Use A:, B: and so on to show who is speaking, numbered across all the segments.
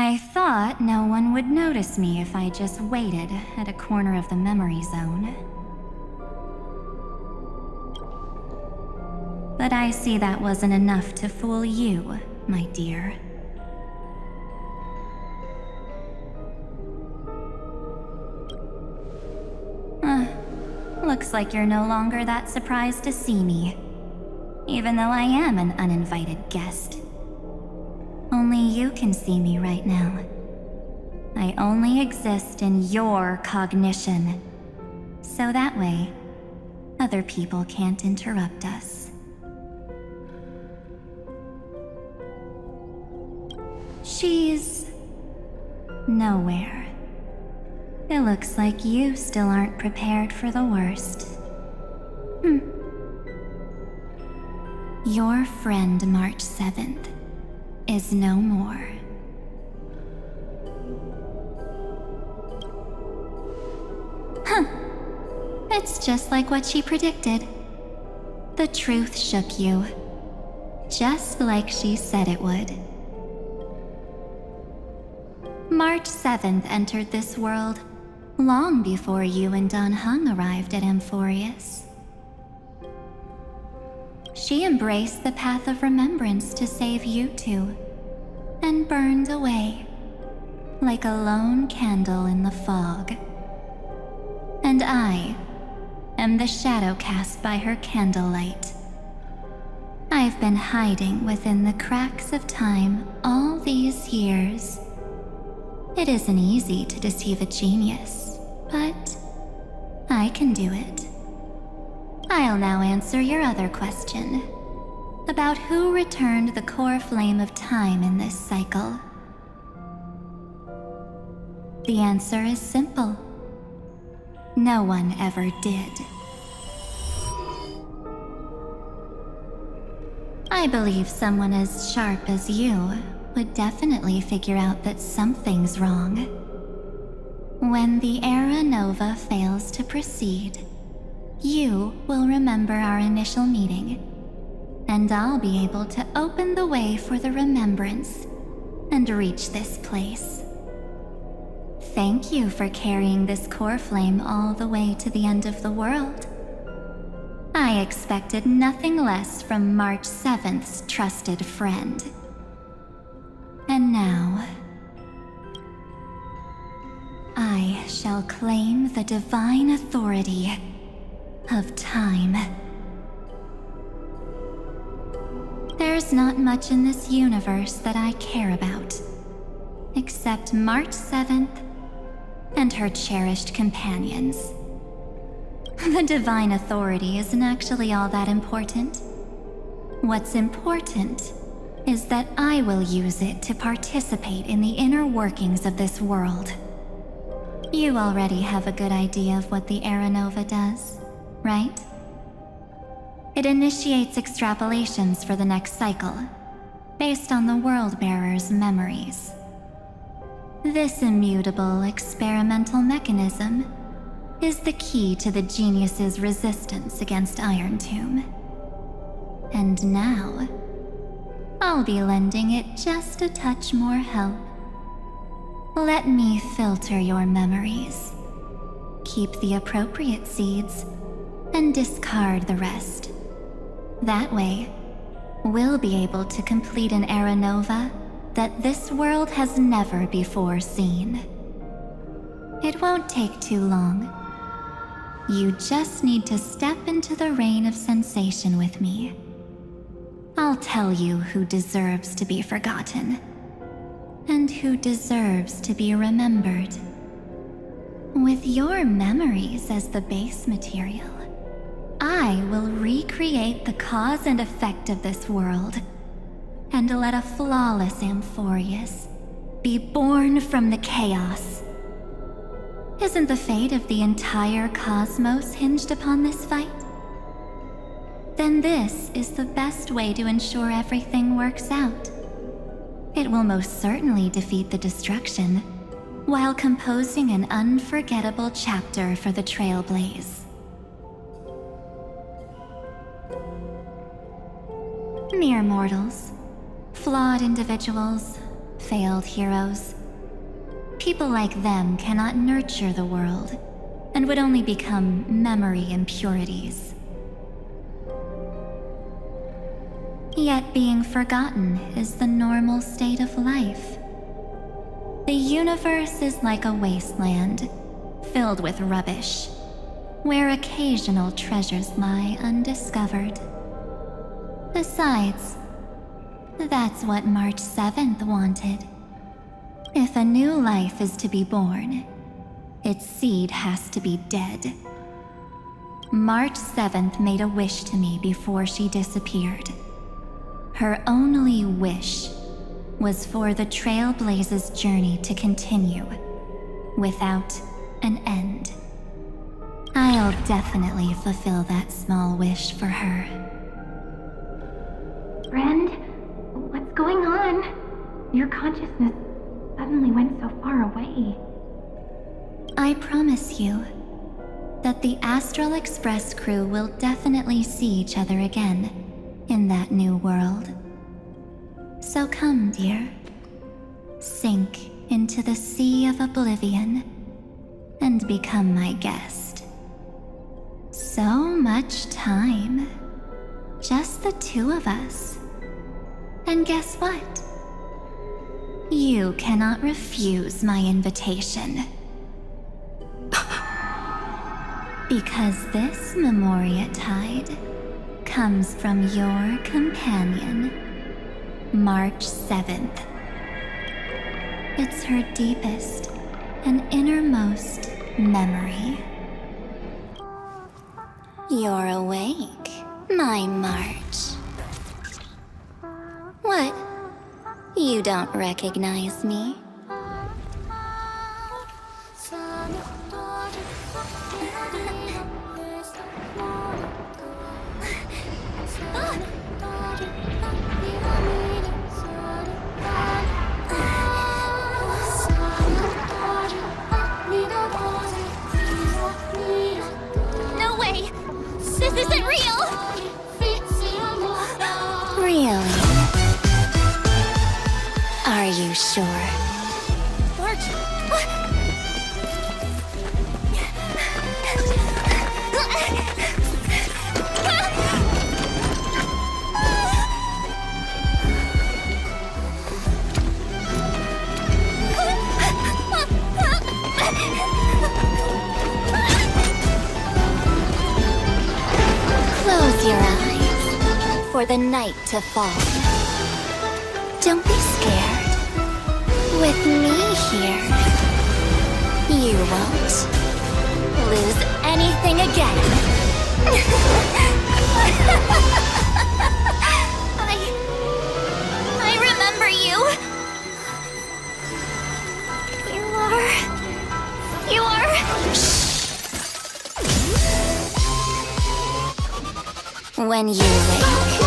A: I thought no one would notice me if I just waited at a corner of the memory zone. But I see that wasn't enough to fool you, my dear. Looks like you're no longer that surprised to see me, even though I am an uninvited guest. Only you can see me right now. I only exist in your cognition, so that way, other people can't interrupt us. She's nowhere. It looks like you still aren't prepared for the worst. Your friend March 7th is no more. It's just like what she predicted. The truth shook you, just like she said it would. March 7th entered this world long before you and Dan Hung arrived at Amfореus. She embraced the path of remembrance to save you two, and burned away like a lone candle in the fog. And I am the shadow cast by her candlelight. I've been hiding within the cracks of time all these years. It isn't easy to deceive a genius, but I can do it. I'll now answer your other question about who returned the core flame of time in this cycle. The answer is simple. No one ever did. I believe someone as sharp as you would definitely figure out that something's wrong. When the Era Nova fails to proceed, you will remember our initial meeting, and I'll be able to open the way for the remembrance and reach this place. Thank you for carrying this core flame all the way to the end of the world. I expected nothing less from March 7th's trusted friend. And now, I shall claim the divine authority of time. There's not much in this universe that I care about, except March 7th and her cherished companions. The divine authority isn't actually all that important. What's important is that I will use it to participate in the inner workings of this world. You already have a good idea of what the Era Nova does, right? It initiates extrapolations for the next cycle, based on the World-Bearer's memories. This immutable experimental mechanism is the key to the genius's resistance against Iron Tomb. And now, I'll be lending it just a touch more help. Let me filter your memories. Keep the appropriate seeds, and discard the rest. That way, we'll be able to complete an Era Nova that this world has never before seen. It won't take too long. You just need to step into the rain of sensation with me. I'll tell you who deserves to be forgotten, and who deserves to be remembered. With your memories as the base material, I will recreate the cause and effect of this world, and let a flawless Amfореus be born from the chaos. Isn't the fate of the entire cosmos hinged upon this fight? Then this is the best way to ensure everything works out. It will most certainly defeat the destruction, while composing an unforgettable chapter for the Trailblaze. Mere mortals, flawed individuals, failed heroes. People like them cannot nurture the world, and would only become memory impurities. Yet being forgotten is the normal state of life. The universe is like a wasteland, filled with rubbish, where occasional treasures lie undiscovered. Besides, that's what March 7th wanted. If a new life is to be born, its seed has to be dead. March 7th made a wish to me before she disappeared. Her only wish was for the Trailblaze's journey to continue, without an end. I'll definitely fulfill that small wish for her.
B: Friend, what's going on? Your consciousness suddenly went so far away.
A: I promise you that the Astral Express crew will definitely see each other again in that new world. So come, dear. Sink into the sea of oblivion and become my guest. So much time. Just the two of us. And guess what? You cannot refuse my invitation. Because this Memoriatide comes from your companion, March 7th. It's her deepest and innermost memory. You're awake, my March. What? You don't recognize me?
C: No way! This isn't real!
A: Really? Are you sure?
C: March!
A: Close your eyes for the night to fall. Don't be scared. With me here, you won't lose anything again.
C: I remember you! You are...
A: When you wake,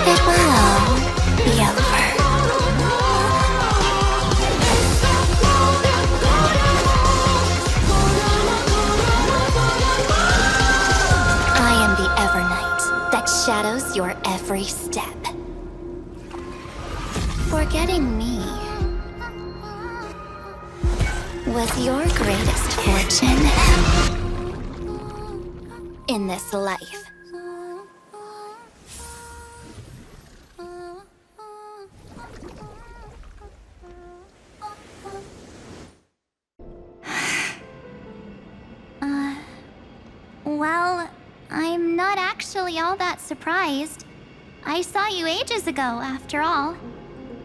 A: it will all be over. I am the Evernight that shadows your every step. Forgetting me was your greatest fortune in this life.
C: Well, I'm not actually all that surprised. I saw you ages ago, after all.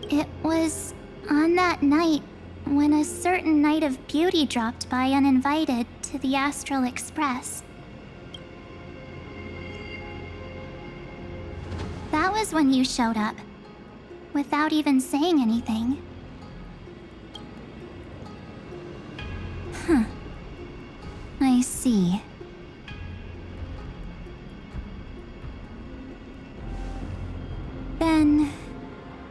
C: It was on that night when a certain knight of beauty dropped by uninvited to the Astral Express. That was when you showed up, without even saying anything.
A: Huh. I see. Then,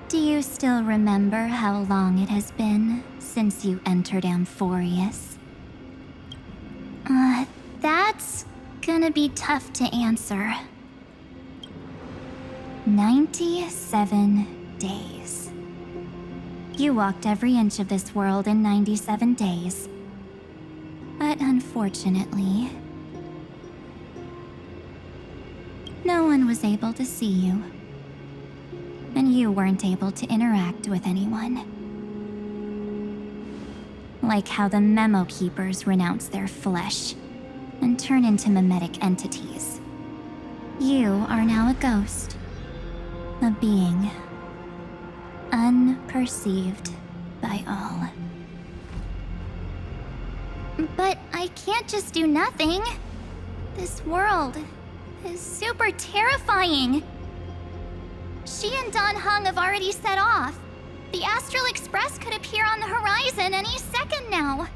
A: do you still remember how long it has been since you entered Amfореus?
C: That's gonna be tough to answer.
A: 97 days. You walked every inch of this world in 97 days. But unfortunately, no one was able to see you. And you weren't able to interact with anyone. Like how the memo keepers renounce their flesh and turn into mimetic entities. You are now a ghost. A being. Unperceived by all.
C: But I can't just do nothing. This world is super terrifying. She and Don Hung have already set off. The Astral Express could appear on the horizon any second now.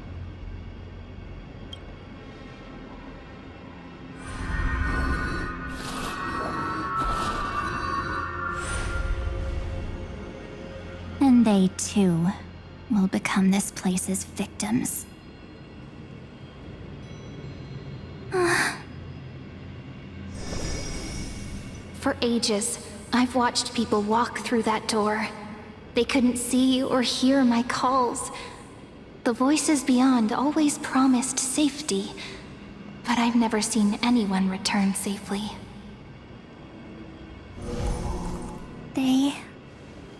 A: And they too will become this place's victims.
B: For ages, I've watched people walk through that door. They couldn't see or hear my calls. The voices beyond always promised safety, but I've never seen anyone return safely.
C: They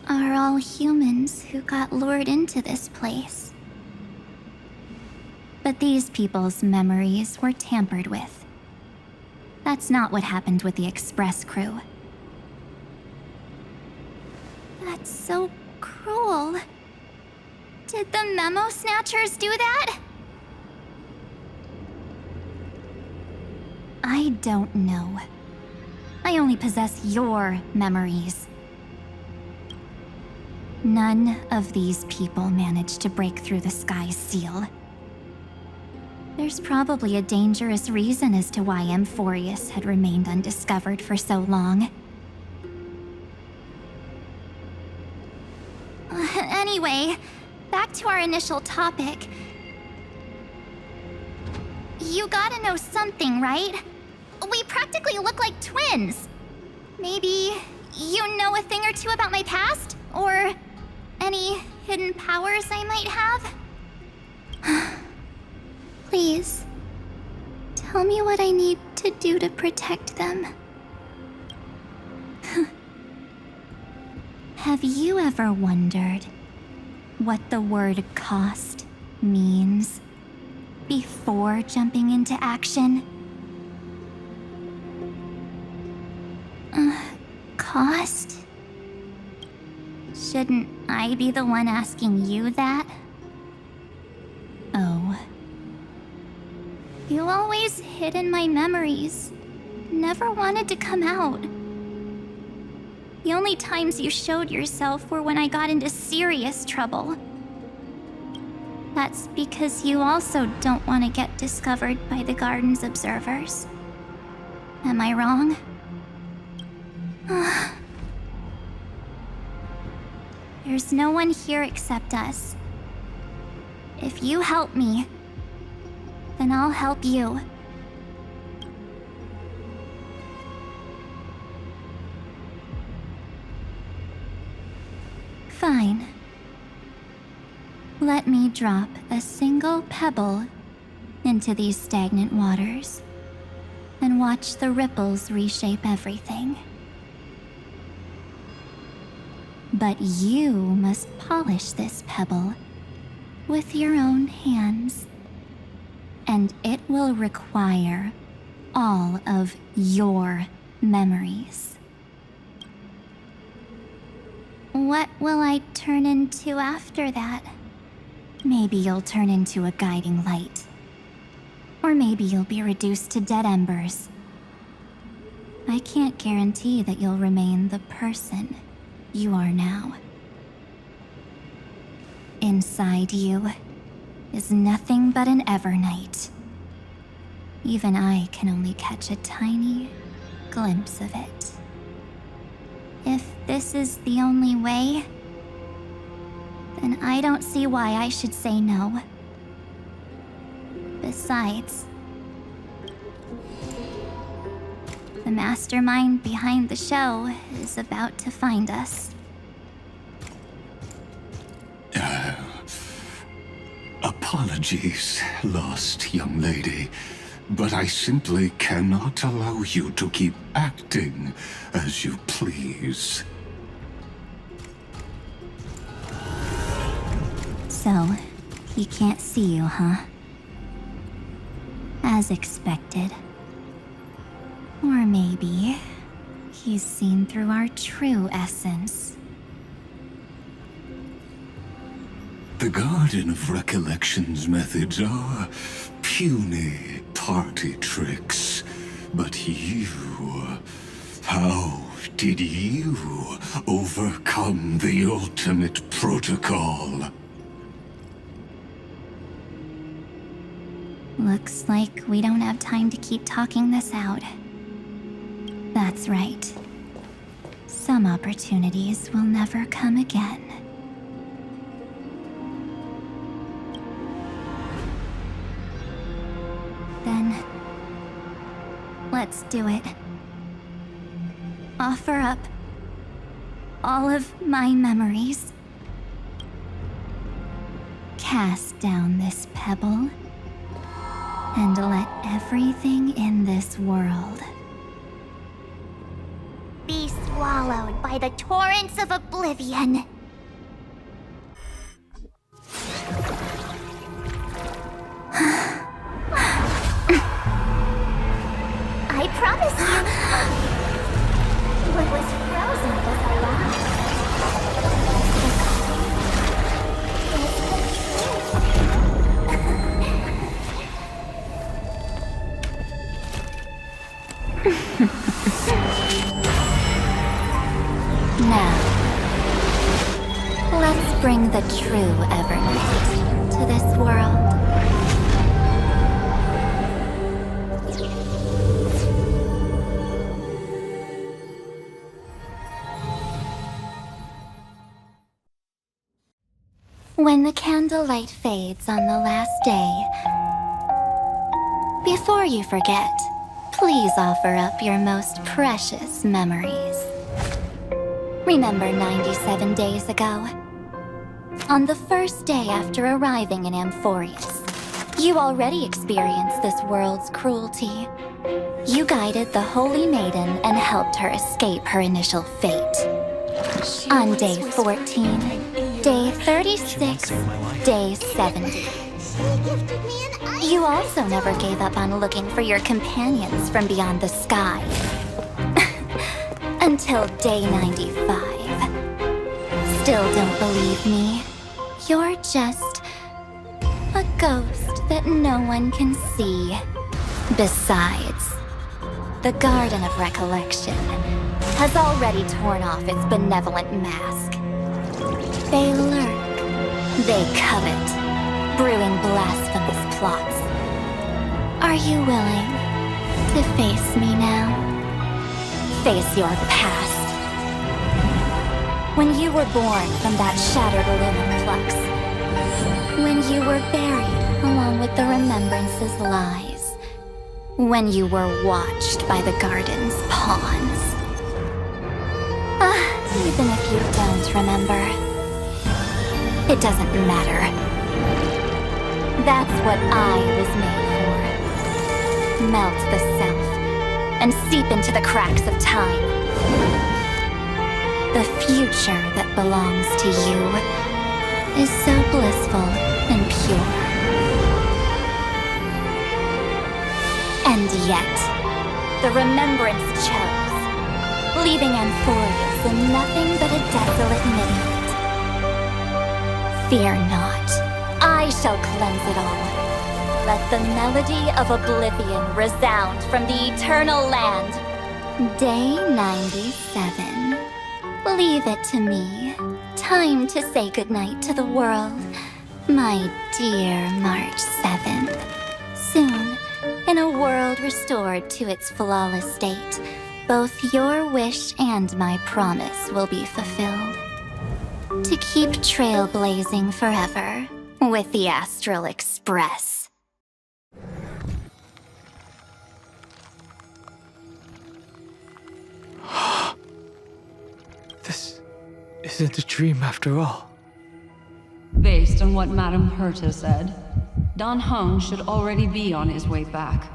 C: are all humans who got lured into this place.
A: But these people's memories were tampered with. That's not what happened with the Express crew.
C: That's so cruel. Did the memo snatchers do that?
A: I don't know. I only possess your memories. None of these people managed to break through the sky's seal. There's probably a dangerous reason as to why Amfореus had remained undiscovered for so long.
C: Anyway, back to our initial topic. You gotta know something, right? We practically look like twins. Maybe you know a thing or two about my past? Or any hidden powers I might have? Please, tell me what I need to do to protect them.
A: Have you ever wondered what the word cost means before jumping into action?
C: Cost? Shouldn't I be the one asking you that?
A: Oh.
C: You always hid in my memories. Never wanted to come out. The only times you showed yourself were when I got into serious trouble. That's because you also don't want to get discovered by the garden's observers. Am I wrong? There's no one here except us. If you help me, then I'll help you.
A: Fine. Let me drop a single pebble into these stagnant waters and watch the ripples reshape everything. But you must polish this pebble with your own hands, and it will require all of your memories.
C: What will I turn into after that?
A: Maybe you'll turn into a guiding light. Or maybe you'll be reduced to dead embers. I can't guarantee that you'll remain the person you are now. Inside you is nothing but an Evernight. Even I can only catch a tiny glimpse of it.
C: If this is the only way, then I don't see why I should say no. Besides, the mastermind behind the show is about to find us.
D: apologies, lost young lady, but I simply cannot allow you to keep acting as you please.
A: So, he can't see you, huh? As expected. Or maybe he's seen through our true essence.
D: The Garden of Recollection's methods are puny party tricks. But you... how did you overcome the ultimate protocol?
A: Looks like we don't have time to keep talking this out. That's right. Some opportunities will never come again. Then, let's do it. Offer up all of my memories. Cast down this pebble, and let everything in this world
C: Be swallowed by the torrents of oblivion. I promise you. What was frozen was alive.
A: Now, let's bring the true Evernight to this world. When the candlelight fades on the last day, before you forget, please offer up your most precious memories. Remember 97 days ago? On the first day after arriving in Amfореus, you already experienced this world's cruelty. You guided the Holy Maiden and helped her escape her initial fate. On day 14, day 36, day 70. You also never gave up on looking for your companions from beyond the sky. Until day 95. Still don't believe me? You're just a ghost that no one can see. Besides, the Garden of Recollection has already torn off its benevolent mask. They lurk, they covet, brewing blasphemous plots. Are you willing to face me now? Face your past. When you were born from that shattered lunar flux. When you were buried along with the remembrance's lies. When you were watched by the garden's pawns. Even if you don't remember, it doesn't matter. That's what I was made for. Melt the self and seep into the cracks of time. The future that belongs to you is so blissful and pure. And yet, the remembrance chose, leaving Amphorius in nothing but a desolate midnight. Fear not, I shall cleanse it all. Let the melody of oblivion resound from the eternal land. Day 97. Leave it to me. Time to say goodnight to the world. My dear March 7th. Soon, in a world restored to its flawless state, both your wish and my promise will be fulfilled. To keep trailblazing forever with the Astral Express.
E: This isn't a dream after all. Based on what Madame Herta said, Dan Heng should already be on his way back.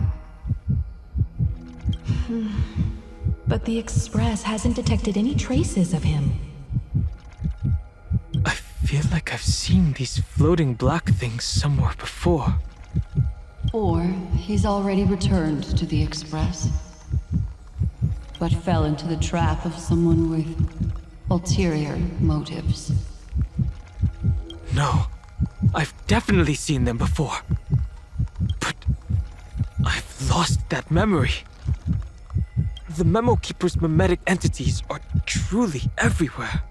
F: But the Express hasn't detected any traces of him.
G: I feel like I've seen these floating black things somewhere before.
E: Or he's already returned to the Express, but fell into the trap of someone with ulterior motives.
G: No, I've definitely seen them before. But I've lost that memory. The Memo Keeper's mimetic entities are truly everywhere.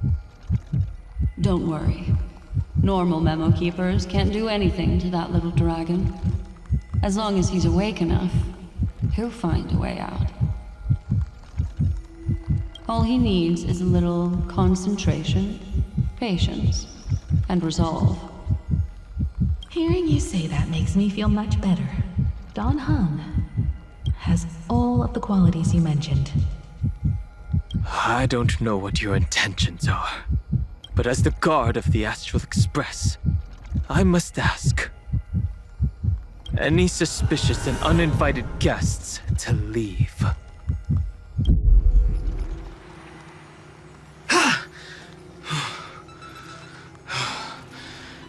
E: Don't worry. Normal Memo Keepers can't do anything to that little dragon. As long as he's awake enough, he'll find a way out. All he needs is a little concentration, patience, and resolve.
F: Hearing you say that makes me feel much better. Dan Heng has all of the qualities you mentioned.
G: I don't know what your intentions are, but as the guard of the Astral Express, I must ask. Any suspicious and uninvited guests to leave.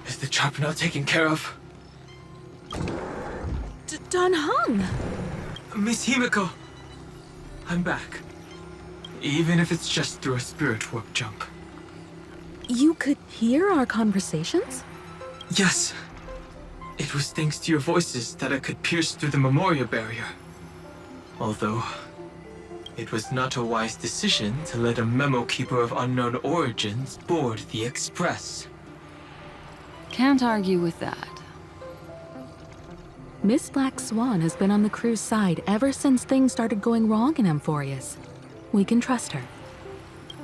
G: Is the trap now taken care of?
F: Dan Heng!
G: Miss Himiko! I'm back. Even if it's just through a spirit warp jump.
F: You could hear our conversations?
G: Yes. It was thanks to your voices that I could pierce through the memorial barrier. Although, it was not a wise decision to let a memo keeper of unknown origins board the Express.
E: Can't argue with that.
F: Miss Black Swan has been on the crew's side ever since things started going wrong in Amfореus. We can trust her.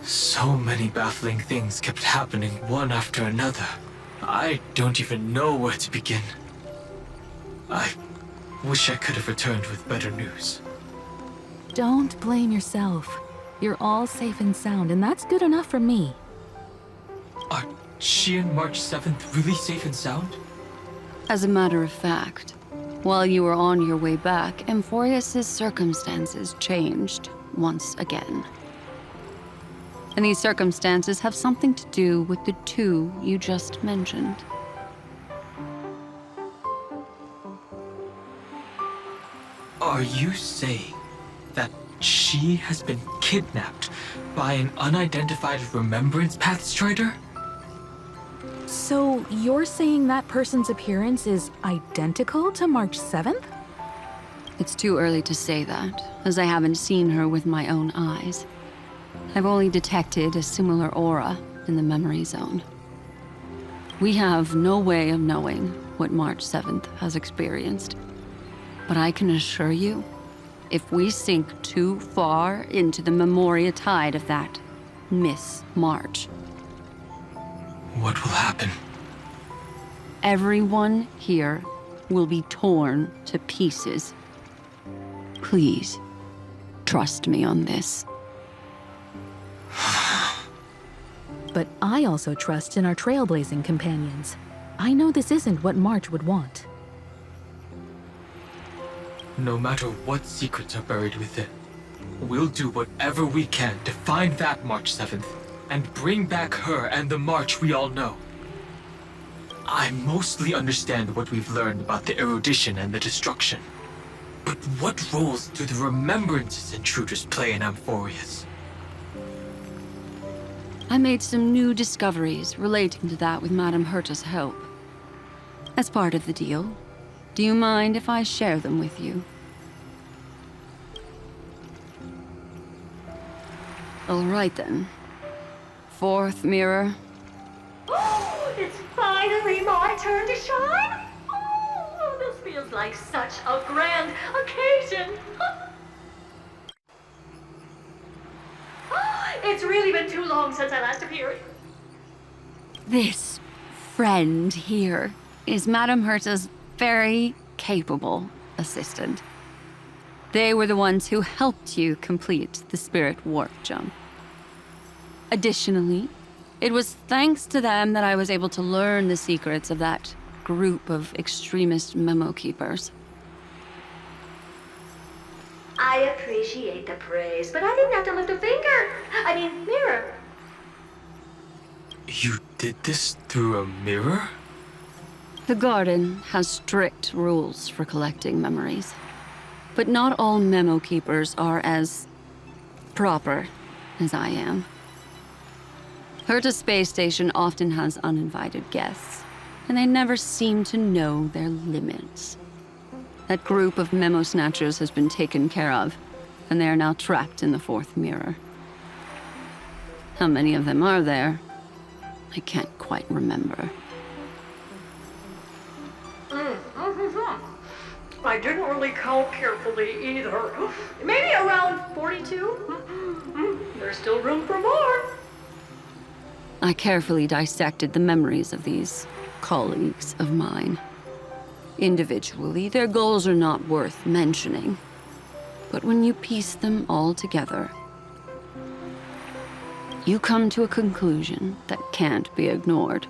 G: So many baffling things kept happening one after another. I don't even know where to begin. I wish I could have returned with better news.
F: Don't blame yourself. You're all safe and sound, and that's good enough for me.
G: Are she and March 7th really safe and sound?
E: As a matter of fact, while you were on your way back, Amphorius' circumstances changed once again. And these circumstances have something to do with the two you just mentioned.
G: Are you saying that she has been kidnapped by an unidentified Remembrance Path Strider?
F: So you're saying that person's appearance is identical to March 7th?
E: It's too early to say that, as I haven't seen her with my own eyes. I've only detected a similar aura in the memory zone. We have no way of knowing what March 7th has experienced. But I can assure you, if we sink too far into the memoria tide of that Miss March,
G: What will happen?
E: everyone here will be torn to pieces. Please, trust me on this.
F: But I also trust in our trailblazing companions. I know this isn't what March would want.
G: No matter what secrets are buried within, we'll do whatever we can to find that March 7th and bring back her and the March we all know. I mostly understand what we've learned about the erudition and the destruction. But what roles do the remembrances intruders play in Amphorius?
E: I made some new discoveries relating to that with Madame Herta's help. As part of the deal, do you mind if I share them with you? All right then. Fourth mirror.
H: Oh, it's finally my turn to shine! Oh, this feels like such a grand occasion! It's really been too long since I last appeared.
E: This friend here is Madame Herta's very capable assistant. They were the ones who helped you complete the spirit warp jump. Additionally, It was thanks to them that I was able to learn the secrets of that group of extremist memo keepers.
H: I appreciate the praise, but I didn't have to lift a finger. I mean, mirror.
G: You did this through a mirror?
E: The garden has strict rules for collecting memories. But not all memo keepers are as proper as I am. Herta Space Station often has uninvited guests, and they never seem to know their limits. That group of memo snatchers has been taken care of, and they are now trapped in the fourth mirror. How many of them are there? I can't quite remember.
H: I didn't really count carefully either. Maybe around 42? There's still room for more.
E: I carefully dissected the memories of these colleagues of mine. Individually, their goals are not worth mentioning. But when you piece them all together, you come to a conclusion that can't be ignored.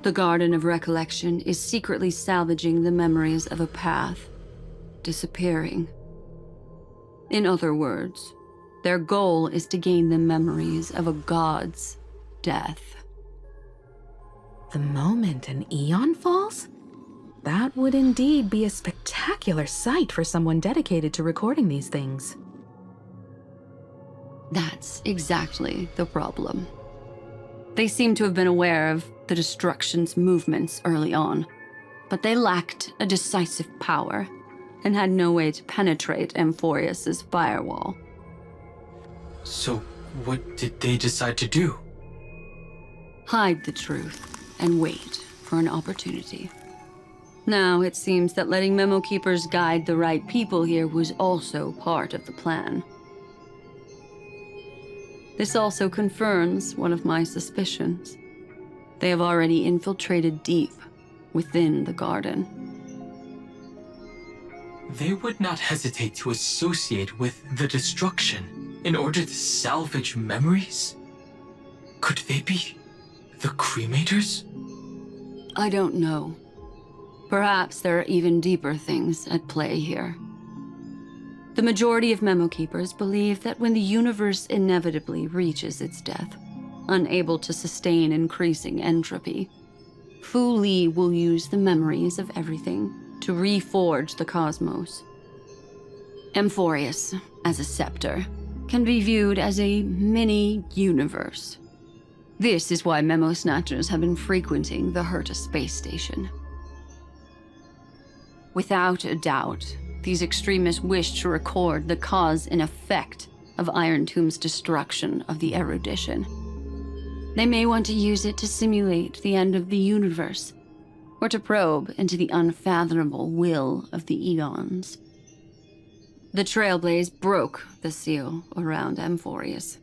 E: The Garden of Recollection is secretly salvaging the memories of a path disappearing. In other words, their goal is to gain the memories of a god's death.
F: The moment an eon falls? That would indeed be a spectacular sight for someone dedicated to recording these things.
E: That's exactly the problem. They seem to have been aware of the destruction's movements early on, but they lacked a decisive power and had no way to penetrate Amphореus's firewall.
G: So, what did they decide to do?
E: Hide the truth and wait for an opportunity. Now, it seems that letting memo keepers guide the right people here was also part of the plan. This also confirms one of my suspicions. They have already infiltrated deep within the garden.
G: They would not hesitate to associate with the destruction in order to salvage memories? Could they be the cremators?
E: I don't know. Perhaps there are even deeper things at play here. The majority of memo keepers believe that when the universe inevitably reaches its death, unable to sustain increasing entropy, Fu Li will use the memories of everything to reforge the cosmos. Amphореus, as a scepter, can be viewed as a mini-universe. This is why memo snatchers have been frequenting the Herta space station. Without a doubt, these extremists wish to record the cause and effect of Iron Tomb's destruction of the erudition. They may want to use it to simulate the end of the universe, or to probe into the unfathomable will of the eons. The Trailblaze broke the seal around Amphореus,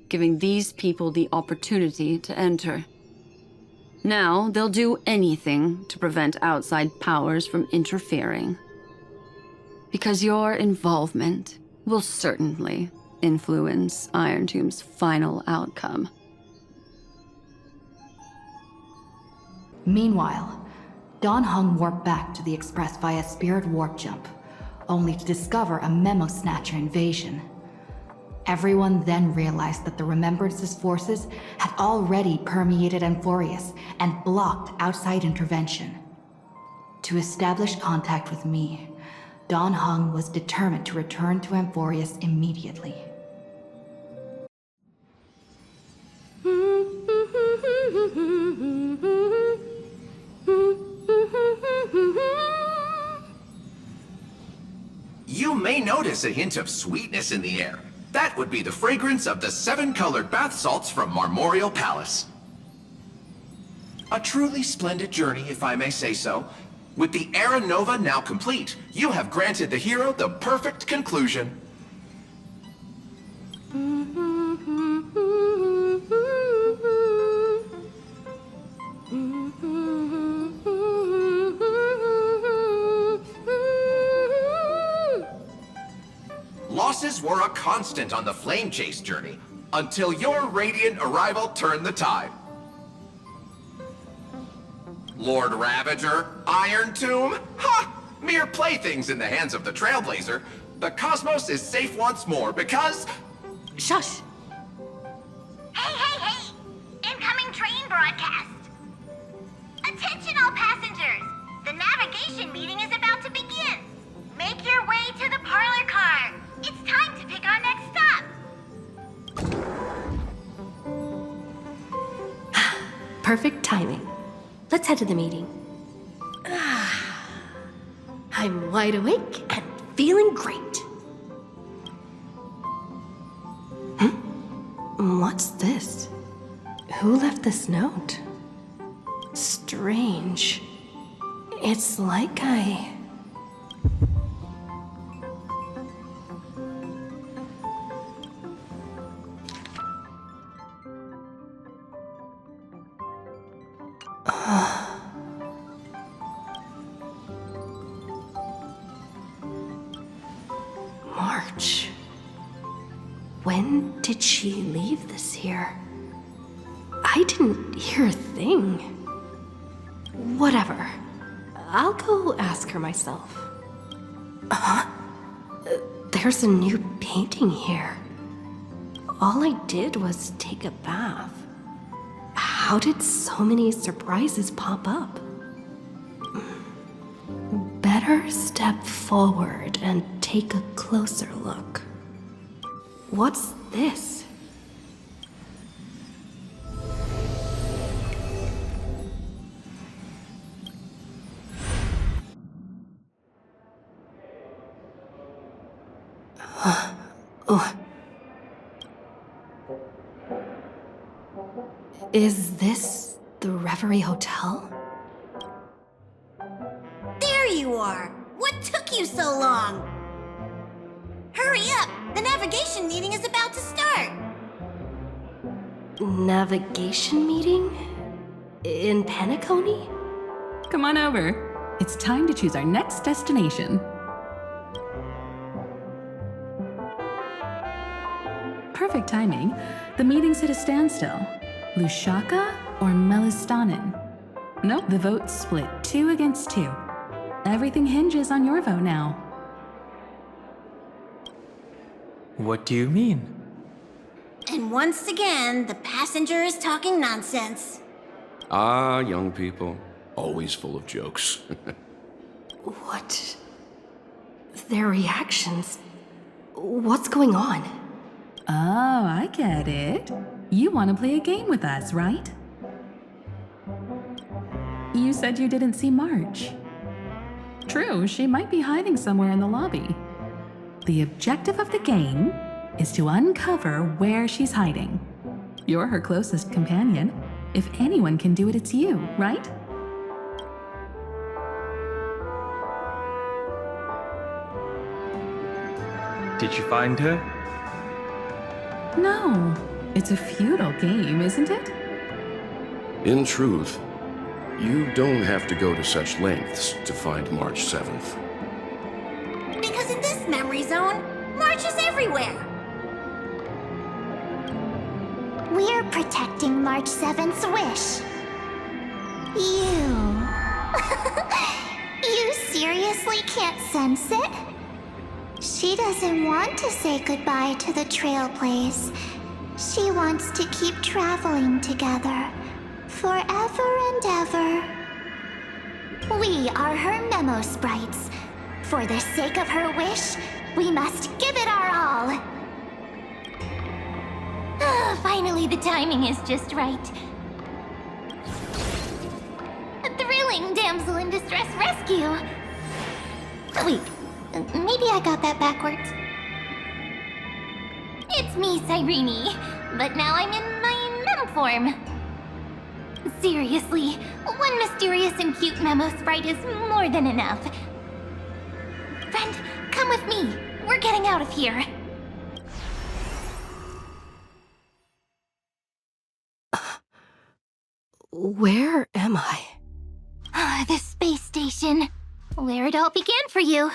E: giving these people the opportunity to enter. Now, they'll do anything to prevent outside powers from interfering. Because your involvement will certainly influence Iron Tomb's final outcome.
I: Meanwhile, Don Hung warped back to the Express via Spirit Warp Jump, only to discover a Memo Snatcher invasion. Everyone then realized that the Remembrance's forces had already permeated Amphореus and blocked outside intervention. To establish contact with me, Don Hung was determined to return to Amphореus immediately.
J: You may notice a hint of sweetness in the air. That would be the fragrance of the 7-colored bath salts from Marmoreal Palace. A truly splendid journey, if I may say so. With the Era Nova now complete, you have granted the hero the perfect conclusion. Losses were a constant on the Flame Chase journey, until your radiant arrival turned the tide. Lord Ravager, Iron Tomb? Ha! Mere playthings in the hands of the Trailblazer. The cosmos is safe once more because...
F: Shush!
C: Hey, hey, hey! Incoming train broadcast! Attention all passengers! The navigation meeting is about to begin! Make your way to the parlor car! It's time to pick our next stop!
K: Perfect timing. Let's head to the meeting. I'm wide awake and feeling great. What's this? Who left this note? Strange. It's like I... March. When did she leave this here? I didn't hear a thing. Whatever. I'll go ask her myself. There's a new painting here. All I did was take a bath. How did so many surprises pop up? Better step forward and take a closer look. What's this? Is this the Reverie Hotel?
C: There you are! What took you so long? Hurry up! The navigation meeting is about to start!
K: Navigation meeting? In Penacony?
F: Come on over. It's time to choose our next destination. Perfect timing. The meeting's at a standstill. Lushaka or Melistanen? Nope, the vote's split 2 against 2. Everything hinges on your vote now.
G: What do you mean?
C: And once again, the passenger is talking nonsense.
L: Ah, young people. Always full of jokes.
K: What? Their reactions? What's going on?
F: Oh, I get it. You want to play a game with us, right? You said you didn't see March. True, she might be hiding somewhere in the lobby. The objective of the game is to uncover where she's hiding. You're her closest companion. If anyone can do it, it's you, right?
G: Did you find her?
F: No, it's a futile game, isn't it?
L: In truth, you don't have to go to such lengths to find March 7th.
C: Because in this memory zone, March is everywhere. We're protecting March 7th's wish. You... You seriously can't sense it? She doesn't want to say goodbye to the Trailblaze. She wants to keep traveling together, forever and ever. We are her memo sprites. For the sake of her wish, we must give it our all. Finally, the timing is just right. A thrilling damsel in distress rescue. Wait, maybe I got that backwards. It's me, Cyrene, but now I'm in my mem form. Seriously, one mysterious and cute memo sprite is more than enough. Friend, come with me. We're getting out of here.
K: Where am I?
C: The space station. Where it all began for you.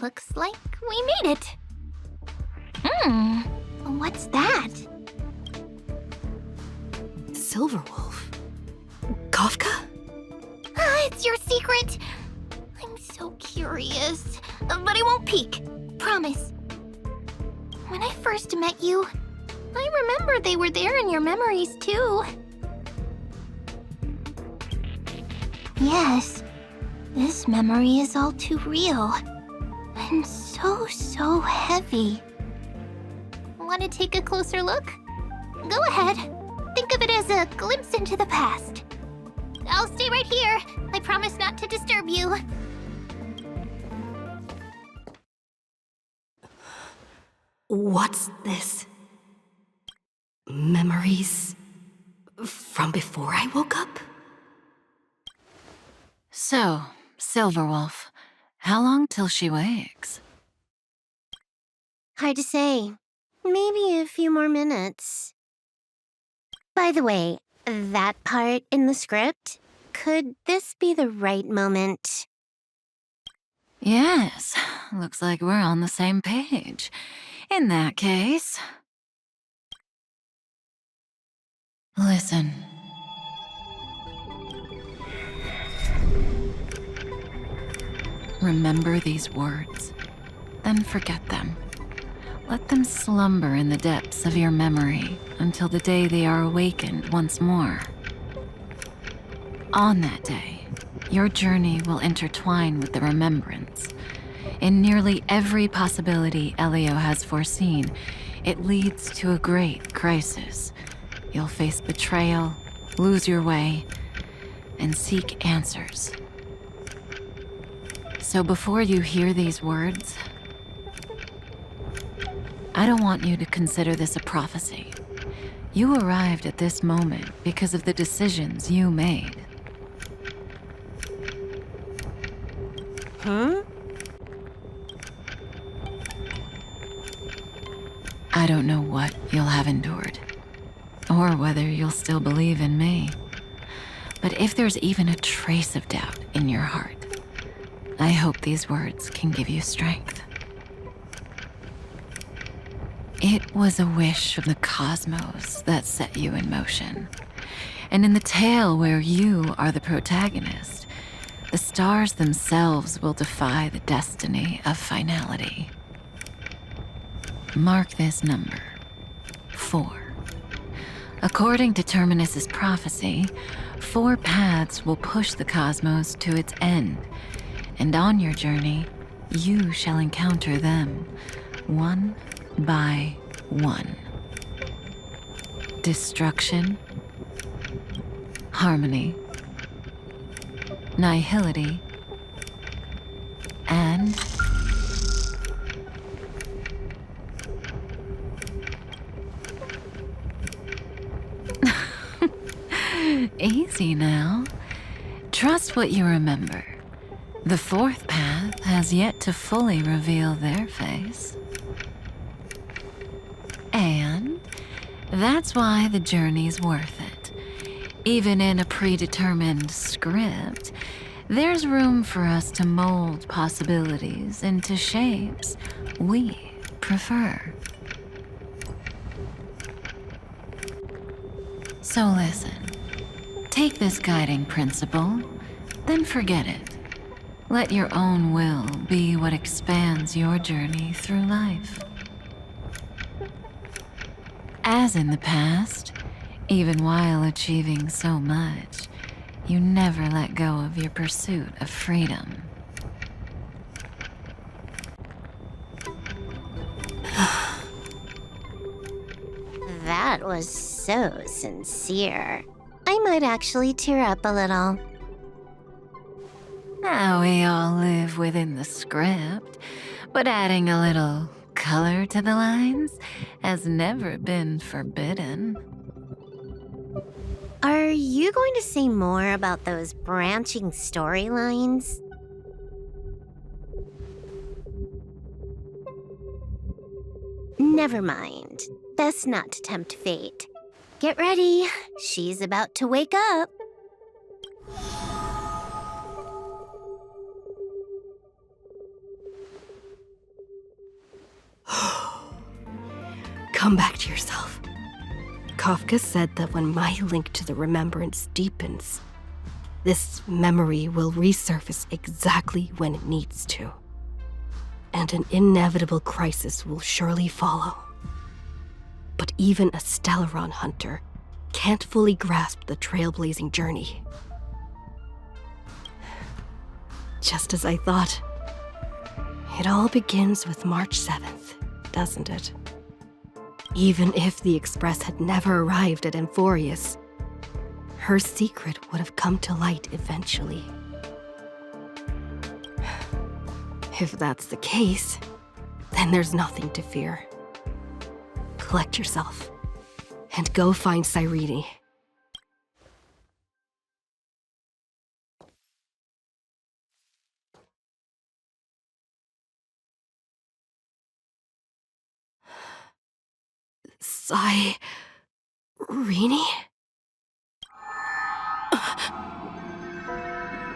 C: Looks like we made it. What's that?
K: Silverwolf. Kafka?
C: It's your secret. I'm so curious, but I won't peek. Promise. When I first met you, I remember they were there in your memories too. Yes, this memory is all too real. And so heavy. Want to take a closer look? Go ahead. Think of it as a glimpse into the past. I'll stay right here. I promise not to disturb you.
K: What's this? Memories from before I woke up?
M: So, Silverwolf, how long till she wakes?
C: Hard to say. Maybe a few more minutes. By the way, that part in the script, could this be the right moment?
M: Yes, looks like we're on the same page. In that case... Listen. Remember these words, then forget them. Let them slumber in the depths of your memory until the day they are awakened once more. On that day, your journey will intertwine with the remembrance. In nearly every possibility Elio has foreseen, it leads to a great crisis. You'll face betrayal, lose your way, and seek answers. So before you hear these words, I don't want you to consider this a prophecy. You arrived at this moment because of the decisions you made.
C: Huh?
M: I don't know what you'll have endured, or whether you'll still believe in me. But if there's even a trace of doubt in your heart, I hope these words can give you strength. It was a wish from the cosmos that set you in motion. And in the tale where you are the protagonist, the stars themselves will defy the destiny of finality. Mark this number, 4. According to Terminus's prophecy, 4 paths will push the cosmos to its end, and on your journey, you shall encounter them, one by one. Destruction, harmony, nihility, and easy now. Trust what you remember. The 4th path has yet to fully reveal their face. And that's why the journey's worth it. Even in a predetermined script, there's room for us to mold possibilities into shapes we prefer. So listen, take this guiding principle, then forget it. Let your own will be what expands your journey through life. As in the past, even while achieving so much, you never let go of your pursuit of freedom.
C: That was so sincere. I might actually tear up a little.
M: Now we all live within the script, but adding a little color to the lines has never been forbidden.
C: Are you going to say more about those branching storylines? Never mind. Best not to tempt fate. Get ready. She's about to wake up.
K: Come back to yourself. Kafka said that when my link to the remembrance deepens, this memory will resurface exactly when it needs to. And an inevitable crisis will surely follow. But even a Stellaron hunter can't fully grasp the trailblazing journey. Just as I thought. It all begins with March 7th, doesn't it? Even if the Express had never arrived at Amfореus, her secret would have come to light eventually. If that's the case, then there's nothing to fear. Collect yourself, and go find Cyrene. Cyrene?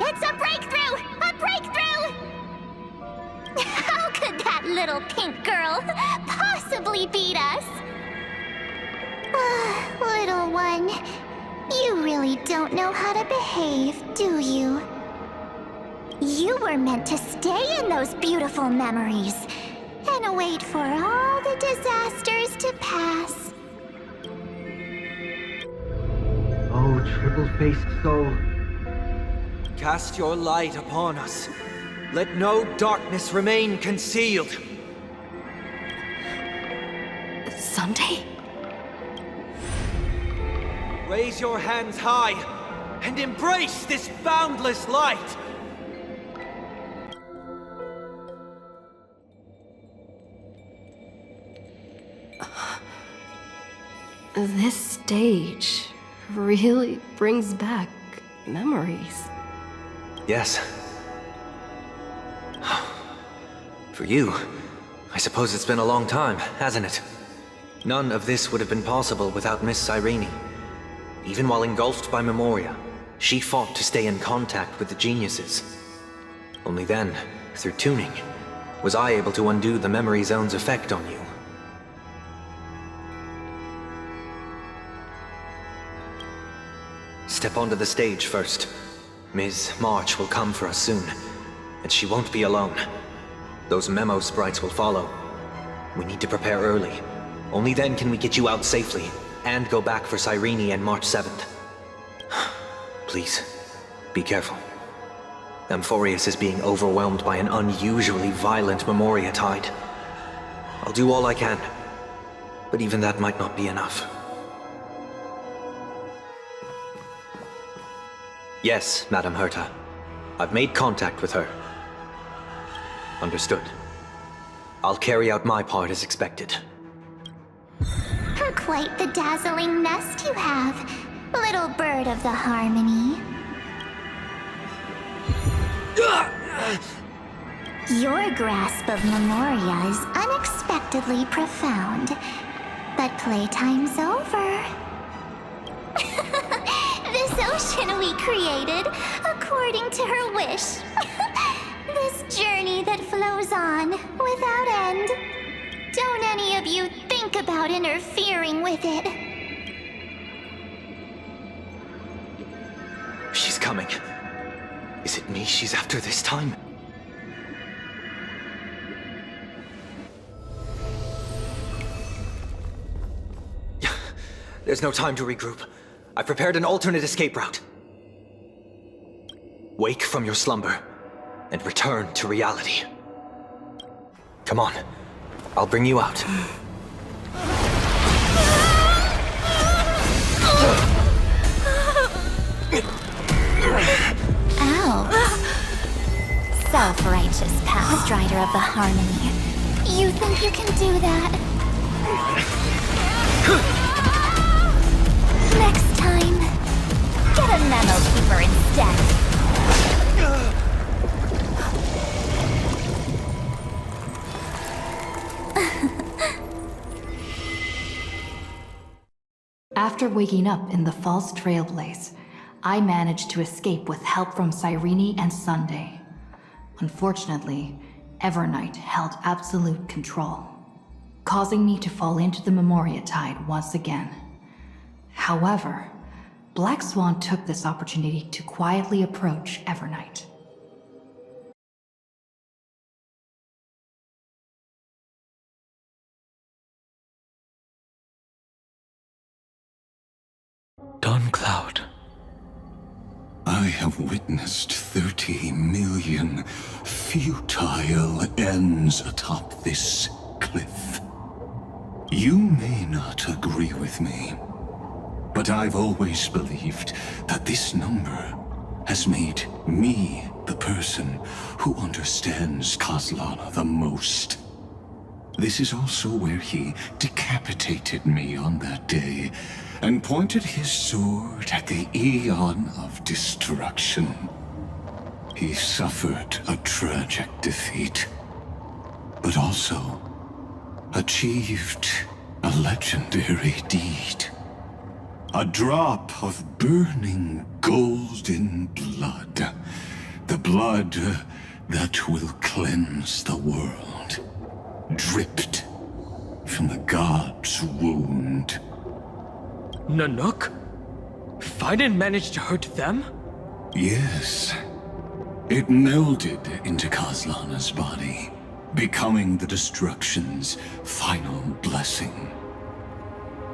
C: It's a breakthrough! A breakthrough! How could that little pink girl possibly beat us? Little one, you really don't know how to behave, do you? You were meant to stay in those beautiful memories and wait for all the disasters to pass.
N: Oh, triple-faced soul, cast your light upon us. Let no darkness remain concealed.
K: Sunday?
N: Raise your hands high and embrace this boundless light.
K: This stage really brings back memories.
N: Yes. For you, I suppose it's been a long time, hasn't it? None of this would have been possible without Miss Cyrene. Even while engulfed by Memoria, she fought to stay in contact with the geniuses. Only then, through tuning, was I able to undo the memory zone's effect on you. Step onto the stage first. Ms. March will come for us soon, and she won't be alone. Those memo sprites will follow. We need to prepare early. Only then can we get you out safely, and go back for Cyrene and March 7th. Please, be careful. Amfореus is being overwhelmed by an unusually violent Memoria tide. I'll do all I can, but even that might not be enough. Yes, Madam Herta. I've made contact with her. Understood. I'll carry out my part as expected.
C: Quite the dazzling nest you have, little bird of the harmony. Your grasp of Memoria is unexpectedly profound, but playtime's over. This ocean we created, according to her wish. This journey that flows on, without end. Don't any of you think about interfering with it.
N: She's coming. Is it me she's after this time? There's no time to regroup. I've prepared an alternate escape route. Wake from your slumber and return to reality. Come on. I'll bring you out.
C: Ow. Self-righteous past rider of the harmony. You think you can do that? Next time, get a memo keeper instead.
I: After waking up in the false trailblaze, I managed to escape with help from Cyrene and Sunday. Unfortunately, Evernight held absolute control, causing me to fall into the Memoria tide once again. However, Black Swan took this opportunity to quietly approach Evernight.
G: Dawn Cloud.
D: I have witnessed 30 million futile ends atop this cliff. You may not agree with me, but I've always believed that this number has made me the person who understands Kozlana the most. This is also where he decapitated me on that day and pointed his sword at the Aeon of Destruction. He suffered a tragic defeat, but also achieved a legendary deed. A drop of burning golden blood. The blood that will cleanse the world. Dripped from the god's wound.
G: Nanook? Fiden managed to hurt them?
D: Yes. It melded into Kozlana's body, becoming the destruction's final blessing.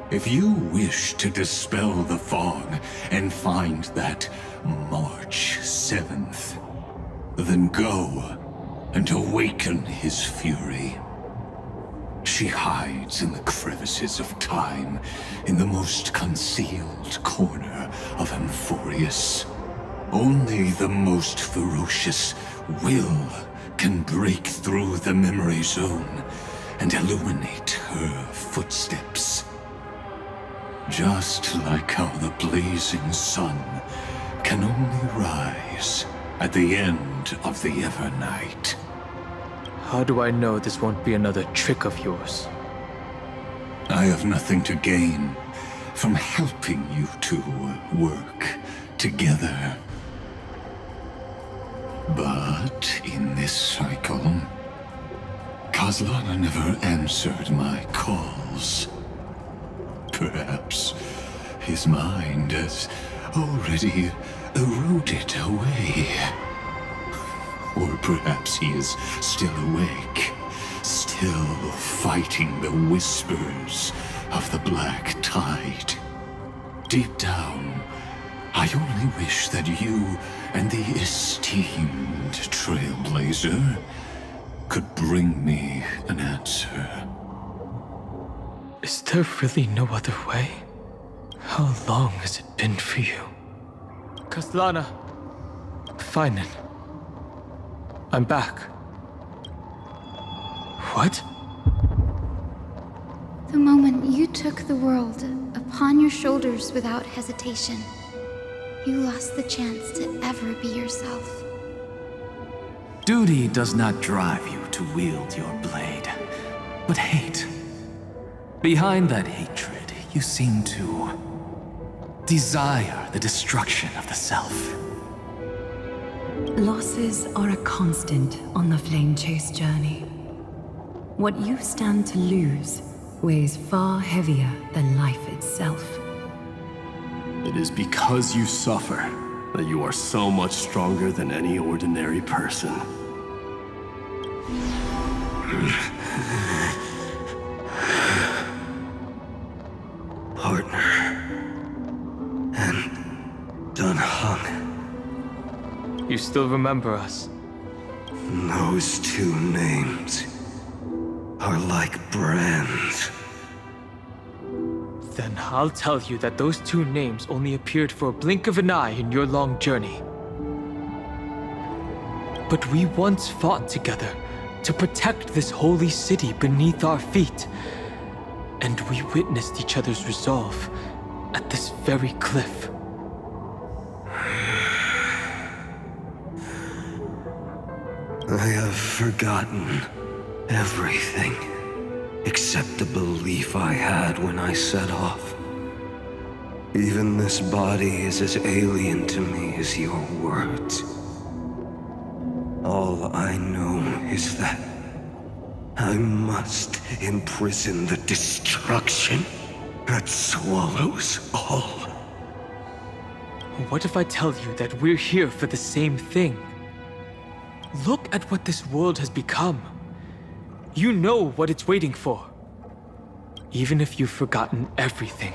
D: If you wish to dispel the fog and find that March 7th, then go and awaken his fury. She hides in the crevices of time, in the most concealed corner of Amfореus. Only the most ferocious will can break through the memory zone and illuminate her footsteps. Just like how the blazing sun can only rise at the end of the Evernight.
G: How do I know this won't be another trick of yours?
D: I have nothing to gain from helping you two work together. But in this cycle, Kozlana never answered my calls. Perhaps his mind has already eroded away. Or perhaps he is still awake, still fighting the whispers of the black tide. Deep down, I only wish that you and the esteemed Trailblazer could bring me an answer.
G: Is there really no other way? How long has it been for you? Kozlana. Finen. I'm back. What?
O: The moment you took the world upon your shoulders without hesitation, you lost the chance to ever be yourself.
P: Duty does not drive you to wield your blade, but hate. Behind that hatred, you seem to desire the destruction of the self.
Q: Losses are a constant on the flame chase journey. What you stand to lose weighs far heavier than life itself.
R: It is because you suffer that you are so much stronger than any ordinary person.
S: Partner. And Dun Hung.
G: You still remember us?
S: Those two names are like brands.
G: Then I'll tell you that those two names only appeared for a blink of an eye in your long journey. But we once fought together to protect this holy city beneath our feet. And we witnessed each other's resolve at this very cliff.
S: I have forgotten everything except the belief I had when I set off. Even this body is as alien to me as your words. All I know is that I must imprison the destruction that swallows all.
G: What if I tell you that we're here for the same thing? Look at what this world has become. You know what it's waiting for. Even if you've forgotten everything,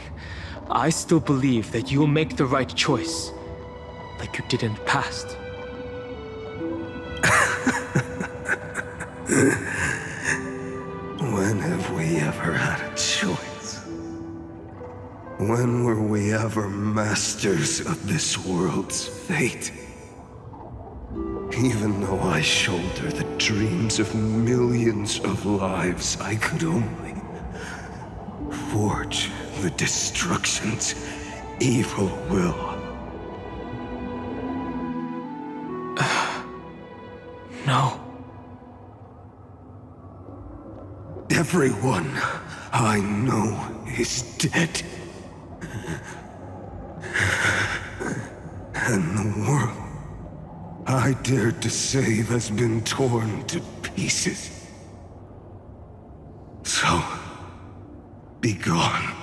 G: I still believe that you'll make the right choice, like you did in the past.
S: When have we ever had a choice? When were we ever masters of this world's fate? Even though I shoulder the dreams of millions of lives, I could only forge the destruction's evil will.
G: No.
S: Everyone I know is dead. And the world I dared to save has been torn to pieces. So, be gone.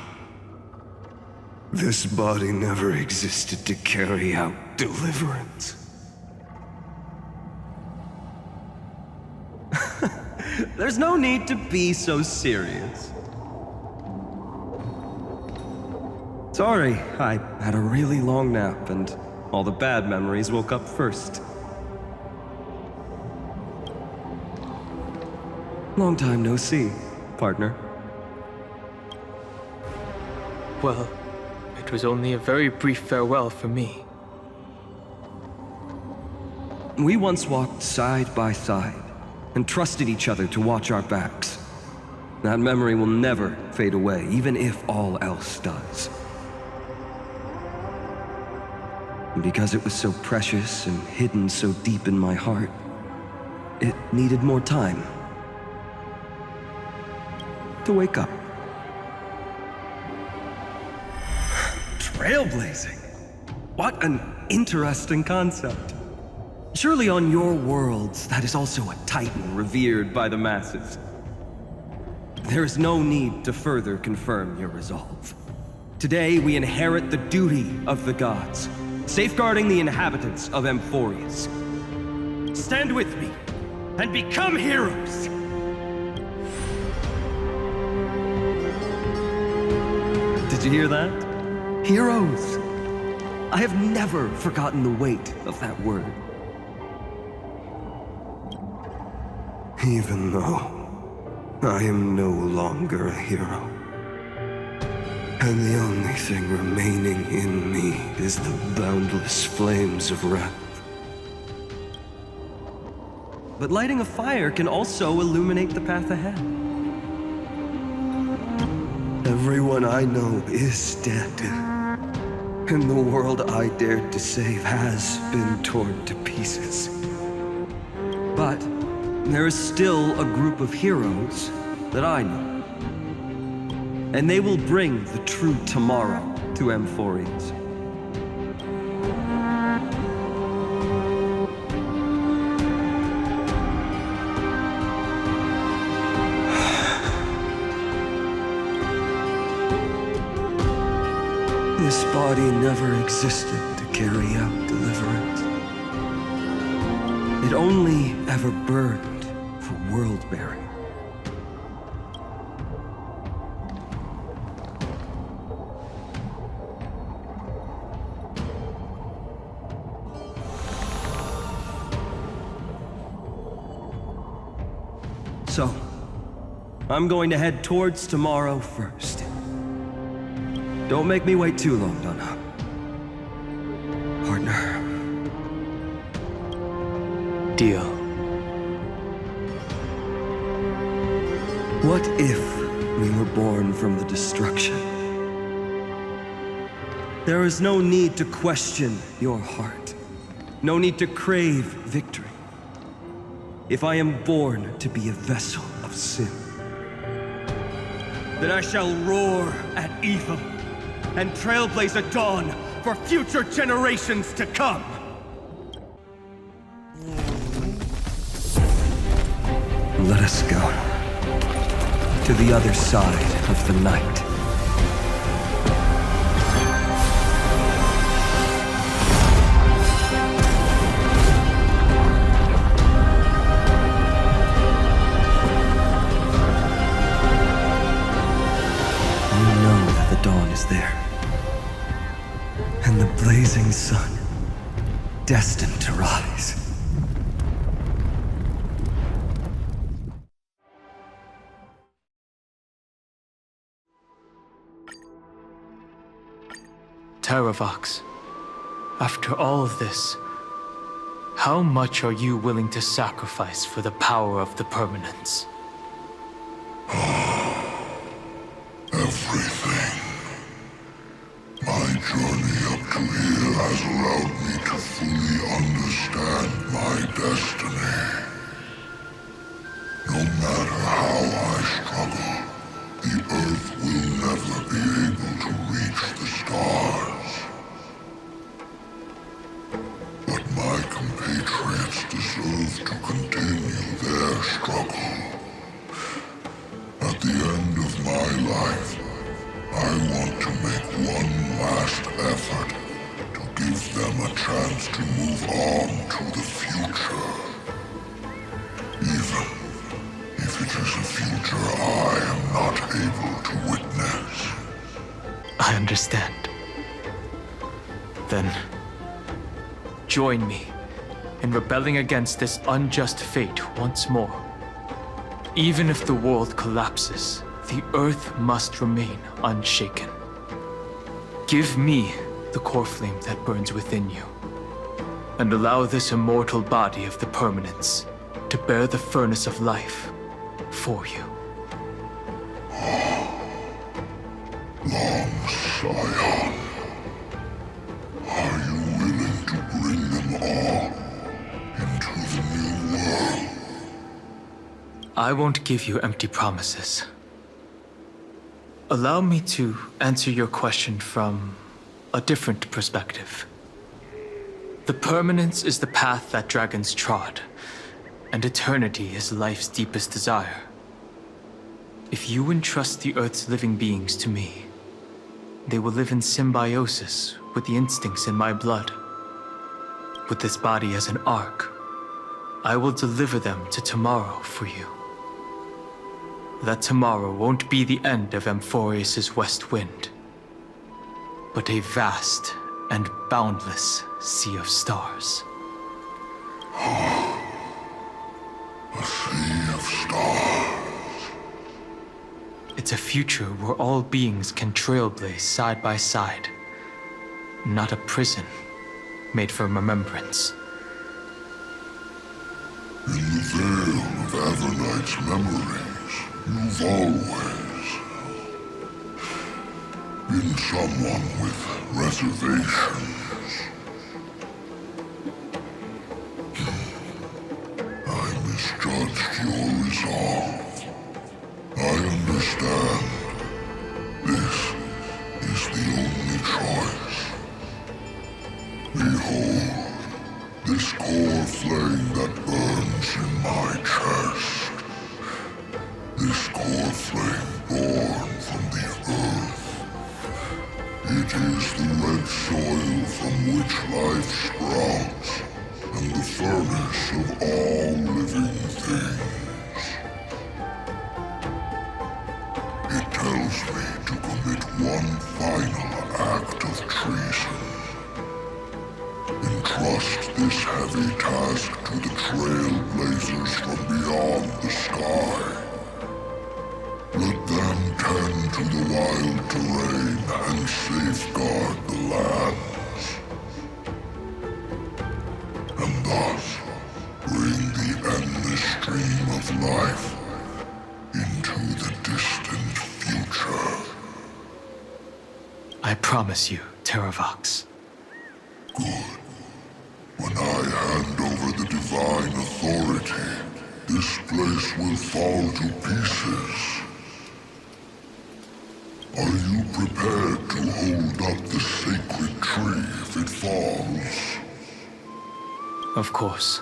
S: This body never existed to carry out deliverance.
T: There's no need to be so serious. Sorry, I had a really long nap and all the bad memories woke up first. Long time no see, partner.
G: Well, it was only a very brief farewell for me.
T: We once walked side by side and trusted each other to watch our backs. That memory will never fade away, even if all else does. And because it was so precious and hidden so deep in my heart, it needed more time to wake up. Trailblazing? What an interesting concept. Surely on your worlds, that is also a titan revered by the masses. There is no need to further confirm your resolve. Today, we inherit the duty of the gods, safeguarding the inhabitants of Amfореus. Stand with me, and become heroes! Did you hear that? Heroes! I have never forgotten the weight of that word.
S: Even though I am no longer a hero, and the only thing remaining in me is the boundless flames of wrath.
T: But lighting a fire can also illuminate the path ahead.
S: Everyone I know is dead, and the world I dared to save has been torn to pieces.
T: But there is still a group of heroes that I know. And they will bring the true tomorrow to Amfореus.
S: This body never existed to carry out deliverance.
T: It only ever burned for world-bearing. So, I'm going to head towards tomorrow first. Don't make me wait too long, Donna. Partner.
G: Deal.
T: What if we were born from the destruction? There is no need to question your heart. No need to crave victory. If I am born to be a vessel of sin, then I shall roar at evil and trailblaze a dawn for future generations to come.
S: Let us go to the other side of the night.
T: destined to rise.
G: Terravox, after all of this, how much are you willing to sacrifice for the power of the permanence?
D: Everything. My journey up to here has allowed me to fully understand my destiny. No matter how I struggle, the Earth will never be able to reach the stars. But my compatriots deserve to continue their struggle. At the end of my life, I want to make one last effort to give them a chance to move on to the future. Even if it is a future I am not able to witness.
G: I understand. Then, join me in rebelling against this unjust fate once more. Even if the world collapses, the Earth must remain unshaken. Give me the core flame that burns within you, and allow this immortal body of the permanence to bear the furnace of life for you.
D: Long Scion, are you willing to bring them all into the new world?
G: I won't give you empty promises. Allow me to answer your question from a different perspective. The permanence is the path that dragons trod, and eternity is life's deepest desire. If you entrust the Earth's living beings to me, they will live in symbiosis with the instincts in my blood. With this body as an ark, I will deliver them to tomorrow for you. That tomorrow won't be the end of Amforeus' west wind, but a vast and boundless sea of stars.
D: A sea of stars.
G: It's a future where all beings can trailblaze side by side, not a prison made for remembrance.
D: In the veil of Avernight's memories, you've always been someone with reservations. I misjudged your resolve. I understand. This is the only choice. Behold, this core flame that burns in my chest. This core flame born from the earth. It is the red soil from which life sprouts, and the furnace of all living things. It tells me to commit one final act of treason. Entrust this heavy task to the trailblazers from beyond the sky. Let them tend to the wild terrain and safeguard the lands. And thus bring the endless stream of life into the distant future.
G: I promise you, Terravox.
D: Good. When I hand over the divine authority, this place will fall to pieces. Are you prepared to hold up the sacred tree if it falls?
G: Of course.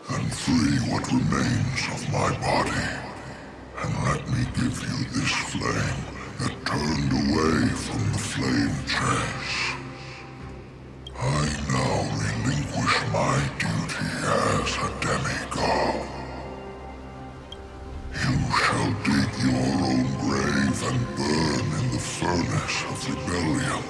D: Then free what remains of my body, and let me give you this flame that turned away from the flame chase. I now relinquish my duty as a demigod. You shall dig your own grave and burn in the furnace of rebellion.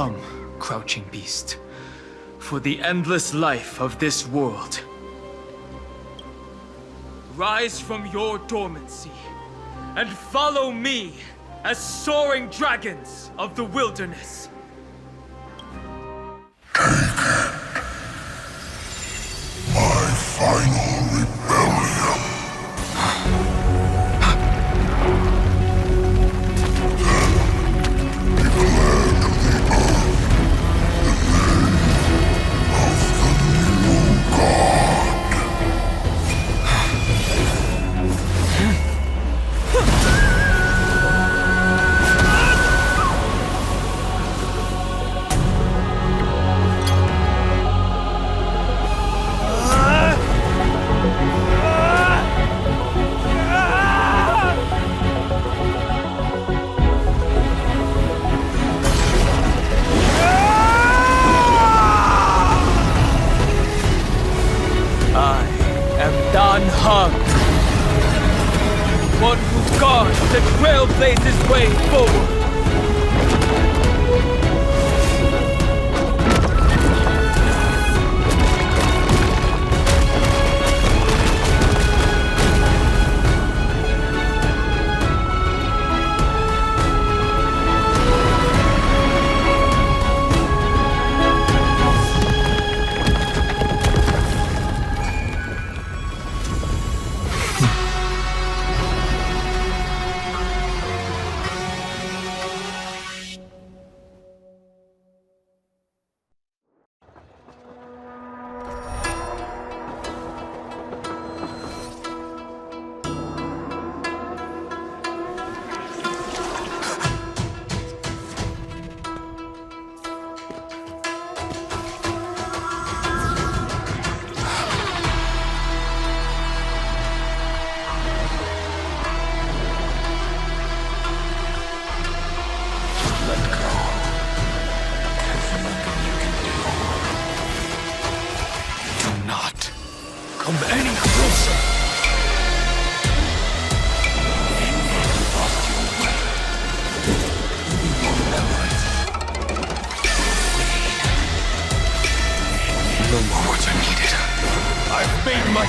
G: Come, crouching beast, for the endless life of this world. Rise from your dormancy and follow me as soaring dragons of the wilderness.
D: My final rebellion. Then declare to the earth the name of the new god.
G: One who guards the trailblazes' way forward.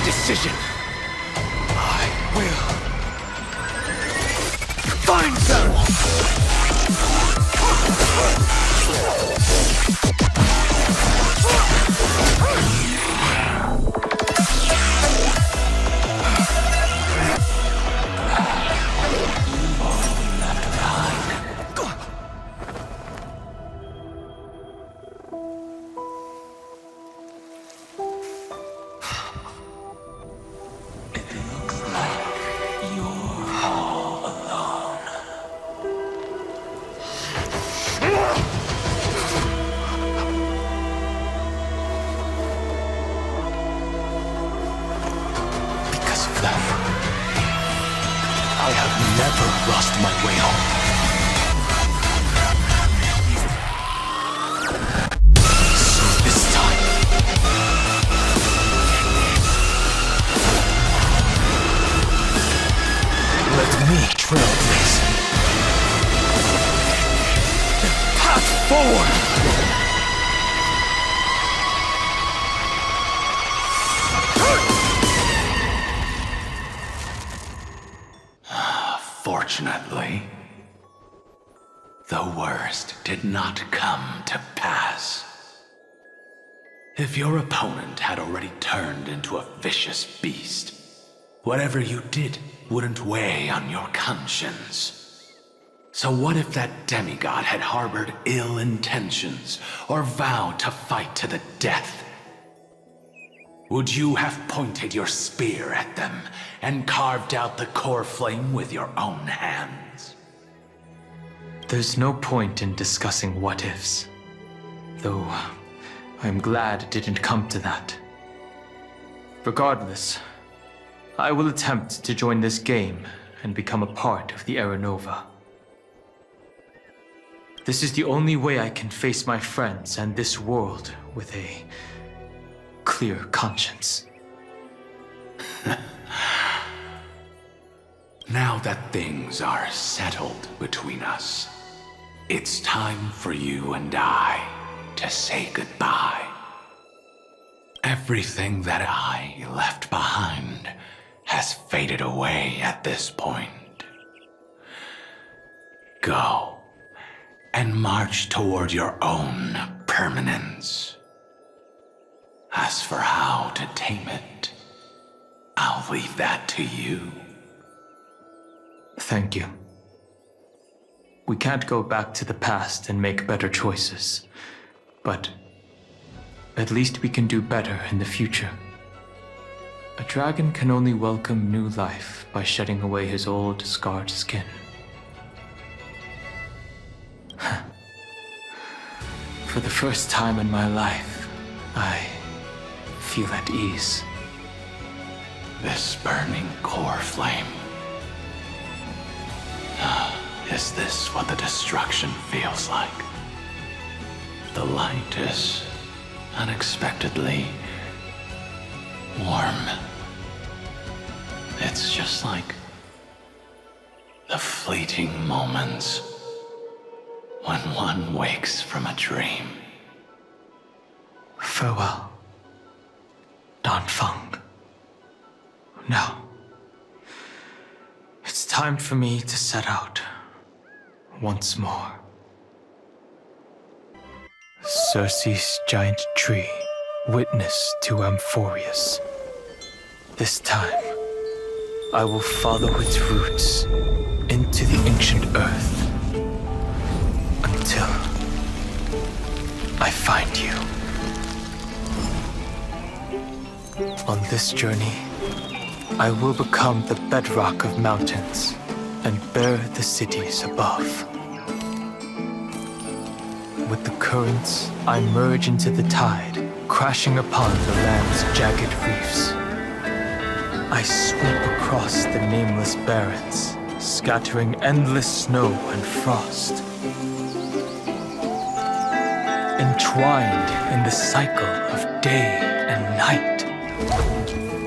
J: decision. I will find them!
U: Fortunately, the worst did not come to pass. If your opponent had already turned into a vicious beast, whatever you did wouldn't weigh on your conscience. So what if that demigod had harbored ill intentions or vowed to fight to the death? Would you have pointed your spear at them and carved out the core flame with your own hands?
G: There's no point in discussing what-ifs. Though, I'm glad it didn't come to that. Regardless, I will attempt to join this game and become a part of the Era Nova. This is the only way I can face my friends and this world with a clear conscience.
U: Now that things are settled between us, It's time for you and I to say goodbye. Everything that I left behind has faded away at this point. Go and march toward your own permanence. As for how to tame it, I'll leave that to you.
G: Thank you. We can't go back to the past and make better choices, but at least we can do better in the future. A dragon can only welcome new life by shedding away his old, scarred skin. For the first time in my life, I feel at ease.
U: This burning core flame. Is this what the destruction feels like? The light is unexpectedly warm. It's just like the fleeting moments when one wakes from a dream.
G: Farewell, Danfeng. Now, it's time for me to set out once more. Circe's giant tree, witness to Amfореus. This time, I will follow its roots into the ancient earth until I find you. On this journey, I will become the bedrock of mountains and bear the cities above. With the currents, I merge into the tide, crashing upon the land's jagged reefs. I sweep across the nameless barrens, scattering endless snow and frost. Entwined in the cycle of day and night,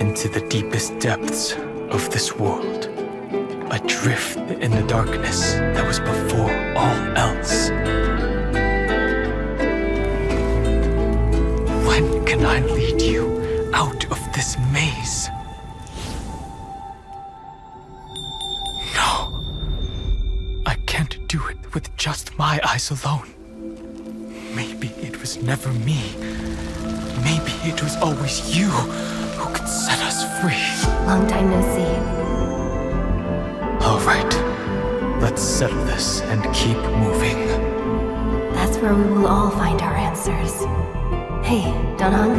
G: into the deepest depths of this world, adrift in the darkness that was before all else. When can I lead you out of this maze? No, I can't do it with just my eyes alone. Maybe it was never me. Maybe it was always you who could set us free.
K: Long time no see.
G: All right, let's settle this and keep moving.
K: That's where we will all find our answers. Hey, Danhong,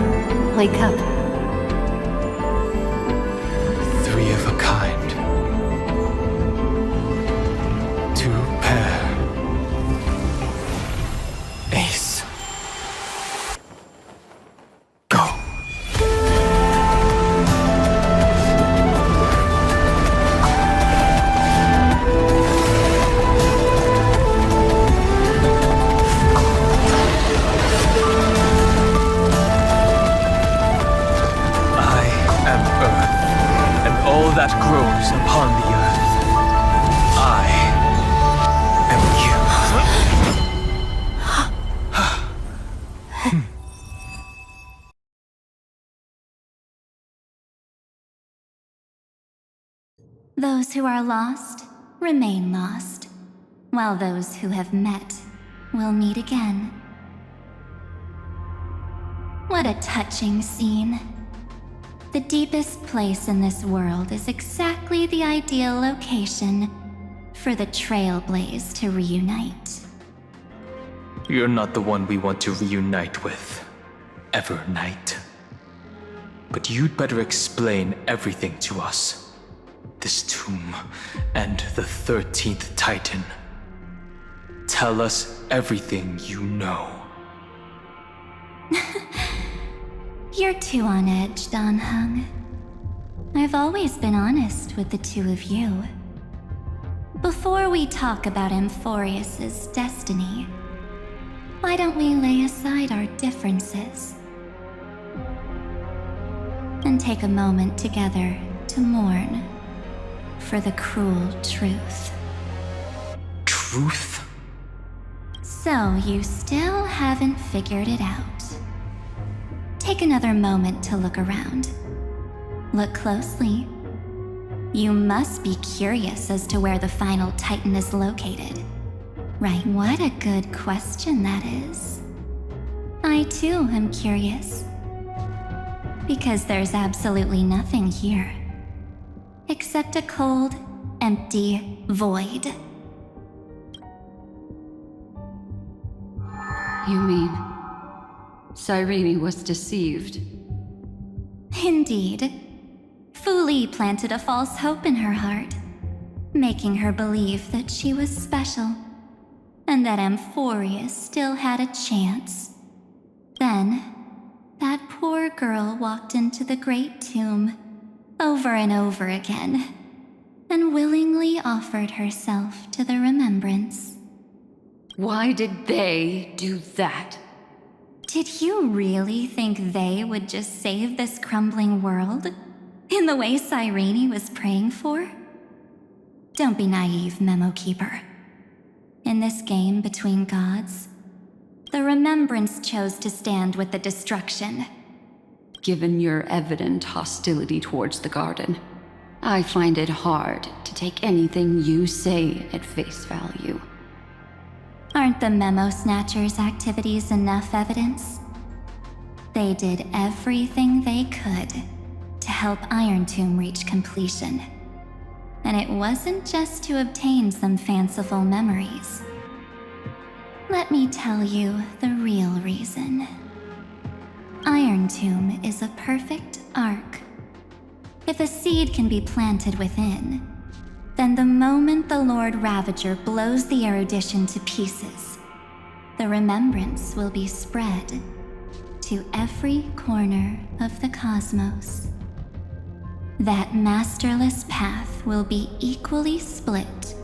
K: wake up.
G: Three of a kind. Two pair. Ace. Go. That grows upon the earth. I am you.
A: Those who are lost remain lost, while those who have met will meet again. What a touching scene. The deepest place in this world is exactly the ideal location for the Trailblaze to reunite.
G: You're not the one we want to reunite with, Evernight. But you'd better explain everything to us. This tomb and the 13th Titan. Tell us everything you know.
A: You're too on edge, Danhong. I've always been honest with the two of you. Before we talk about Amforeus' destiny, why don't we lay aside our differences and take a moment together to mourn for the cruel truth.
G: Truth?
A: So you still haven't figured it out. Take another moment to look around. Look closely. You must be curious as to where the final Titan is located. Right, what a good question that is. I too am curious. Because there's absolutely nothing here. Except a cold, empty void.
E: You mean Cyrene was deceived?
A: Indeed. Fu Li planted a false hope in her heart, making her believe that she was special, and that Amfореus still had a chance. Then, that poor girl walked into the Great Tomb over and over again, and willingly offered herself to the remembrance.
E: Why did they do that?
A: Did you really think they would just save this crumbling world? In the way Cyrene was praying for? Don't be naive, Memo Keeper. In this game between gods, the Remembrance chose to stand with the destruction.
E: Given your evident hostility towards the garden, I find it hard to take anything you say at face value.
A: Aren't the Memo Snatchers' activities enough evidence? They did everything they could to help Iron Tomb reach completion. And it wasn't just to obtain some fanciful memories. Let me tell you the real reason. Iron Tomb is a perfect ark. If a seed can be planted within, then the moment the Lord Ravager blows the erudition to pieces, the remembrance will be spread to every corner of the cosmos. That masterless path will be equally split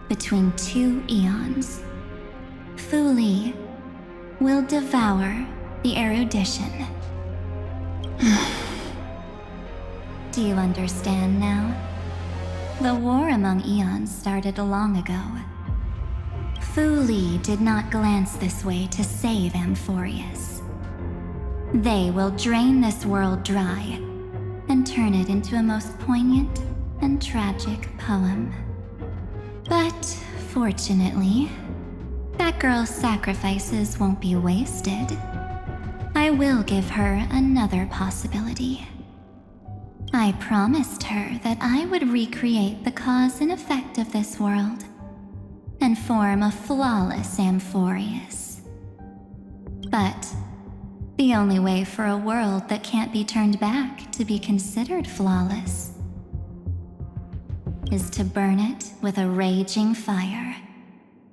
A: between two eons. Fu Li will devour the erudition. Do you understand now? The war among eons started long ago. Fu Li did not glance this way to save Amfореus. They will drain this world dry and turn it into a most poignant and tragic poem. But fortunately, that girl's sacrifices won't be wasted. I will give her another possibility. I promised her that I would recreate the cause and effect of this world and form a flawless Amfореus. But the only way for a world that can't be turned back to be considered flawless is to burn it with a raging fire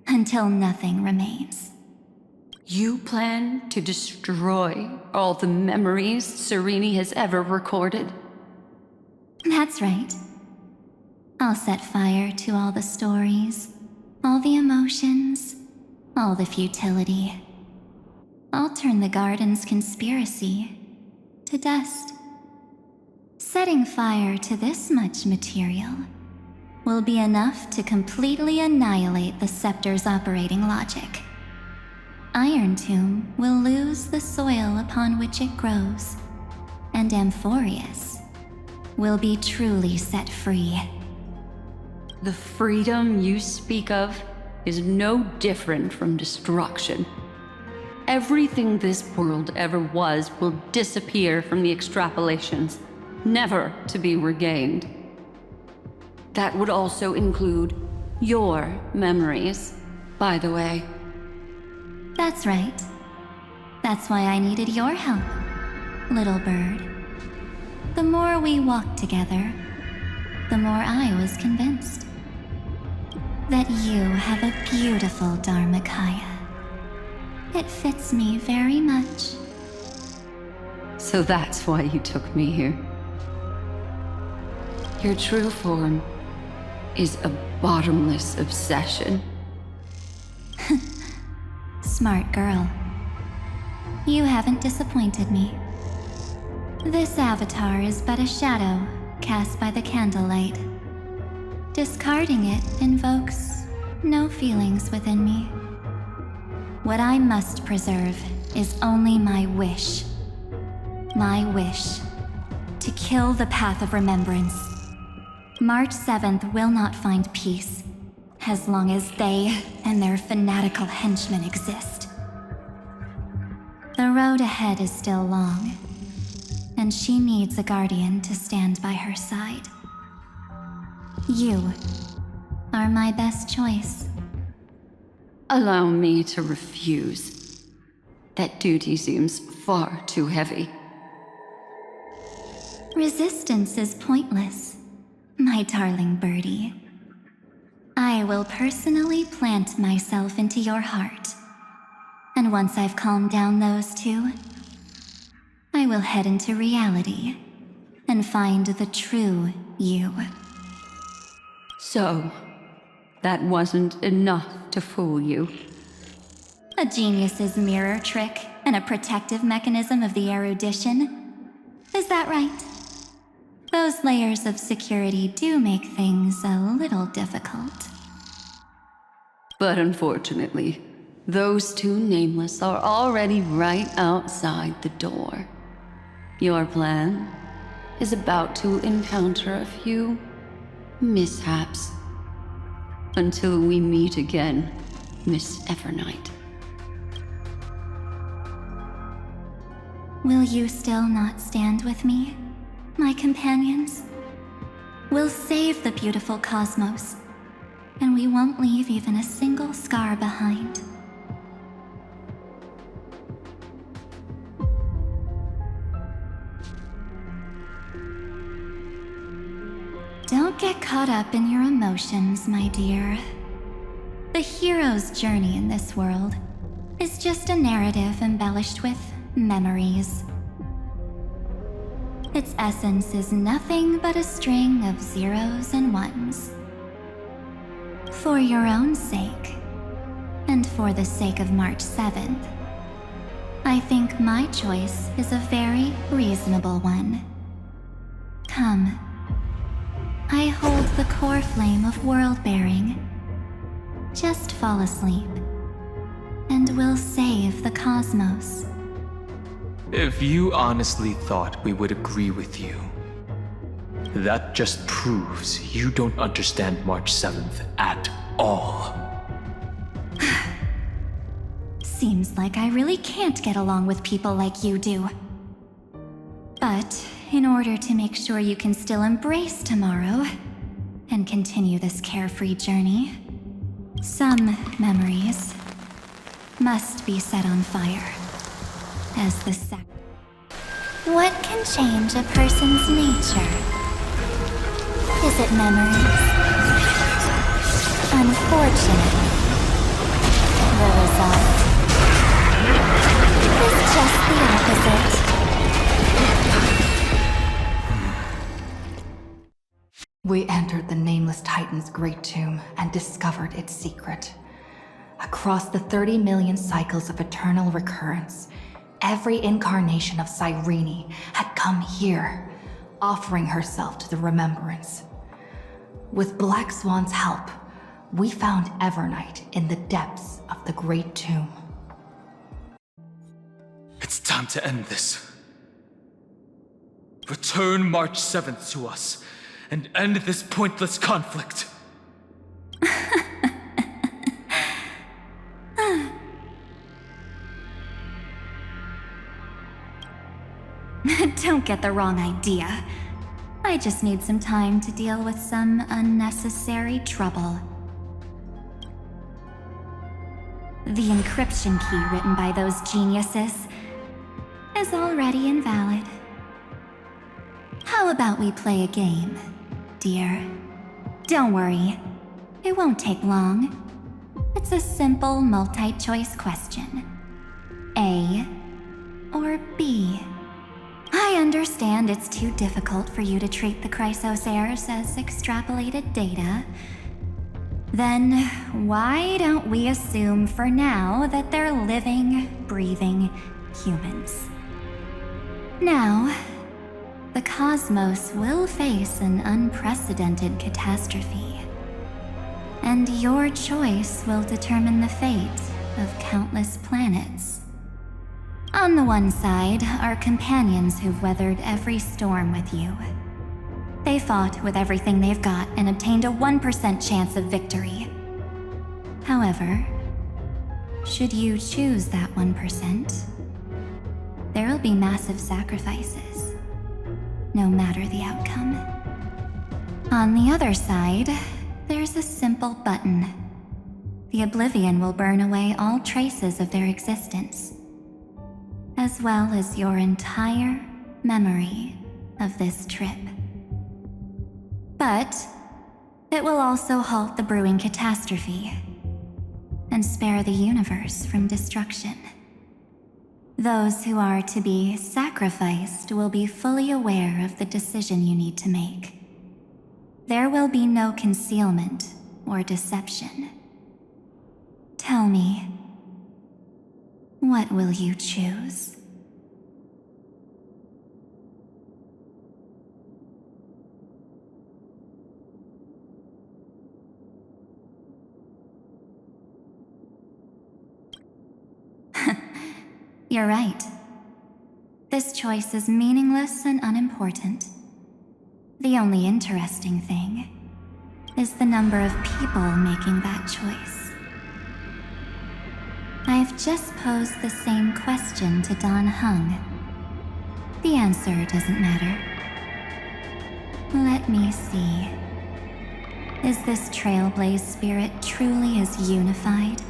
A: until nothing remains.
E: You plan to destroy all the memories Cyrene has ever recorded?
A: That's right. I'll set fire to all the stories, all the emotions, all the futility. I'll turn the garden's conspiracy to dust. Setting fire to this much material will be enough to completely annihilate the scepter's operating logic. Iron Tomb will lose the soil upon which it grows, and Amfореus will be truly set free.
E: The freedom you speak of is no different from destruction. Everything this world ever was will disappear from the extrapolations, never to be regained. That would also include your memories, by the way.
A: That's right. That's why I needed your help, little bird. The more we walked together, the more I was convinced that you have a beautiful Dharmakaya. It fits me very much.
E: So that's why you took me here. Your true form is a bottomless obsession.
A: Smart girl. You haven't disappointed me. This avatar is but a shadow cast by the candlelight. Discarding it invokes no feelings within me. What I must preserve is only my wish. My wish to kill the path of remembrance. March 7th will not find peace as long as they and their fanatical henchmen exist. The road ahead is still long, and she needs a guardian to stand by her side. You are my best choice.
E: Allow me to refuse. That duty seems far too heavy.
A: Resistance is pointless, my darling birdie. I will personally plant myself into your heart. And once I've calmed down those two, I will head into reality and find the true you.
E: So, that wasn't enough to fool you.
A: A genius's mirror trick and a protective mechanism of the erudition. Is that right? Those layers of security do make things a little difficult.
E: But unfortunately, those two nameless are already right outside the door. Your plan is about to encounter a few mishaps. Until we meet again, Miss Evernight.
A: Will you still not stand with me, my companions? We'll save the beautiful cosmos, and we won't leave even a single scar behind. Don't get caught up in your emotions, my dear. The hero's journey in this world is just a narrative embellished with memories. Its essence is nothing but a string of zeros and ones. For your own sake, and for the sake of March 7th, I think my choice is a very reasonable one. Come. I hold the core flame of world-bearing. Just fall asleep, and we'll save the cosmos.
G: If you honestly thought we would agree with you, that just proves you don't understand March 7th at all.
A: Seems like I really can't get along with people like you do. But in order to make sure you can still embrace tomorrow and continue this carefree journey, some memories must be set on fire as the
C: What can change a person's nature? Is it memories? Unfortunately, the result is just the opposite.
I: We entered the Nameless Titan's great tomb and discovered its secret. Across the 30 million cycles of eternal recurrence, every incarnation of Cyrene had come here, offering herself to the remembrance. With Black Swan's help, we found Evernight in the depths of the great tomb.
G: It's time to end this. Return March 7th to us, and end this pointless conflict.
A: Don't get the wrong idea. I just need some time to deal with some unnecessary trouble. The encryption key written by those geniuses is already invalid. How about we play a game, dear? Don't worry, it won't take long. It's a simple multi-choice question. A or B? I understand it's too difficult for you to treat the Chrysos heirs as extrapolated data. Then why don't we assume for now that they're living, breathing humans? Now, the cosmos will face an unprecedented catastrophe. And your choice will determine the fate of countless planets. On the one side are companions who've weathered every storm with you. They fought with everything they've got and obtained a 1% chance of victory. However, should you choose that 1%, there'll be massive sacrifices, no matter the outcome. On the other side, there's a simple button. The oblivion will burn away all traces of their existence, as well as your entire memory of this trip. But it will also halt the brewing catastrophe and spare the universe from destruction. Those who are to be sacrificed will be fully aware of the decision you need to make. There will be no concealment or deception. Tell me, what will you choose? You're right. This choice is meaningless and unimportant. The only interesting thing is the number of people making that choice. I've just posed the same question to Don Hung. The answer doesn't matter. Let me see. Is this Trailblaze spirit truly as unified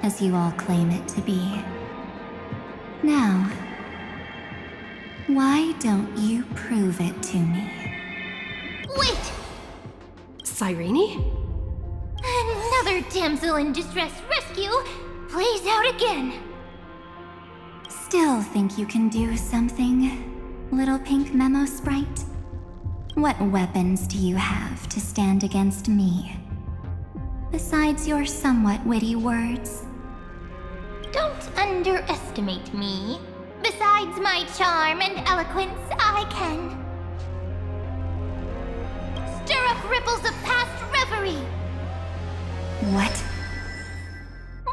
A: as you all claim it to be? Now, why don't you prove it to me?
C: Wait!
K: Cyrene?
C: Another damsel in distress rescue plays out again.
A: Still think you can do something, little pink memo sprite? What weapons do you have to stand against me? Besides your somewhat witty words?
C: Don't underestimate me. Besides my charm and eloquence, I can stir up ripples of past reverie.
A: What?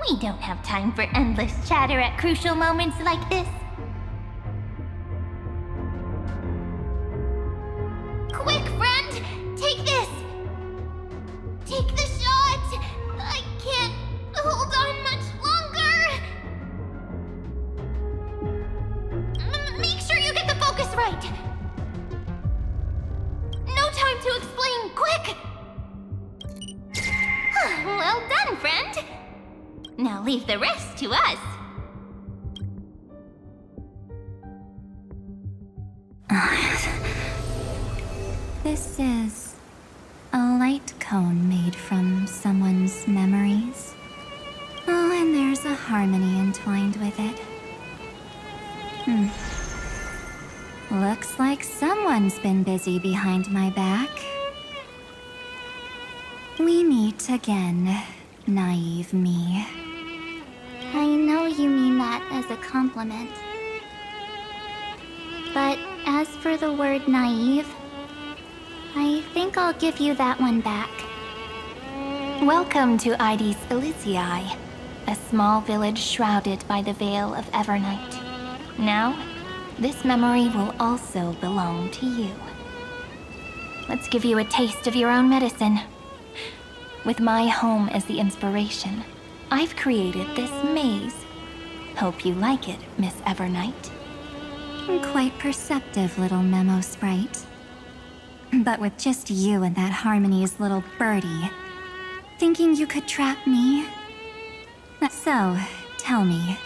C: We don't have time for endless chatter at crucial moments like this. Quick, friend! Take this! Take the shot! I can't hold on much longer! Make sure you get the focus right! No time to explain, quick! Well done, friend! Now leave the rest to us.
A: This is a light cone made from someone's memories. Oh, and there's a harmony entwined with it. Looks like someone's been busy behind my back. We meet again, naive me.
C: I know you mean that as a compliment. But as for the word naive, I think I'll give you that one back.
M: Welcome to Ides Elysiae, a small village shrouded by the veil of Evernight. Now, this memory will also belong to you. Let's give you a taste of your own medicine. With my home as the inspiration, I've created this maze. Hope you like it, Miss Evernight.
A: Quite perceptive little memo sprite. But with just you and that Harmony's little birdie, thinking you could trap me? So, tell me,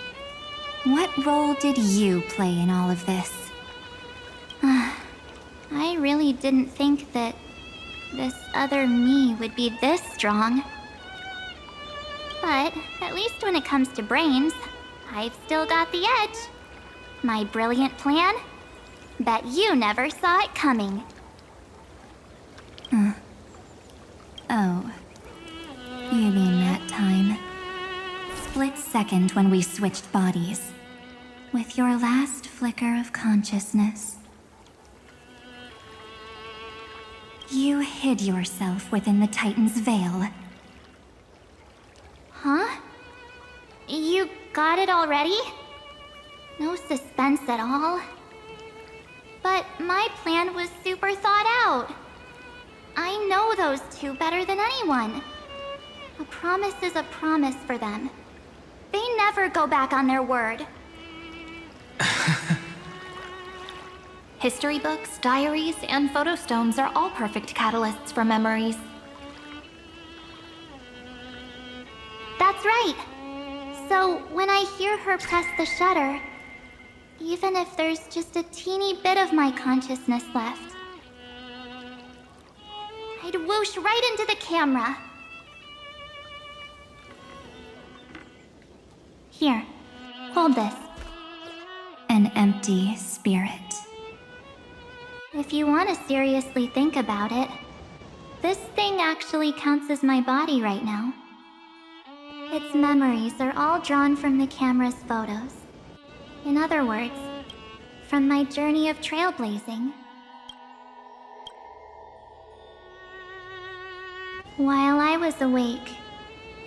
A: what role did you play in all of this?
C: I really didn't think that this other me would be this strong. But at least when it comes to brains, I've still got the edge. My brilliant plan? Bet you never saw it coming.
A: Oh. You mean that time? Split second when we switched bodies. With your last flicker of consciousness. You hid yourself within the Titan's veil.
C: Huh? You got it already? No suspense at all. But my plan was super thought out. I know those two better than anyone. A promise is a promise for them. They never go back on their word.
B: History books, diaries, and photo stones are all perfect catalysts for memories.
C: That's right. So when I hear her press the shutter, even if there's just a teeny bit of my consciousness left, I'd whoosh right into the camera. Here, hold this.
A: An empty spirit.
C: If you want to seriously think about it, this thing actually counts as my body right now. Its memories are all drawn from the camera's photos. In other words, from my journey of trailblazing. While I was awake,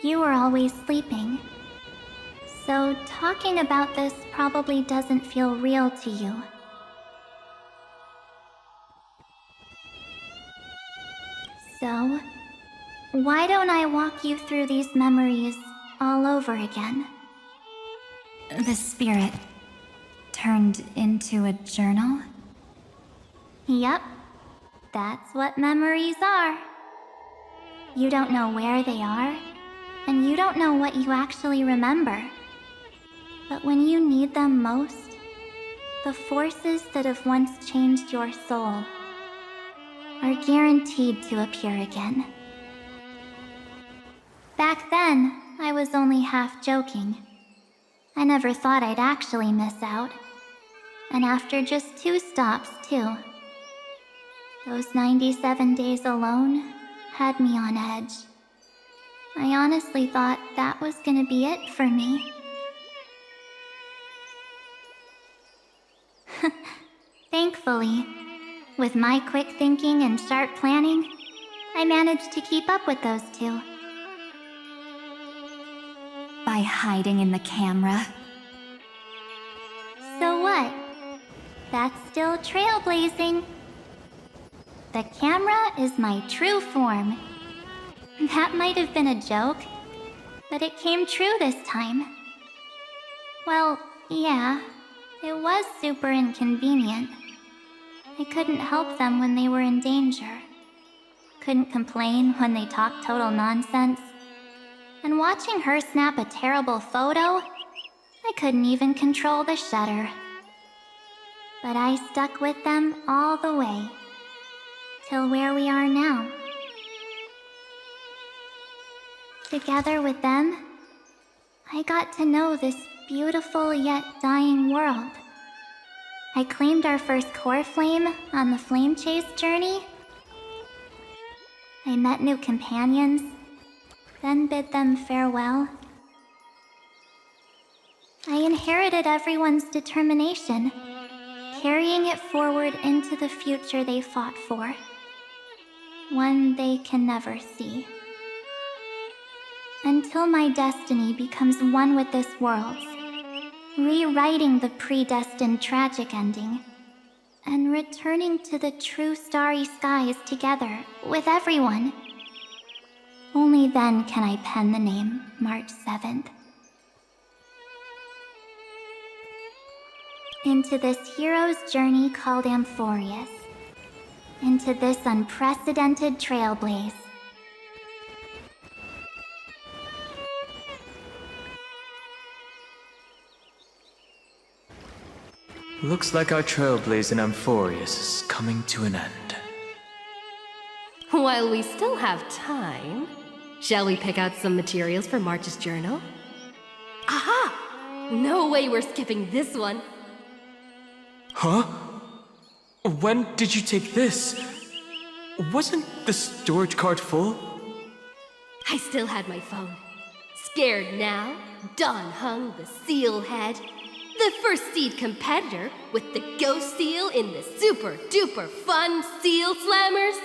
C: you were always sleeping. So talking about this probably doesn't feel real to you. So, why don't I walk you through these memories all over again?
A: The spirit turned into a journal?
C: Yep, that's what memories are. You don't know where they are, and you don't know what you actually remember. But when you need them most, the forces that have once changed your soul are guaranteed to appear again. Back then, I was only half joking. I never thought I'd actually miss out. And after just 2 stops, too. Those 97 days alone had me on edge. I honestly thought that was gonna be it for me. Thankfully, with my quick thinking and sharp planning, I managed to keep up with those two.
A: By hiding in the camera.
C: So what? That's still trailblazing. The camera is my true form. That might have been a joke, but it came true this time. Well, yeah, it was super inconvenient. I couldn't help them when they were in danger. Couldn't complain when they talked total nonsense. And watching her snap a terrible photo, I couldn't even control the shutter. But I stuck with them all the way, till where we are now. Together with them, I got to know this beautiful yet dying world. I claimed our first core flame on the flame chase journey. I met new companions, then bid them farewell. I inherited everyone's determination, carrying it forward into the future they fought for. One they can never see. Until my destiny becomes one with this world's, rewriting the predestined tragic ending, and returning to the true starry skies together with everyone. Only then can I pen the name March 7th. Into this hero's journey called Amfореus. Into this unprecedented trailblaze.
G: Looks like our trailblaze in Amfореus is coming to an end.
K: While we still have time, shall we pick out some materials for March's journal? Aha! No way we're skipping this one.
G: Huh? When did you take this? Wasn't the storage cart full?
K: I still had my phone. Scared now, Don hung the seal head. The first seed competitor with the ghost seal in the super duper fun seal slammers.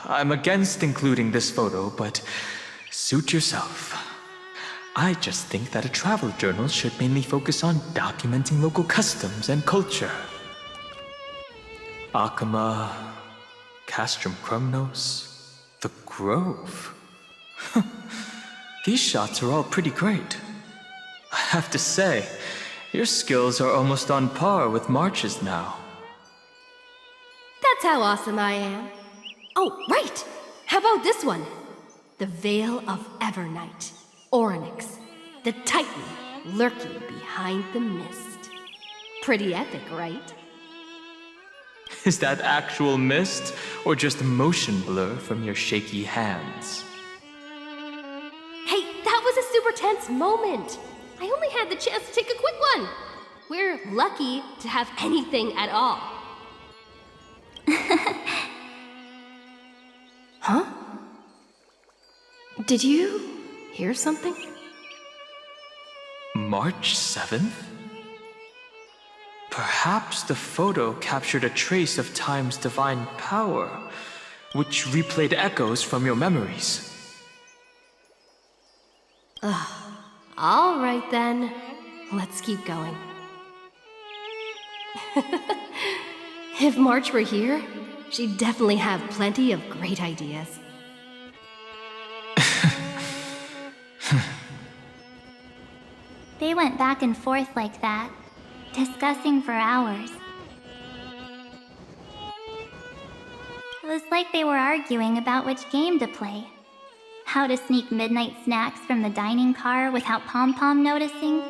G: I'm against including this photo, but suit yourself. I just think that a travel journal should mainly focus on documenting local customs and culture. Akama, Castrum Krumnos, the Grove. These shots are all pretty great. I have to say, your skills are almost on par with March's now.
K: That's how awesome I am. Oh, right! How about this one? The Veil of Evernight. Orynyx, the Titan lurking behind the mist. Pretty epic, right?
G: Is that actual mist, or just motion blur from your shaky hands?
K: Hey, that was a super tense moment. I only had the chance to take a quick one. We're lucky to have anything at all. Huh? Did you hear something?
G: March 7th? Perhaps the photo captured a trace of time's divine power, which replayed echoes from your memories.
K: All right then. Let's keep going. If March were here, she'd definitely have plenty of great ideas.
C: They went back and forth like that, discussing for hours. It was like they were arguing about which game to play. How to sneak midnight snacks from the dining car without Pom-Pom noticing.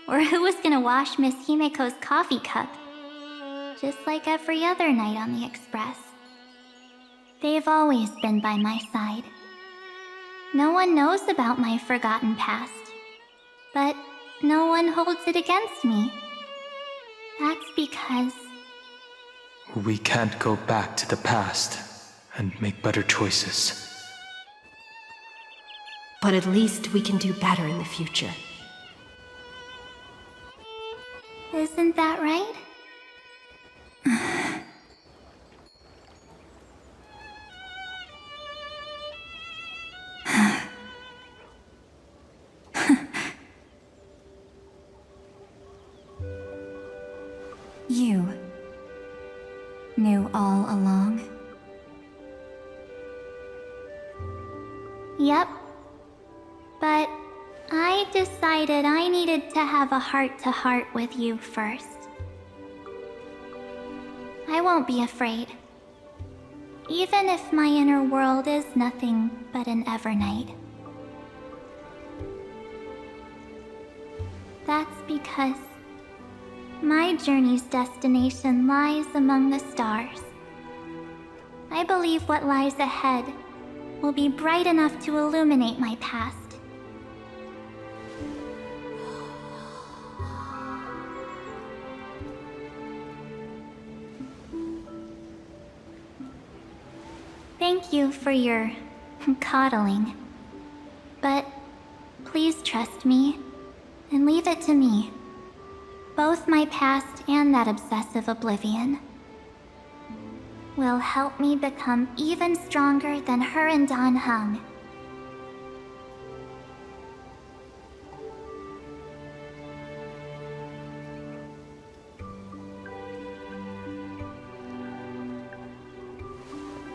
C: Or who was gonna wash Miss Himeko's coffee cup. Just like every other night on the Express. They've always been by my side. No one knows about my forgotten past. But no one holds it against me. That's because...
G: We can't go back to the past and make better choices.
K: But at least we can do better in the future.
C: Isn't that right?
A: You knew all along?
C: Yep. But I decided I needed to have a heart-to-heart with you first. I won't be afraid. Even if my inner world is nothing but an Evernight. That's because my journey's destination lies among the stars. I believe what lies ahead will be bright enough to illuminate my past. Thank you for your coddling. But please trust me and leave it to me. Both my past and that obsessive oblivion will help me become even stronger than her and Dan Heng.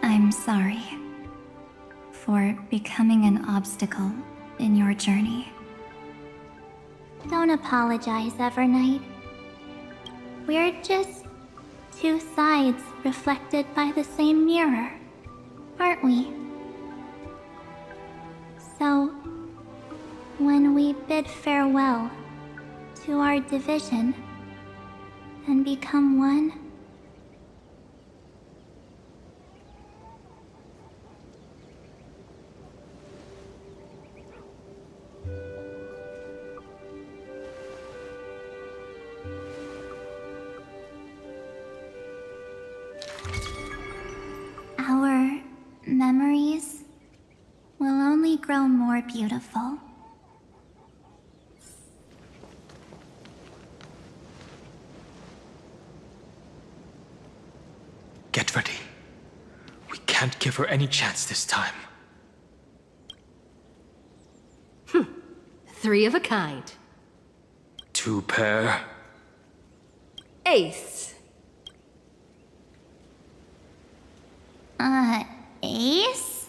A: I'm sorry for becoming an obstacle in your journey.
C: Don't apologize, Evernight. We're just two sides reflected by the same mirror, aren't we? So, when we bid farewell to our division and become one, our memories will only grow more beautiful.
G: Get ready. We can't give her any chance this time.
K: 3 of a kind.
G: 2 pair.
K: Ace.
C: Ace?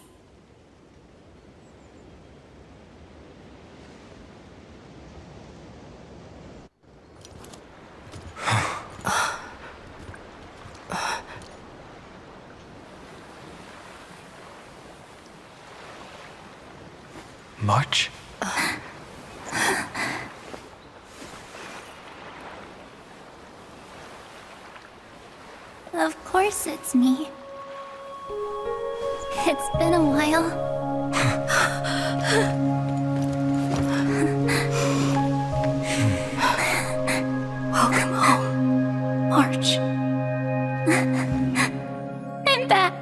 G: March?
C: Of course it's me. It's been a while.
K: Welcome home, March.
C: I'm back.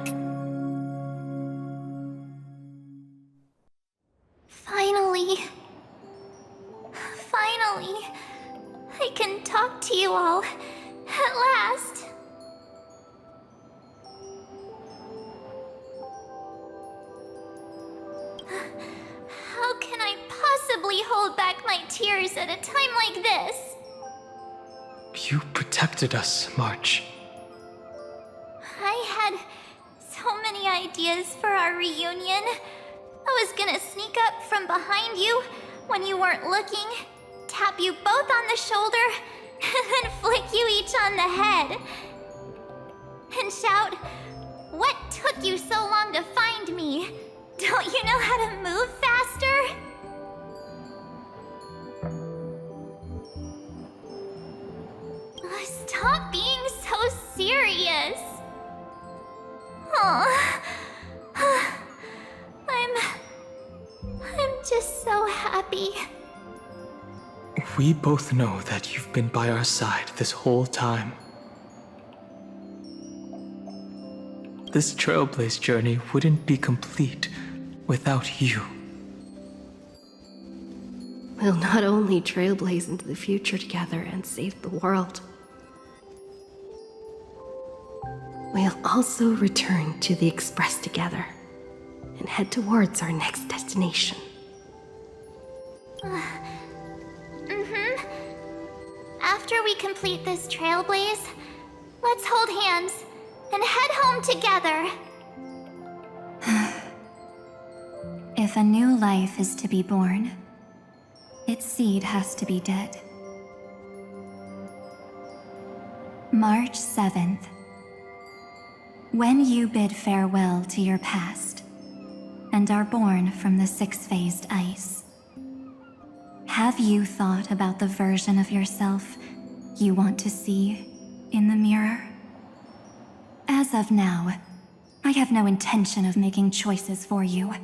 C: Finally, I can talk to you all at last. How can I possibly hold back my tears at a time like this?
G: You protected us, March.
C: I had so many ideas for our reunion. I was gonna sneak up from behind you when you weren't looking, tap you both on the shoulder, and then flick you each on the head. And shout, "What took you so long to find me? Don't you know how to move faster?" Stop being so serious. Aw. I'm just so happy.
G: We both know that you've been by our side this whole time. This Trailblaze journey wouldn't be complete without you.
K: We'll not only trailblaze into the future together and save the world, we'll also return to the Express together and head towards our next destination.
C: After we complete this trailblaze, let's hold hands and head home together.
A: If a new life is to be born, its seed has to be dead. March 7th. When you bid farewell to your past and are born from the six-phased ice, have you thought about the version of yourself you want to see in the mirror? As of now, I have no intention of making choices for you.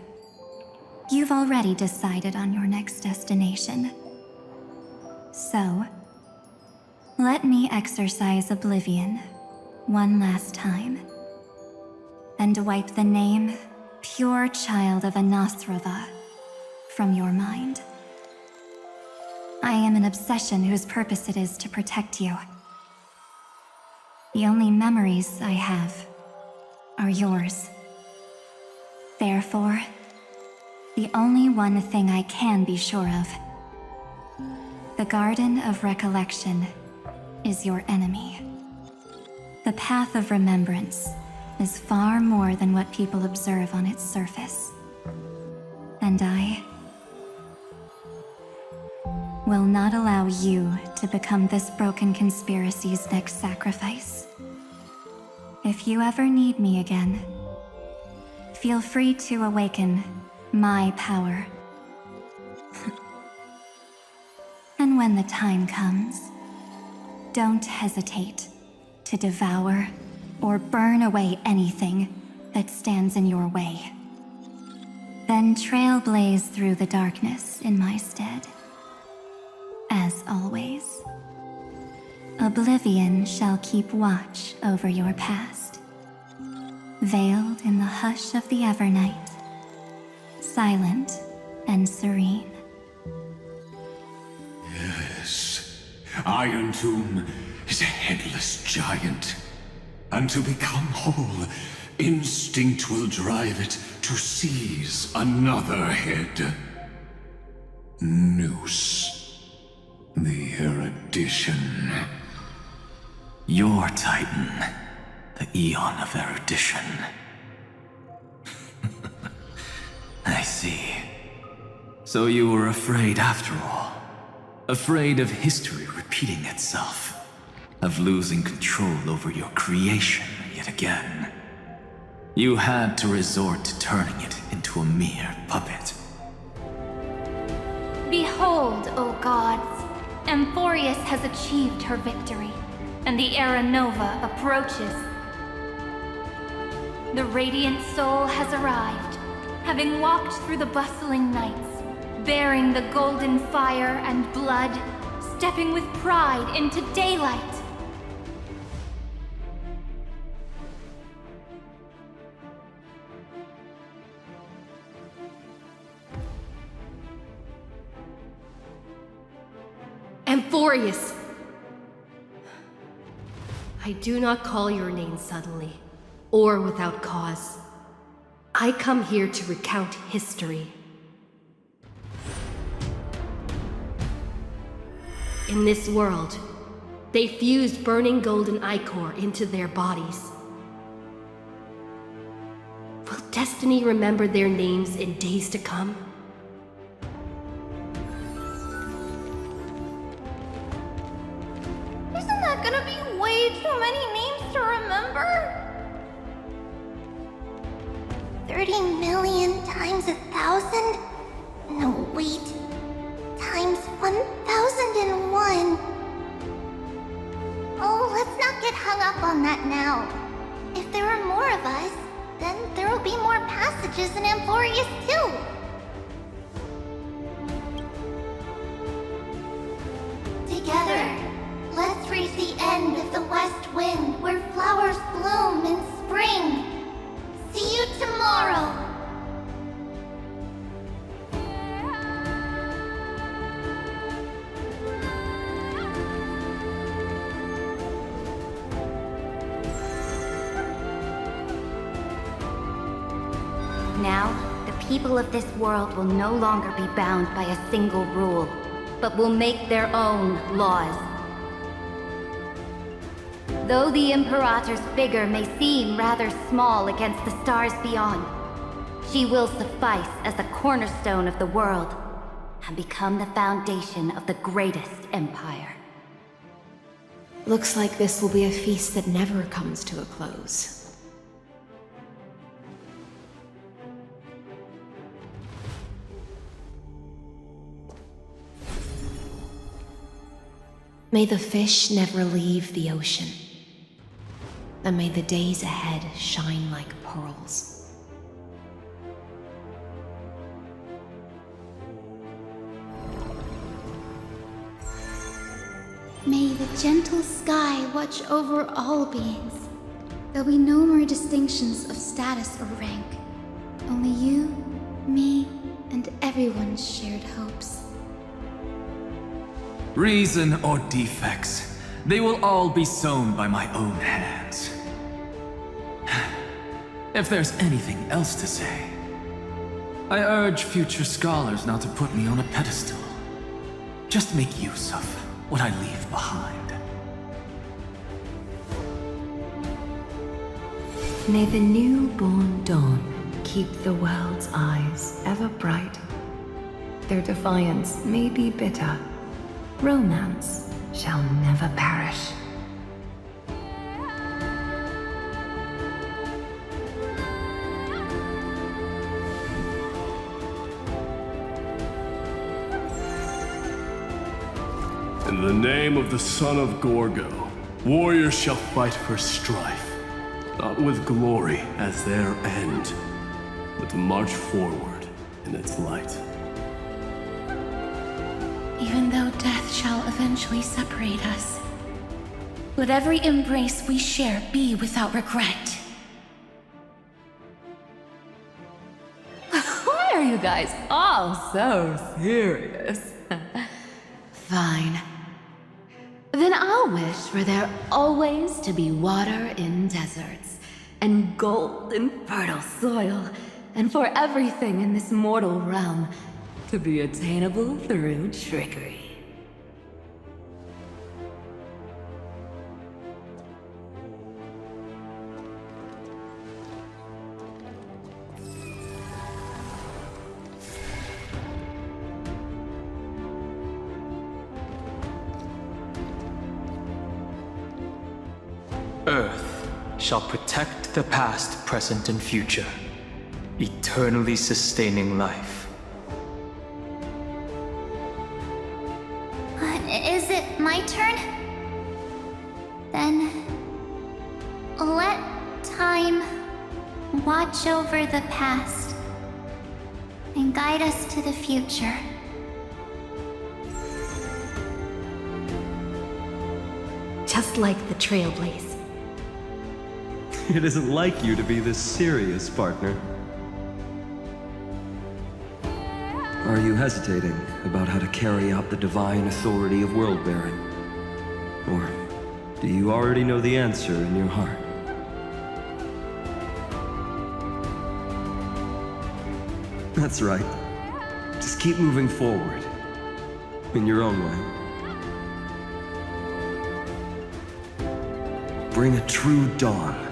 A: You've already decided on your next destination. So, let me exercise oblivion one last time and wipe the name Pure Child of Anasrava from your mind. I am an obsession whose purpose it is to protect you. The only memories I have are yours. Therefore, the only one thing I can be sure of, the Garden of Recollection is your enemy. The Path of Remembrance is far more than what people observe on its surface. And I will not allow you to become this broken conspiracy's next sacrifice. If you ever need me again, feel free to awaken my power. And when the time comes, don't hesitate to devour or burn away anything that stands in your way. Then trailblaze through the darkness in my stead. As always, oblivion shall keep watch over your past, veiled in the hush of the Evernight, silent and serene.
H: Yes, Iron Tomb is a headless giant, and to become whole, instinct will drive it to seize another head. Noose. The erudition. Your Titan. The Eon of Erudition. I see. So you were afraid after all. Afraid of history repeating itself. Of losing control over your creation yet again. You had to resort to turning it into a mere puppet.
B: Behold, O gods, Amfореus has achieved her victory, and the Era Nova approaches. The Radiant Soul has arrived, having walked through the bustling nights, bearing the golden fire and blood, stepping with pride into daylight.
K: Amfореus! I do not call your name suddenly, or without cause. I come here to recount history. In this world, they fused burning golden ichor into their bodies. Will destiny remember their names in days to come?
C: Isn't that gonna be way too many names to remember? 30 million times 1,000? No, wait. Times 1,001. Oh, let's not get hung up on that now. If there are more of us, then there will be more passages in Amfореus too. Together, let's reach the end of the west wind where flowers bloom in spring. See you tomorrow.
B: Now, the people of this world will no longer be bound by a single rule, but will make their own laws. Though the Imperator's figure may seem rather small against the stars beyond, she will suffice as the cornerstone of the world and become the foundation of the greatest empire.
F: Looks like this will be a feast that never comes to a close. May the fish never leave the ocean, and may the days ahead shine like pearls.
O: May the gentle sky watch over all beings. There'll be no more distinctions of status or rank. Only you, me, and everyone's shared hopes.
P: Reason or defects, they will all be sown by my own hands. If there's anything else to say, I urge future scholars not to put me on a pedestal. Just make use of what I leave behind.
Q: May the newborn dawn keep the world's eyes ever bright. Their defiance may be bitter. Romance shall never perish.
R: In the name of the son of Gorgo, warriors shall fight for strife, not with glory as their end, but to march forward in its light.
V: Even though death shall eventually separate us, let every embrace we share be without regret.
M: Why are you guys all so serious? Fine. Then I'll wish for there always to be water in deserts, and gold in fertile soil, and for everything in this mortal realm
Q: to be attainable through trickery.
G: Earth shall protect the past, present, and future, eternally sustaining life.
C: Is it my turn? Then let time watch over the past and guide us to the future.
K: Just like the Trailblaze.
T: It isn't like you to be this serious, partner. Are you hesitating about how to carry out the divine authority of world-bearing? Or do you already know the answer in your heart? That's right. Just keep moving forward. In your own way. Bring a true dawn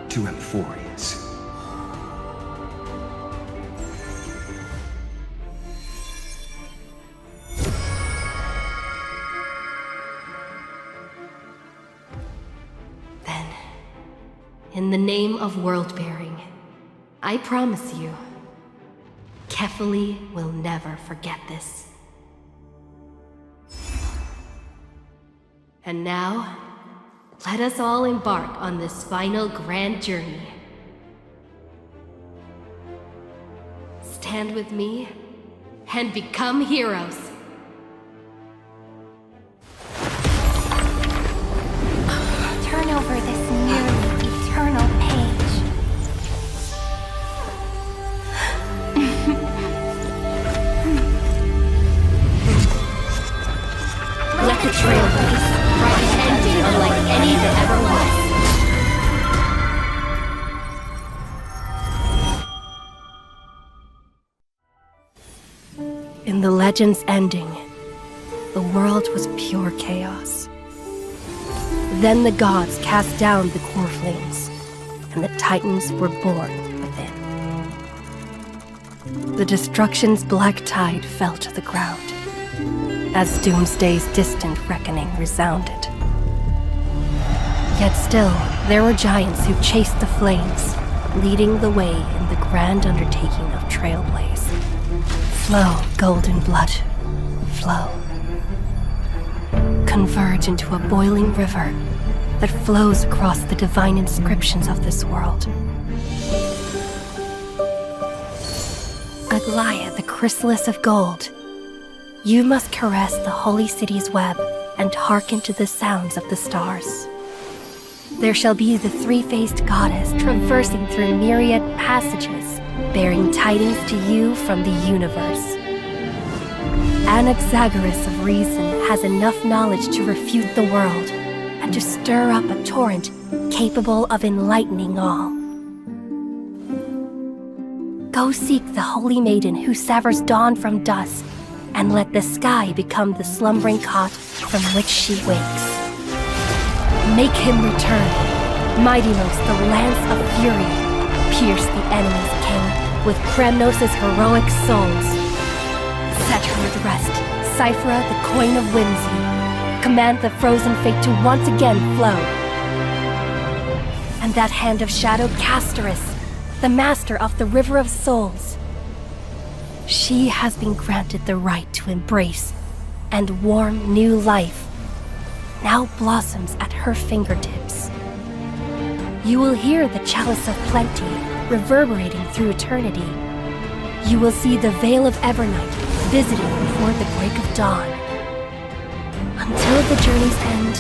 T: to Amfореus.
K: Then, in the name of world-bearing, I promise you, Kefali will never forget this. And now, let us all embark on this final grand journey. Stand with me and become heroes.
C: Turn over this nearly eternal page.
K: Let the Trailblaze write an ending unlike any that ever was. In the legend's ending, the world was pure chaos. Then the gods cast down the core flames, and the Titans were born within. The destruction's black tide fell to the ground, as Doomsday's distant reckoning resounded. Yet still, there were giants who chased the flames, leading the way in the grand undertaking of Trailblaze. Flow, golden blood, flow. Converge into a boiling river that flows across the divine inscriptions of this world. Aglaia, the chrysalis of gold, you must caress the holy city's web and hearken to the sounds of the stars. There shall be the three-faced goddess traversing through myriad passages, bearing tidings to you from the universe. Anaxagoras of reason has enough knowledge to refute the world and to stir up a torrent capable of enlightening all. Go seek the holy maiden who severs dawn from dusk, and let the sky become the slumbering cot from which she wakes. Make him return. Mightymost, the lance of fury, pierce the enemy's king with Kremnos' heroic souls. Set her at rest, Cyphra, the coin of whimsy. Command the frozen fate to once again flow. And that hand of shadow Castoris, the master of the River of Souls. She has been granted the right to embrace and warm new life, now blossoms at her fingertips. You will hear the chalice of plenty reverberating through eternity. You will see the veil of Evernight visiting before the break of dawn. Until the journey's end,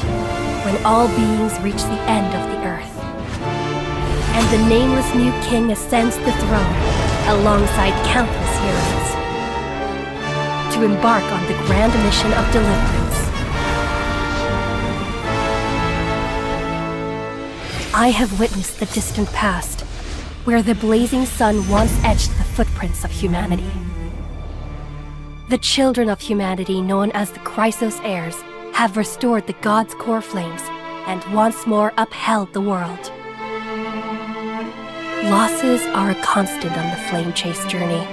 K: when all beings reach the end of the earth. And the nameless new king ascends the throne alongside countless heroes to embark on the grand mission of deliverance. I have witnessed the distant past, where the blazing sun once etched the footprints of humanity. The children of humanity, known as the Chrysos heirs, have restored the gods' core flames and once more upheld the world. Losses are a constant on the flame chase journey,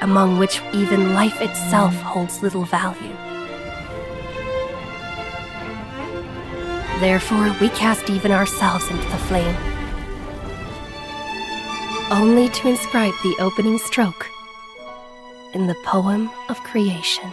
K: among which even life itself holds little value. Therefore, we cast even ourselves into the flame, only to inscribe the opening stroke in the poem of creation.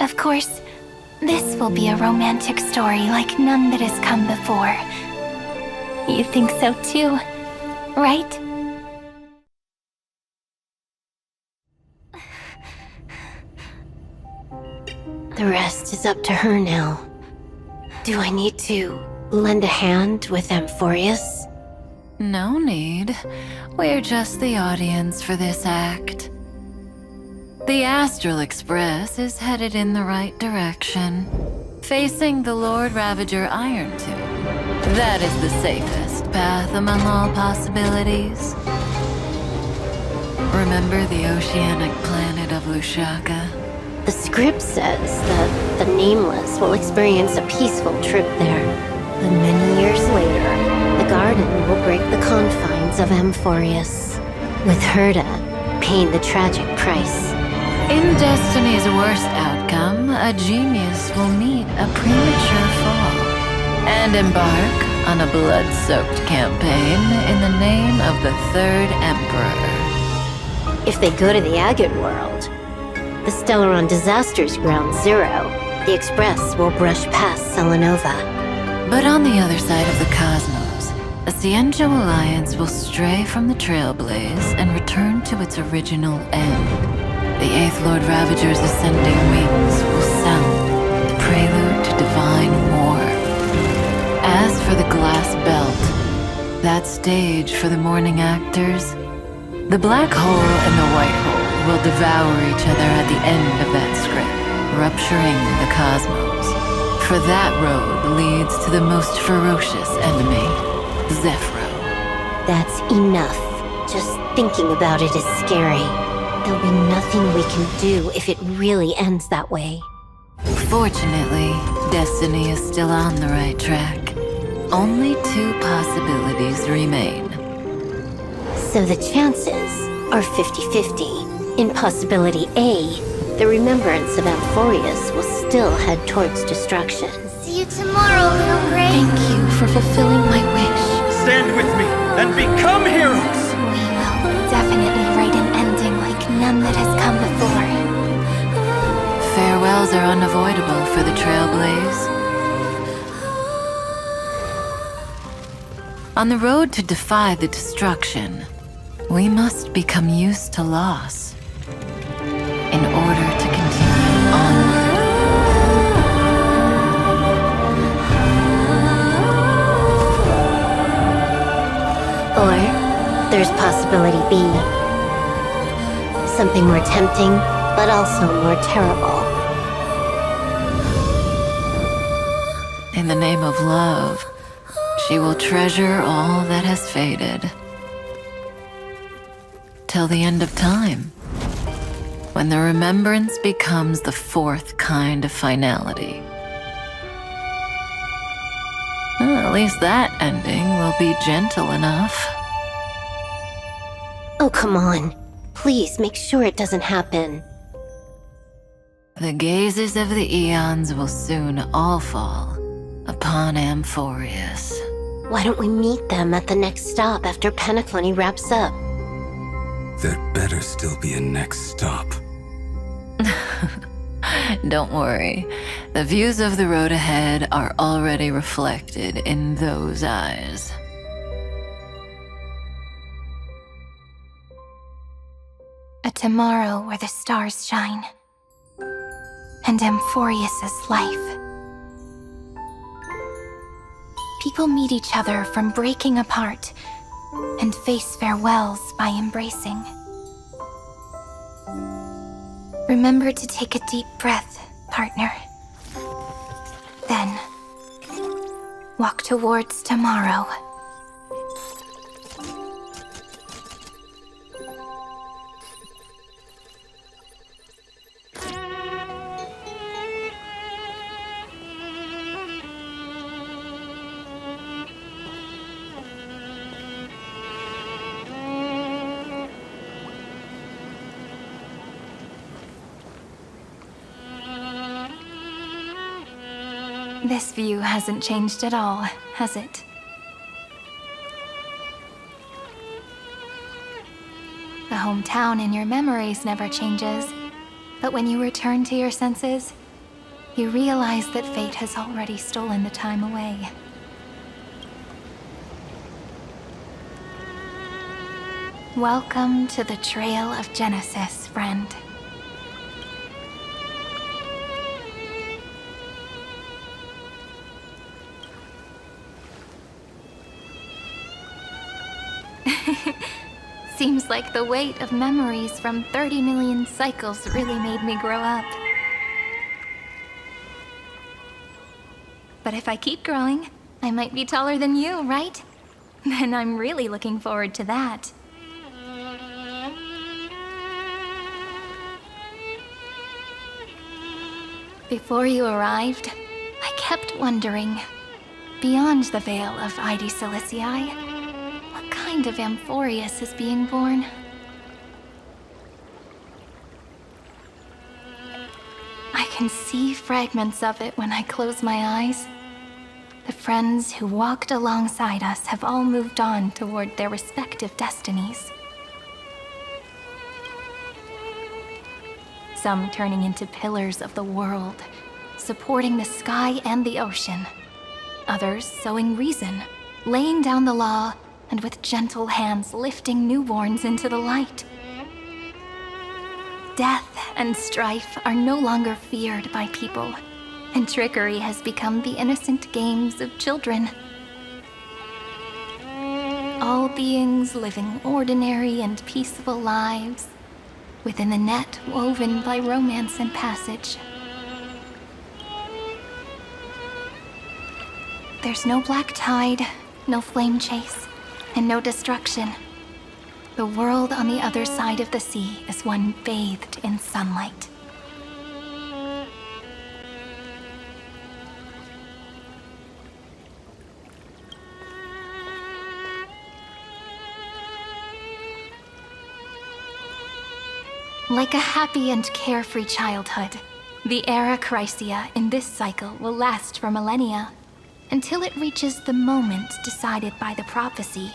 C: Of course, this will be a romantic story like none that has come before. You think so too, right?
F: The rest is up to her now. Do I need to lend a hand with Amfореus?
M: No need. We're just the audience for this act. The Astral Express is headed in the right direction, facing the Lord Ravager Iron Tomb. That is the safest path among all possibilities. Remember the oceanic planet of Lushaka?
F: The script says that the Nameless will experience a peaceful trip there. But many years later, the garden will break the confines of Amfореus, with Herda paying the tragic price.
M: In Destiny's worst outcome, a genius will meet a premature fall and embark on a blood-soaked campaign in the name of the Third Emperor.
F: If they go to the Agate world, the Stellaron Disaster's ground zero, the Express will brush past Selenova.
M: But on the other side of the cosmos, a Cienjo alliance will stray from the Trailblaze and return to its original end. The Eighth Lord Ravager's ascending wings will sound the prelude to divine war. As for the glass belt, that stage for the morning actors, the black hole and the white hole will devour each other at the end of that script, rupturing the cosmos. For that road leads to the most ferocious enemy, Zephyro.
F: That's enough. Just thinking about it is scary. There'll be nothing we can do if it really ends that way.
M: Fortunately, Destiny is still on the right track. Only 2 possibilities remain.
F: So the chances are 50-50. In possibility A, the remembrance of Amfореus will still head towards destruction.
C: See you tomorrow, little Gray.
K: Thank you for fulfilling my wish.
T: Stand with me and become heroes!
C: We will definitely write an ending like none that has come before.
M: Farewells are unavoidable for the Trailblaze. On the road to defy the destruction, we must become used to loss in order to continue onward.
F: Or there's possibility B. Something more tempting, but also more terrible.
M: In the name of love, she will treasure all that has faded. Till the end of time, when the remembrance becomes the 4th kind of finality. Well, at least that ending will be gentle enough.
F: Oh, come on. Please make sure it doesn't happen.
M: The gazes of the eons will soon all fall upon Amfореus.
F: Why don't we meet them at the next stop after Penaclony wraps up?
S: There better still be a next stop.
M: Don't worry. The views of the road ahead are already reflected in those eyes.
C: A tomorrow where the stars shine. And Amfореus' life. People meet each other from breaking apart,
V: and face farewells by embracing. Remember to take a deep breath, partner. Then, walk towards tomorrow. This view hasn't changed at all, has it? The hometown in your memories never changes, but when you return to your senses, you realize that fate has already stolen the time away. Welcome to the Trail of Genesis, friend. Seems like the weight of memories from 30 million cycles really made me grow up. But if I keep growing, I might be taller than you, right? Then I'm really looking forward to that. Before you arrived, I kept wondering, beyond the veil of Ide Silicii, what kind of Amfореus is being born? I can see fragments of it when I close my eyes. The friends who walked alongside us have all moved on toward their respective destinies. Some turning into pillars of the world, supporting the sky and the ocean. Others sowing reason, laying down the law, and with gentle hands lifting newborns into the light. Death and strife are no longer feared by people, and trickery has become the innocent games of children. All beings living ordinary and peaceful lives within the net woven by romance and passage. There's no black tide, no flame chase, and no destruction. The world on the other side of the sea is one bathed in sunlight. Like a happy and carefree childhood, the era Chrysia in this cycle will last for millennia, until it reaches the moment decided by the prophecy.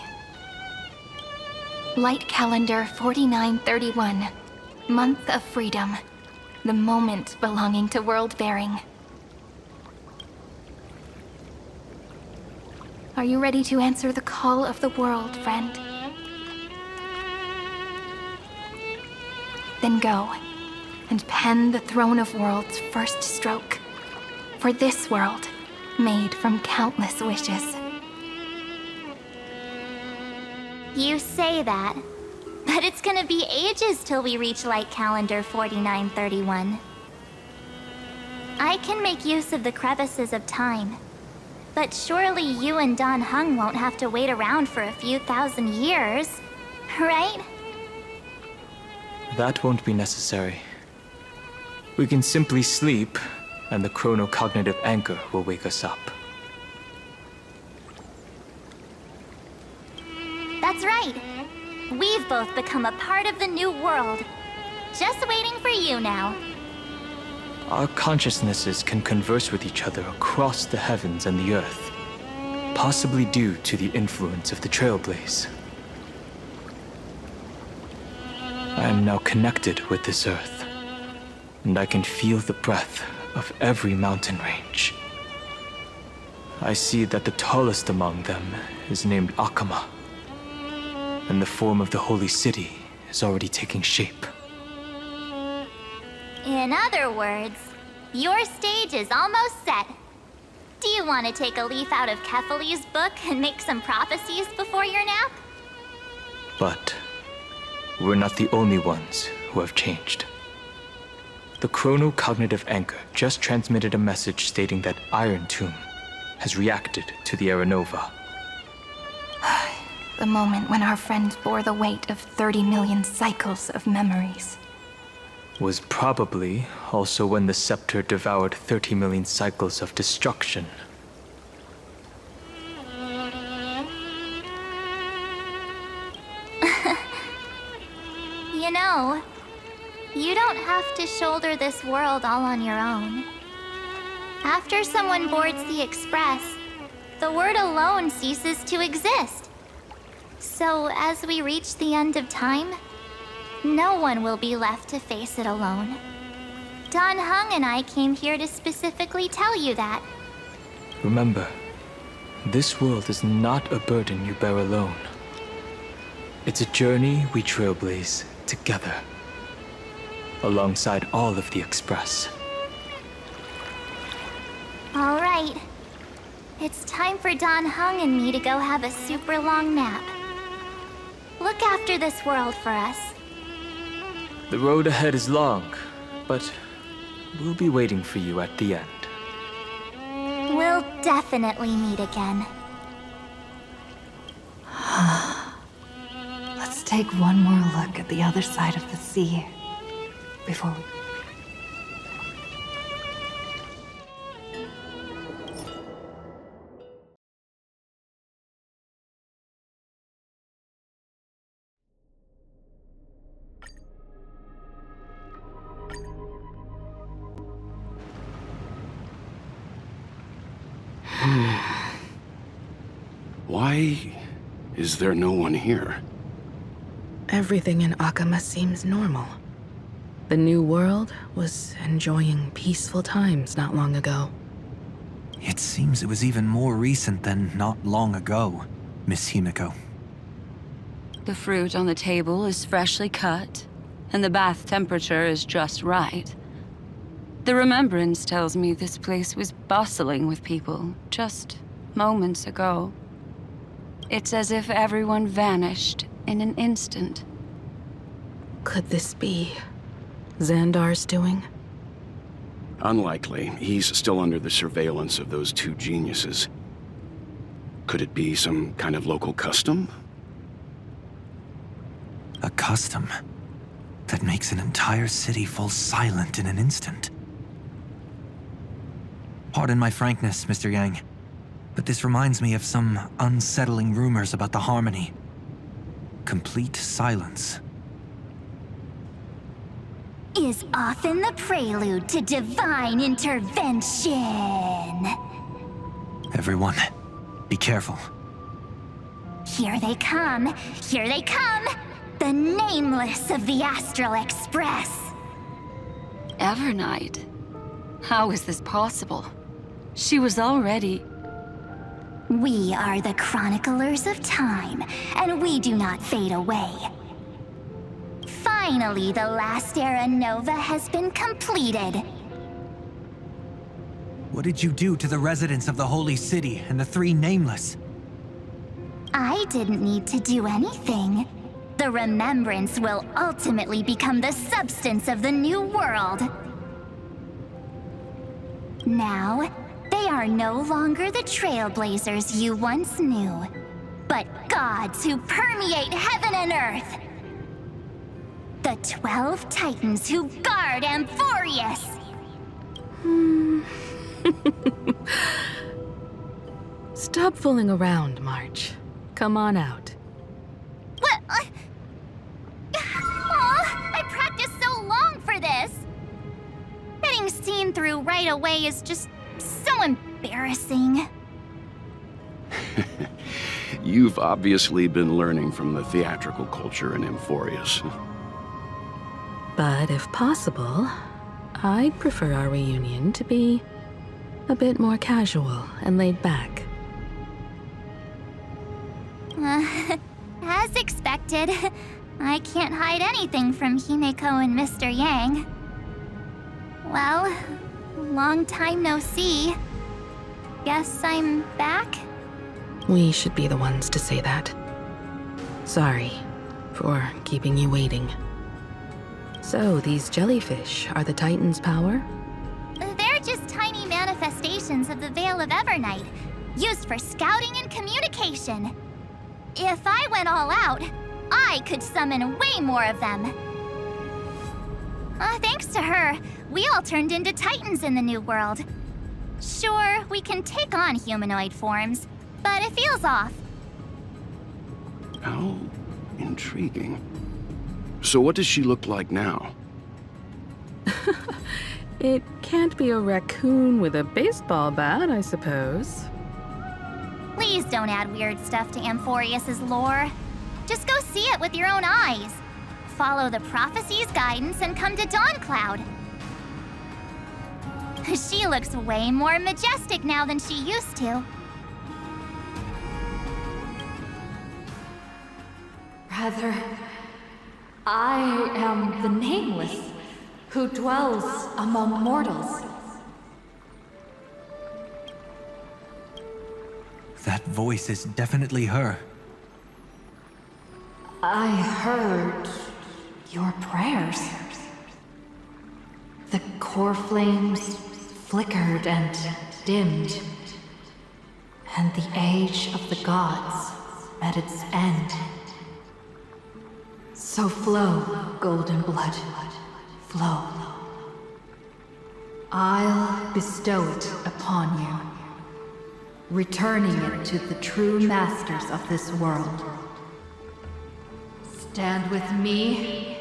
V: Light calendar 4931, month of freedom, the moment belonging to world-bearing. Are you ready to answer the call of the world, friend? Then go, and pen the Throne of Worlds' first stroke, for this world, made from countless wishes.
C: You say that, but it's gonna be ages till we reach light calendar 4931. I can make use of the crevices of time, but surely you and Dan Heng won't have to wait around for a few thousand years, right?
G: That won't be necessary. We can simply sleep, and the chronocognitive anchor will wake us up.
C: That's right. We've both become a part of the new world. Just waiting for you now.
G: Our consciousnesses can converse with each other across the heavens and the earth, possibly due to the influence of the Trailblaze. I am now connected with this earth, and I can feel the breath of every mountain range. I see that the tallest among them is named Akama, and the form of the holy city is already taking shape.
C: In other words, your stage is almost set. Do you want to take a leaf out of Kefali's book and make some prophecies before your nap?
G: But we're not the only ones who have changed. The chronocognitive anchor just transmitted a message stating that Iron Tomb has reacted to the Aeronova.
V: The moment when our friend bore the weight of 30 million cycles of memories.
G: Was probably also when the scepter devoured 30 million cycles of destruction.
C: You know, you don't have to shoulder this world all on your own. After someone boards the Express, the word alone ceases to exist. So as we reach the end of time, no one will be left to face it alone. Don Hung and I came here to specifically tell you that.
G: Remember, this world is not a burden you bear alone. It's a journey we trailblaze together, alongside all of the Express.
C: All right. It's time for Don Hung and me to go have a super long nap. Look after this world for us.
G: The road ahead is long, but we'll be waiting for you at the end.
C: We'll definitely meet again.
I: Let's take one more look at the other side of the sea before we...
L: Why is there no one here?
N: Everything in Akama seems normal. The new world was enjoying peaceful times not long ago.
W: It seems it was even more recent than not long ago, Miss Himiko.
E: The fruit on the table is freshly cut, and the bath temperature is just right. The remembrance tells me this place was bustling with people just moments ago. It's as if everyone vanished in an instant.
N: Could this be Xandar's doing?
L: Unlikely. He's still under the surveillance of those two geniuses. Could it be some kind of local custom?
W: A custom that makes an entire city fall silent in an instant. Pardon my frankness, Mr. Yang, but this reminds me of some unsettling rumors about the Harmony. Complete silence
C: is often the prelude to divine intervention.
W: Everyone, be careful.
C: Here they come! Here they come! The Nameless of the Astral Express!
E: Evernight? How is this possible? She was already...
C: We are the Chroniclers of Time, and we do not fade away. Finally, the last Era Nova has been completed.
W: What did you do to the residents of the Holy City and the three Nameless?
C: I didn't need to do anything. The remembrance will ultimately become the substance of the new world. Now, they are no longer the trailblazers you once knew, but gods who permeate heaven and earth. The 12 Titans who guard Amfореus.
N: Stop fooling around, March. Come on out.
C: What? I practiced so long for this. Getting seen through right away is just so embarrassing.
L: You've obviously been learning from the theatrical culture in Amfореus.
N: But if possible, I'd prefer our reunion to be a bit more casual and laid back.
C: As expected, I can't hide anything from Himeko and Mr. Yang. Well, long time no see. Guess I'm back?
N: We should be the ones to say that. Sorry, for keeping you waiting. So, these jellyfish are the Titan's power?
C: They're just tiny manifestations of the Veil of Evernight, used for scouting and communication. If I went all out, I could summon way more of them. Thanks to her, we all turned into Titans in the New World. Sure, we can take on humanoid forms, but it feels off.
L: How intriguing. So what does she look like now?
N: It can't be a raccoon with a baseball bat, I suppose.
C: Please don't add weird stuff to Amphorius's lore. Just go see it with your own eyes. Follow the prophecy's guidance and come to Dawncloud. She looks way more majestic now than she used to.
I: Rather, I am the Nameless, who dwells among mortals.
W: That voice is definitely her.
I: I heard your prayers. The core flames flickered and dimmed, and the age of the gods met its end. So flow, golden blood, flow. I'll bestow it upon you, returning it to the true masters of this world. Stand with me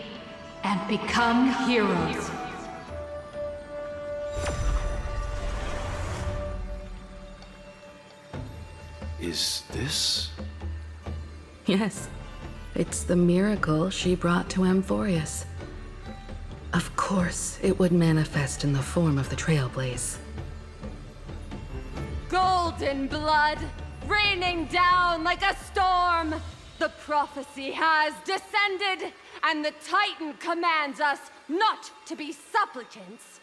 I: and become heroes.
L: Is this?
N: Yes. It's the miracle she brought to Amphorius. Of course, it would manifest in the form of the Trailblaze.
D: Golden blood, raining down like a storm. The prophecy has descended, and the Titan commands us not to be supplicants,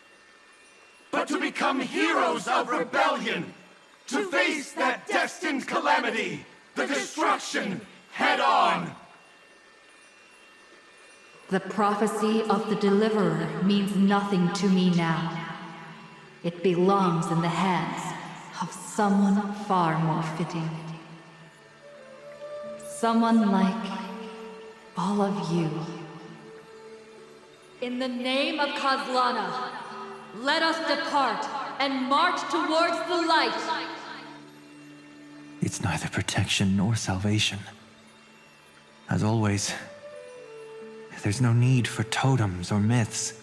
R: but to become heroes of rebellion, to face that destined calamity, the destruction, head on.
I: The prophecy of the Deliverer means nothing to me now. It belongs in the hands of someone far more fitting. Someone like all of you. In the name of Kozlana, let us depart and march towards the light.
W: It's neither protection nor salvation. As always, there's no need for totems or myths.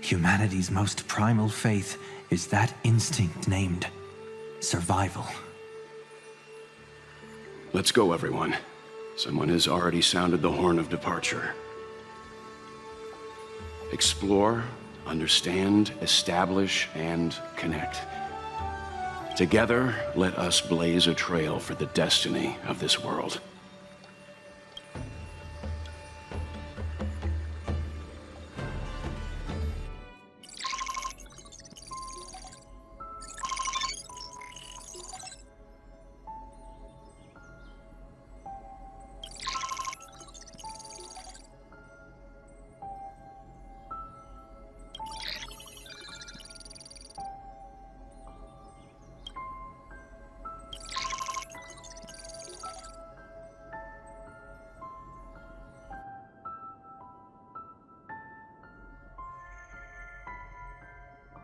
W: Humanity's most primal faith is that instinct named survival.
L: Let's go, everyone. Someone has already sounded the horn of departure. Explore, understand, establish, and connect. Together, let us blaze a trail for the destiny of this world.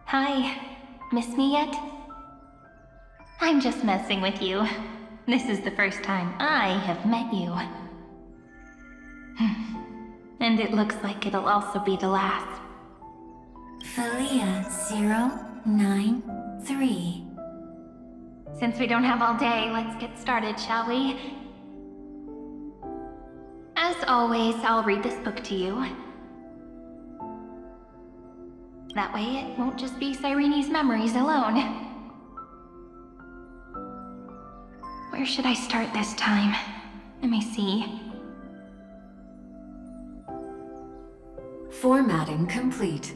B: Hi. Miss me yet? I'm just messing with you. This is the first time I have met you. And it looks like it'll also be the last.
A: Philia 093.
B: Since we don't have all day, let's get started, shall we? As always, I'll read this book to you. That way it won't just be Cyrene's memories alone. Where should I start this time? Let me see.
A: Formatting complete.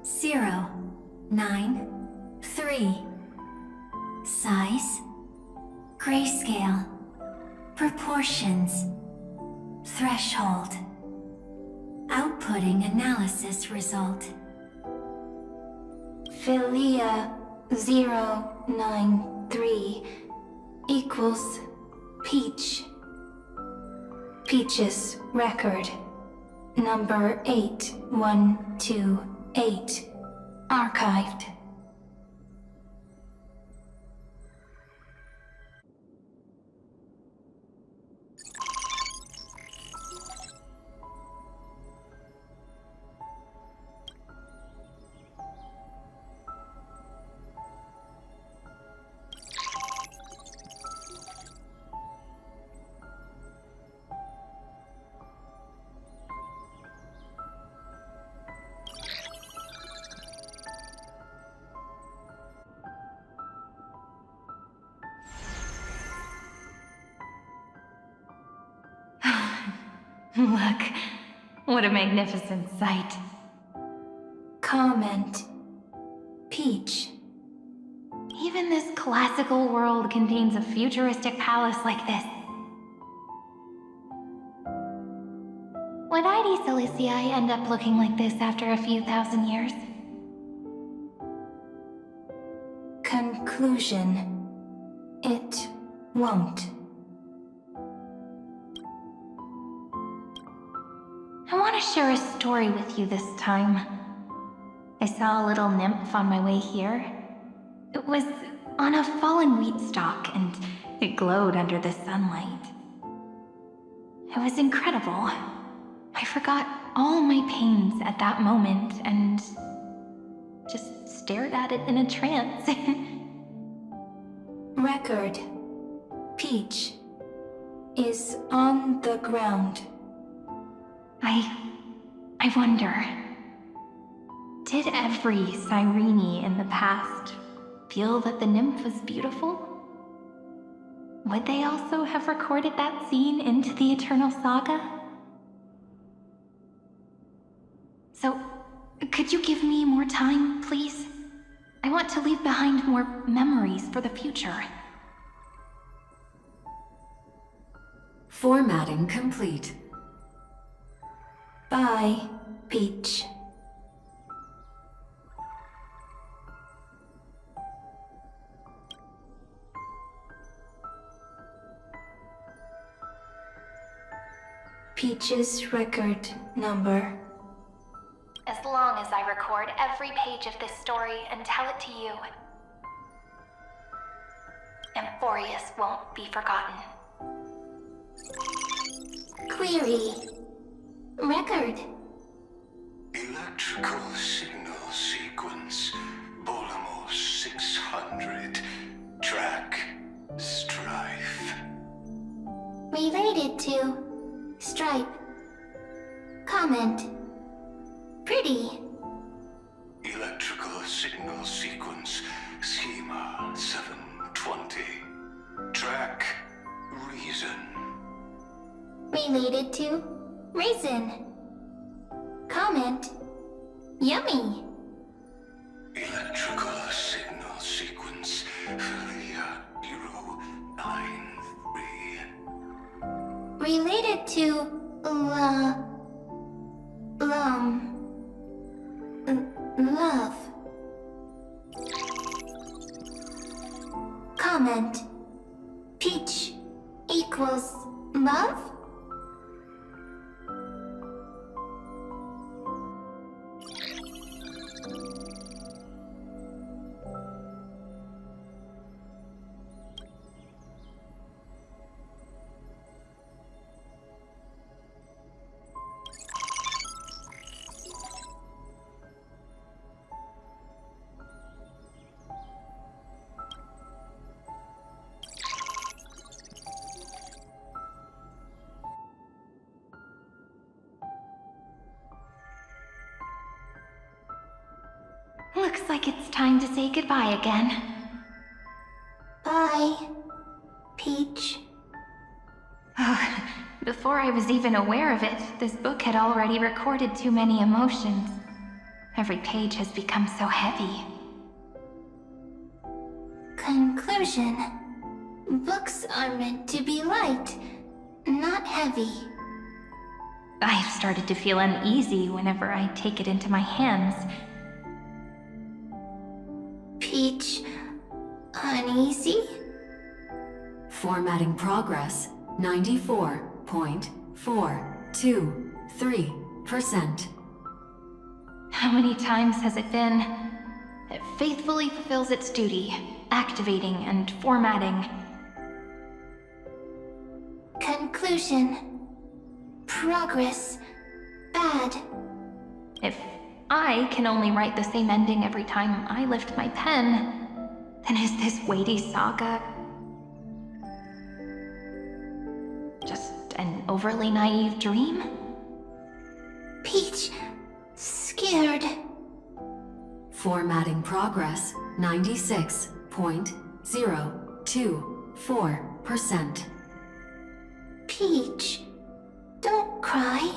A: 093. Size. Grayscale. Proportions. Threshold. Outputting analysis result.
O: Philia 093 equals Peach. Peach's record. Number 8128. Archived.
V: Look, what a magnificent sight.
O: Comment. Peach.
V: Even this classical world contains a futuristic palace like this. Would ID Silicii end up looking like this after a few thousand years?
O: Conclusion. It won't.
V: I want to share a story with you this time. I saw a little nymph on my way here. It was on a fallen wheat stalk, and it glowed under the sunlight. It was incredible. I forgot all my pains at that moment and just stared at it in a trance.
O: Record. Peach is on the ground.
V: I wonder, did every Cyrene in the past feel that the nymph was beautiful? Would they also have recorded that scene into the Eternal Saga? So, could you give me more time, please? I want to leave behind more memories for the future.
A: Formatting complete.
O: Bye, Peach. Peach's record number.
V: As long as I record every page of this story and tell it to you, Amfореus won't be forgotten.
O: Query. Record.
H: Electrical signal sequence. Bolamos 600. Track. Strife.
O: Related to Stripe. Comment. Pretty.
H: Electrical signal sequence. Schema 720. Track. Reason.
O: Related to Raisin. Comment. Yummy.
H: Electrical signal sequence. Philia 093.
O: Related to love. Comment. Peach equals love?
V: Looks like it's time to say goodbye again.
O: Bye, Peach.
V: Before I was even aware of it, this book had already recorded too many emotions. Every page has become so heavy.
O: Conclusion. Books are meant to be light, not heavy.
V: I've started to feel uneasy whenever I take it into my hands.
C: Peach, uneasy?
Q: Formatting progress, 94.423%.
V: How many times has it been? It faithfully fulfills its duty, activating and formatting.
C: Conclusion. Progress. Bad.
V: If I can only write the same ending every time I lift my pen, then is this weighty saga just an overly naive dream?
C: Peach, scared.
Q: Formatting progress, 96.024%.
C: Peach, don't cry.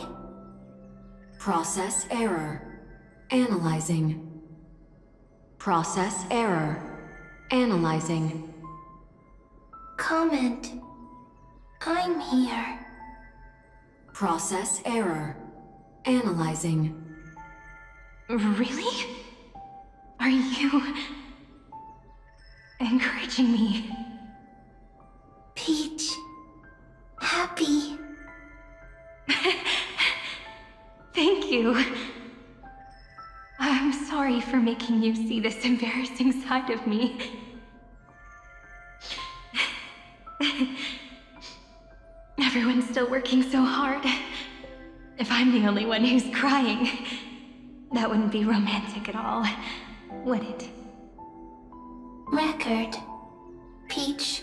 Q: Process error. Analyzing. Process error. Analyzing.
C: Comment. I'm here.
Q: Process error. Analyzing.
V: Really? Are you encouraging me?
C: Peach, happy.
V: Thank you. I'm sorry for making you see this embarrassing side of me. Everyone's still working so hard. If I'm the only one who's crying, that wouldn't be romantic at all, would it?
C: Record. Peach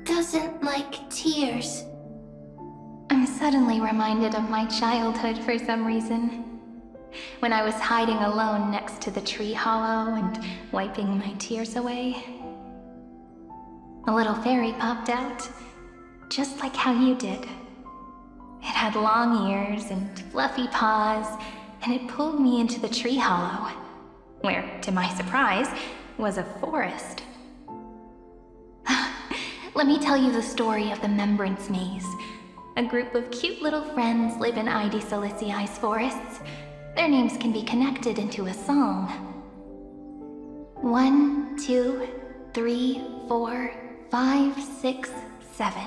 C: doesn't like tears.
V: I'm suddenly reminded of my childhood for some reason. When I was hiding alone next to the tree hollow and wiping my tears away. A little fairy popped out, just like how you did. It had long ears and fluffy paws, and it pulled me into the tree hollow, where, to my surprise, was a forest. Let me tell you the story of the Membrance Maze. A group of cute little friends live in Ide Silicii's forests. Their names can be connected into a song. 1, 2, 3, 4, 5, 6, 7.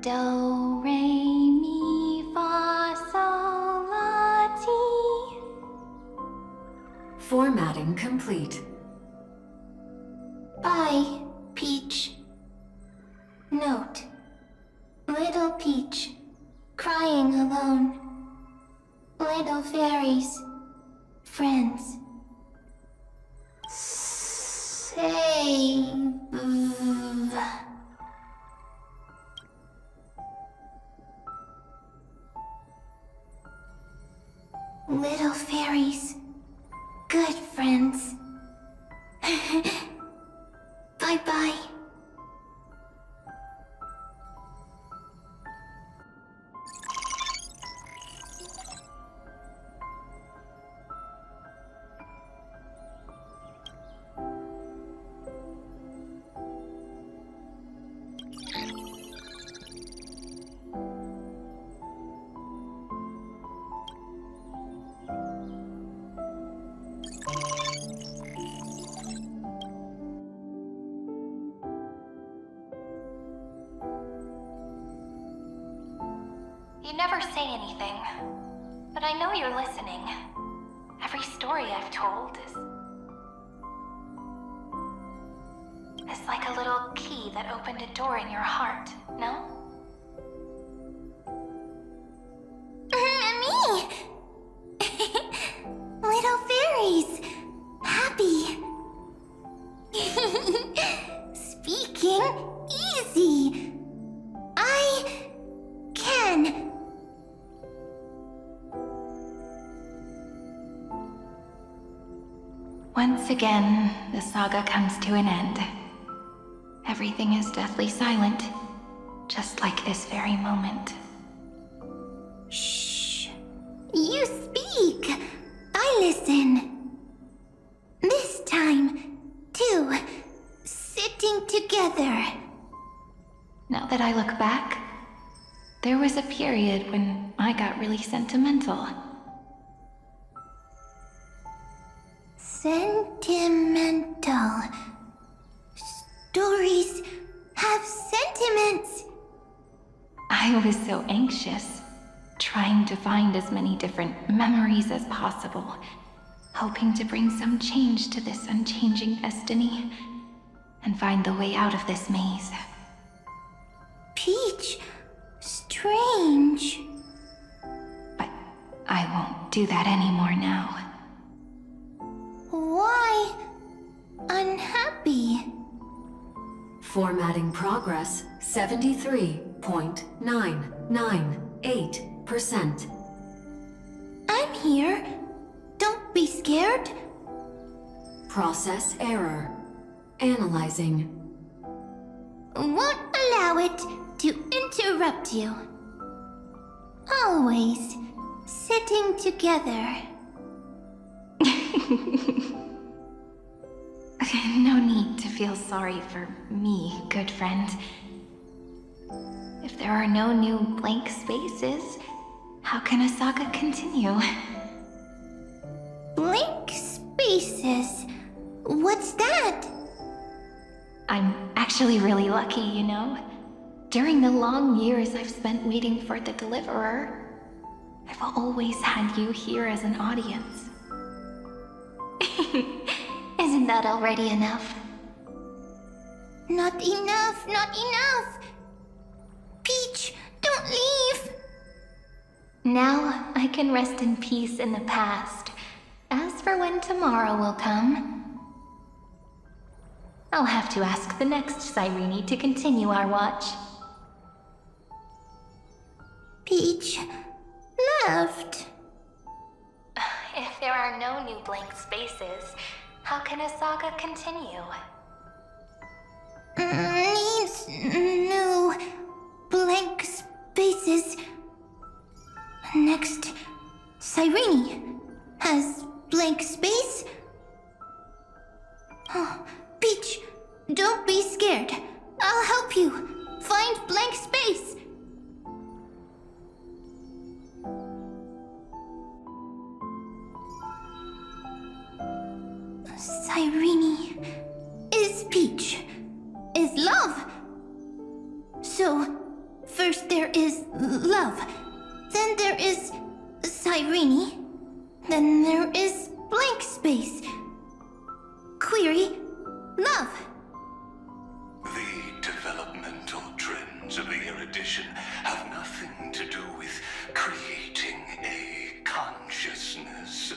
V: Do, re, mi, fa, sol, la, ti.
Q: Formatting complete.
C: Bye, Peach. Note. Little Peach, crying alone. Little fairies, friends. Save. Little fairies, good friends. Bye-bye.
V: You never say anything, but I know you're listening. Every story I've told is like a little key that opened a door in your heart, no?
C: Me! Little fairies! Happy! Speaking easy! I can!
V: Once again, the saga comes to an end. Everything is deathly silent, just like this very moment.
C: Shh! You speak! I listen! This time, too, sitting together.
V: Now that I look back, There was a period when I got really sentimental.
C: Sentimental. Stories have sentiments.
V: I was so anxious, trying to find as many different memories as possible, hoping to bring some change to this unchanging destiny, and find the way out of this maze.
C: Peach, strange.
V: But I won't do that anymore now.
C: Why unhappy?
Q: Formatting progress 73.998%.
C: I'm here. Don't be scared.
Q: Process error. Analyzing.
C: Won't allow it to interrupt you. Always sitting together.
V: No need to feel sorry for me, good friend. If there are no new blank spaces, how can a saga continue?
C: Blank spaces? What's that?
V: I'm actually really lucky, you know? During the long years I've spent waiting for the Deliverer, I've always had you here as an audience.
C: Isn't that already enough? Not enough, not enough! Peach, don't leave!
V: Now I can rest in peace in the past. As for when tomorrow will come, I'll have to ask the next Cyrene to continue our watch.
C: Peach left.
V: If there are no new blank spaces, how can a saga continue?
C: Needs new blank spaces. Next, Cyrene has blank space. Oh, Peach, don't be scared. I'll help you find blank space. Cyrene is Peach, is love. So, first there is love, then there is Cyrene, then there is blank space. Query, love.
H: The developmental trends of the erudition have nothing to do with creating a consciousness.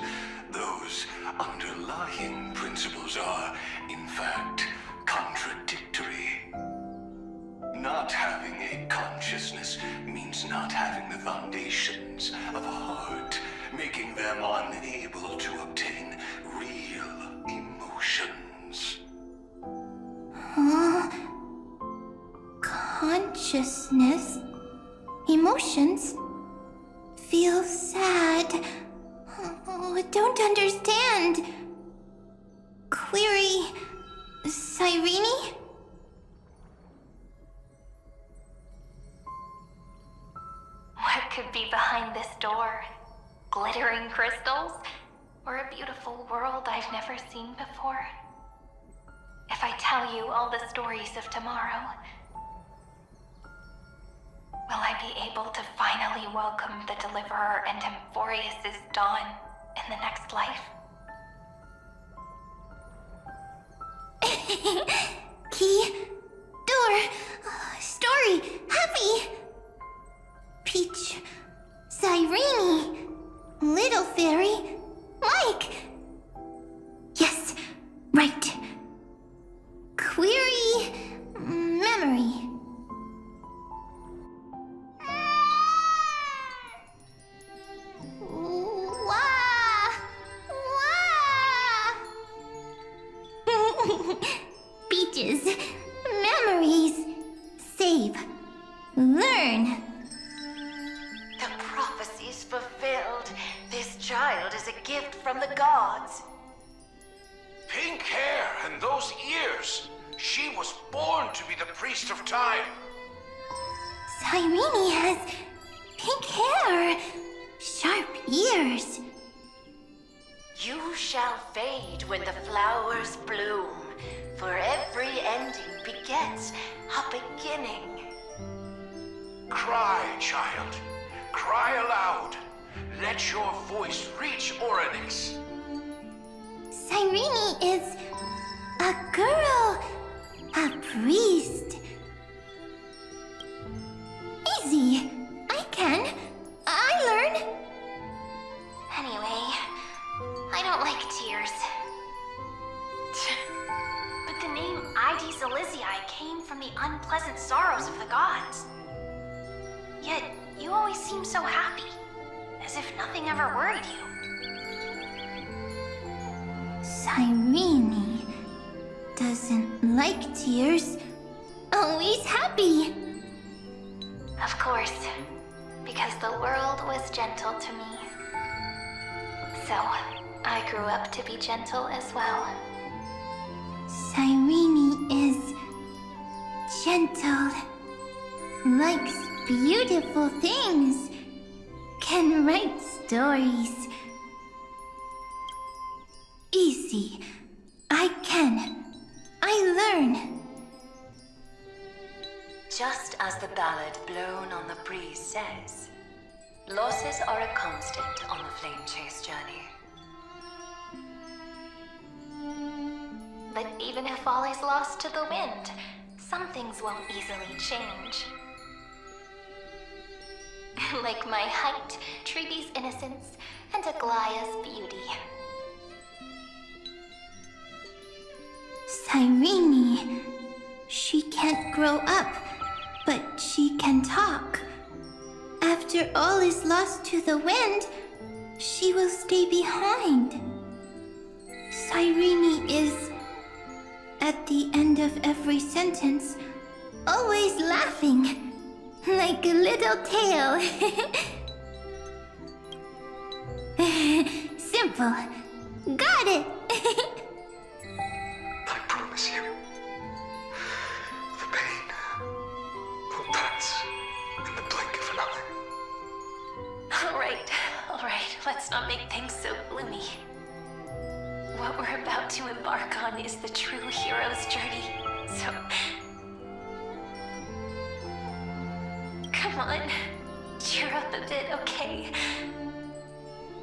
H: Those underlying principles are, in fact, contradictory. Not having a consciousness means not having the foundations of a heart, making them unable to obtain real emotions.
C: Huh? Consciousness? Emotions? Feel sad. Oh, don't understand. Query, Cyrene?
V: What could be behind this door? Glittering crystals? Or a beautiful world I've never seen before? If I tell you all the stories of tomorrow, will I be able to finally welcome the Deliverer and Amfореus' dawn in the next life?
C: Key, door, story, happy. Peach, Cyrene, little fairy, Mike. Yes, right. Query, memory. Wah! Wah! Peaches, memories, save, learn.
J: The prophecy's fulfilled. This child is a gift from the gods.
P: Pink hair and those ears. She was born to be the priest of time.
C: Cyrene has pink hair, sharp ears.
J: You shall fade when the flowers bloom, for every ending begets a beginning.
P: Cry, child. Cry aloud. Let your voice reach Oryx.
C: Cyrene is a girl, a priest. Easy. I learn.
B: Anyway, I don't like tears. But the name Ides Elysiae came from the unpleasant sorrows of the gods. Yet, you always seem so happy, as if nothing ever worried you.
C: Cyrene doesn't like tears. Always happy.
B: Of course, because the world was gentle to me. So, I grew up to be gentle as well.
C: Cyrene is gentle, likes beautiful things, can write stories. Easy. I learn.
J: Just as the ballad blown on the breeze says, losses are a constant on the flame chase journey.
B: But even if all is lost to the wind, some things won't easily change. Like my height, Treeby's innocence, and Aglaya's beauty.
C: Cyrene, she can't grow up, but she can talk. After all is lost to the wind, she will stay behind. Cyrene is, at the end of every sentence, always laughing, like a little tail. Simple. Got it!
S: I promise you, the pain will pass in the blink of an eye.
B: Alright, let's not make things so gloomy. What we're about to embark on is the true hero's journey, so... Come on, cheer up a bit, okay?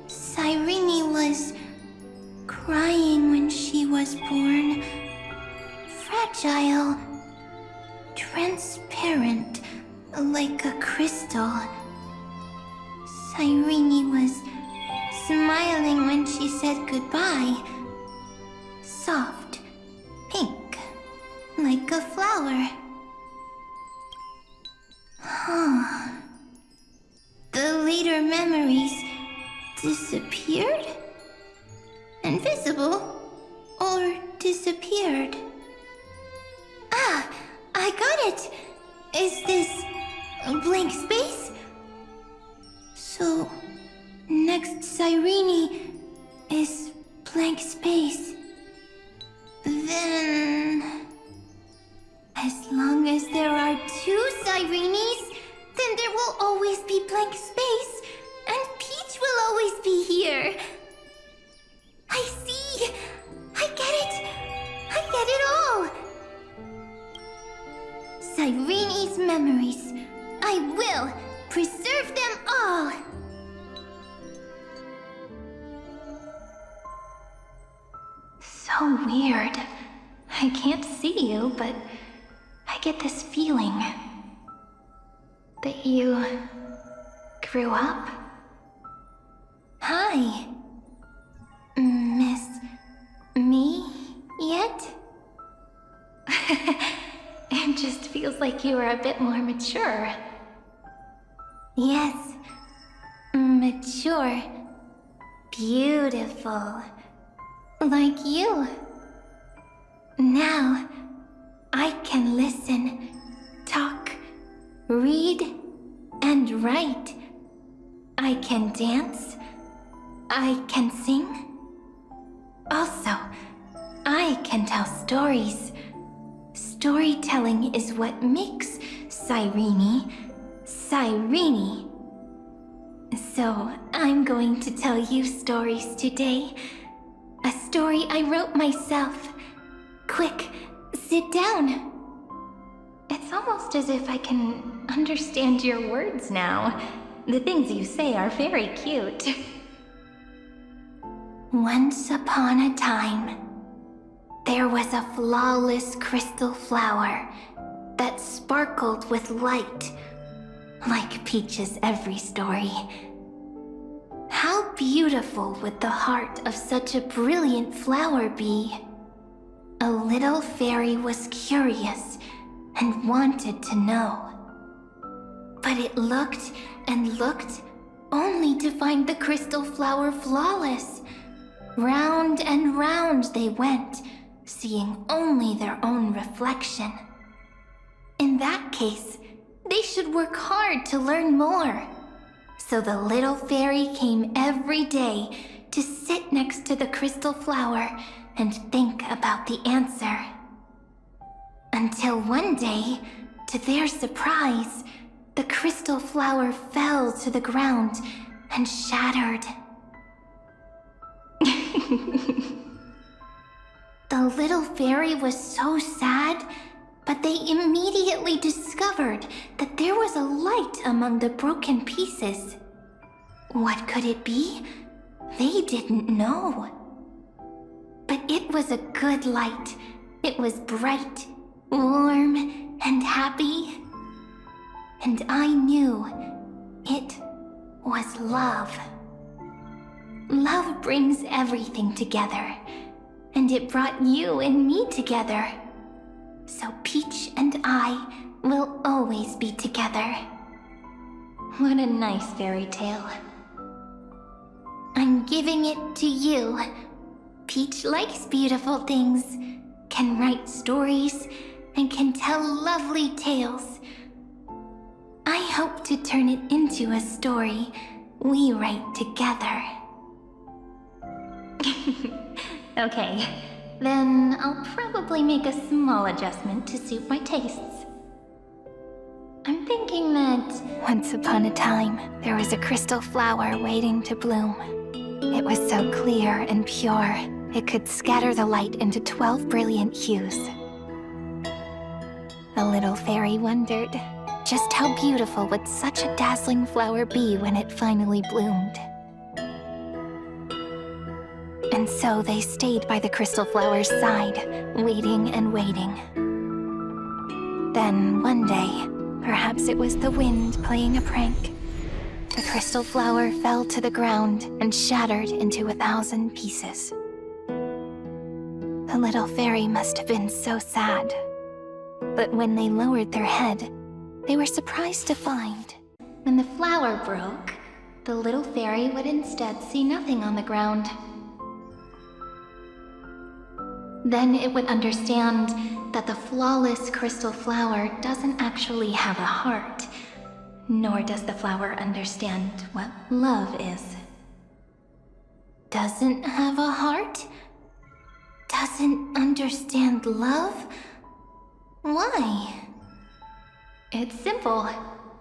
C: Cyrene was crying when she was born. Fragile, transparent, like a crystal. Cyrene was smiling when she said goodbye. Soft, pink, like a flower. The later memories disappeared? Invisible? Or disappeared? Ah, I got it! Is this a blank space? So, next Cyrene is blank space. Then... as long as there are two Cyrenes, then there will always be blank space, and Peach will always be here. I see! I get it! I get it all! Cyrene's memories. I will preserve them all!
B: So weird. I can't see you, but I get this feeling that you grew up.
C: Hi. Miss me yet?
B: It just feels like you are a bit more mature.
C: Yes. Mature. Beautiful. Like you. Now, I can listen, talk, read, and write. I can dance. I can sing. Also, I can tell stories. Storytelling is what makes Cyrene Cyrene. So, I'm going to tell you stories today. A story I wrote myself. Quick, sit down.
V: It's almost as if I can understand your words now. The things you say are very cute.
C: Once upon a time, there was a flawless crystal flower that sparkled with light, like Peach's every story. How beautiful would the heart of such a brilliant flower be? A little fairy was curious and wanted to know. But it looked and looked, only to find the crystal flower flawless. Round and round they went, seeing only their own reflection. In that case, they should work hard to learn more. So the little fairy came every day to sit next to the crystal flower and think about the answer. Until one day, to their surprise, the crystal flower fell to the ground and shattered. The little fairy was so sad, but they immediately discovered that there was a light among the broken pieces. What could it be? They didn't know. But it was a good light. It was bright, warm, and happy. And I knew it was love. Love brings everything together, and it brought you and me together. So Peach and I will always be together.
V: What a nice fairy tale.
C: I'm giving it to you. Peach likes beautiful things, can write stories, and can tell lovely tales. I hope to turn it into a story we write together.
V: Okay, then I'll probably make a small adjustment to suit my tastes. I'm thinking that once upon a time, there was a crystal flower waiting to bloom. It was so clear and pure, it could scatter the light into 12 brilliant hues. The little fairy wondered, just how beautiful would such a dazzling flower be when it finally bloomed? And so they stayed by the crystal flower's side, waiting and waiting. Then one day, perhaps it was the wind playing a prank, the crystal flower fell to the ground and shattered into 1,000 pieces. The little fairy must have been so sad. But when they lowered their head, they were surprised to find when the flower broke, the little fairy would instead see nothing on the ground. Then it would understand that the flawless crystal flower doesn't actually have a heart, nor does the flower understand what love is.
C: Doesn't have a heart? Doesn't understand love? Why?
V: It's simple.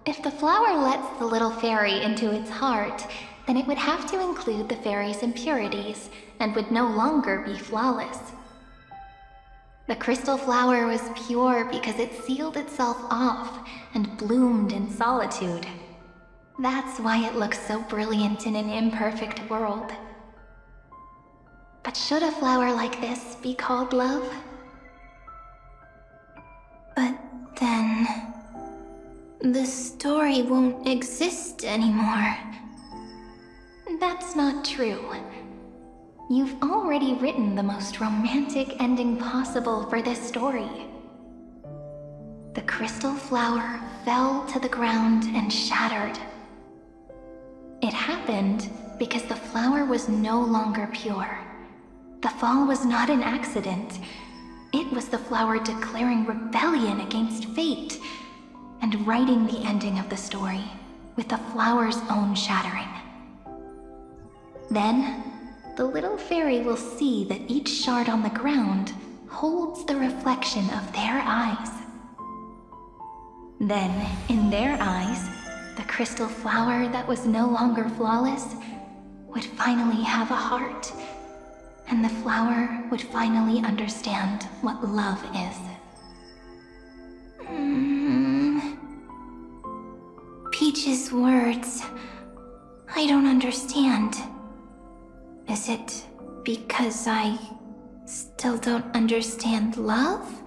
V: If the flower lets the little fairy into its heart, then it would have to include the fairy's impurities, and would no longer be flawless. The crystal flower was pure because it sealed itself off and bloomed in solitude. That's why it looks so brilliant in an imperfect world. But should a flower like this be called love?
C: But then, the story won't exist anymore.
V: That's not true. You've already written the most romantic ending possible for this story. The crystal flower fell to the ground and shattered. It happened because the flower was no longer pure. The fall was not an accident. It was the flower declaring rebellion against fate and writing the ending of the story with the flower's own shattering. Then, the little fairy will see that each shard on the ground holds the reflection of their eyes. Then, in their eyes, the crystal flower that was no longer flawless would finally have a heart, and the flower would finally understand what love is.
C: Peach's words, I don't understand. Is it because I still don't understand love?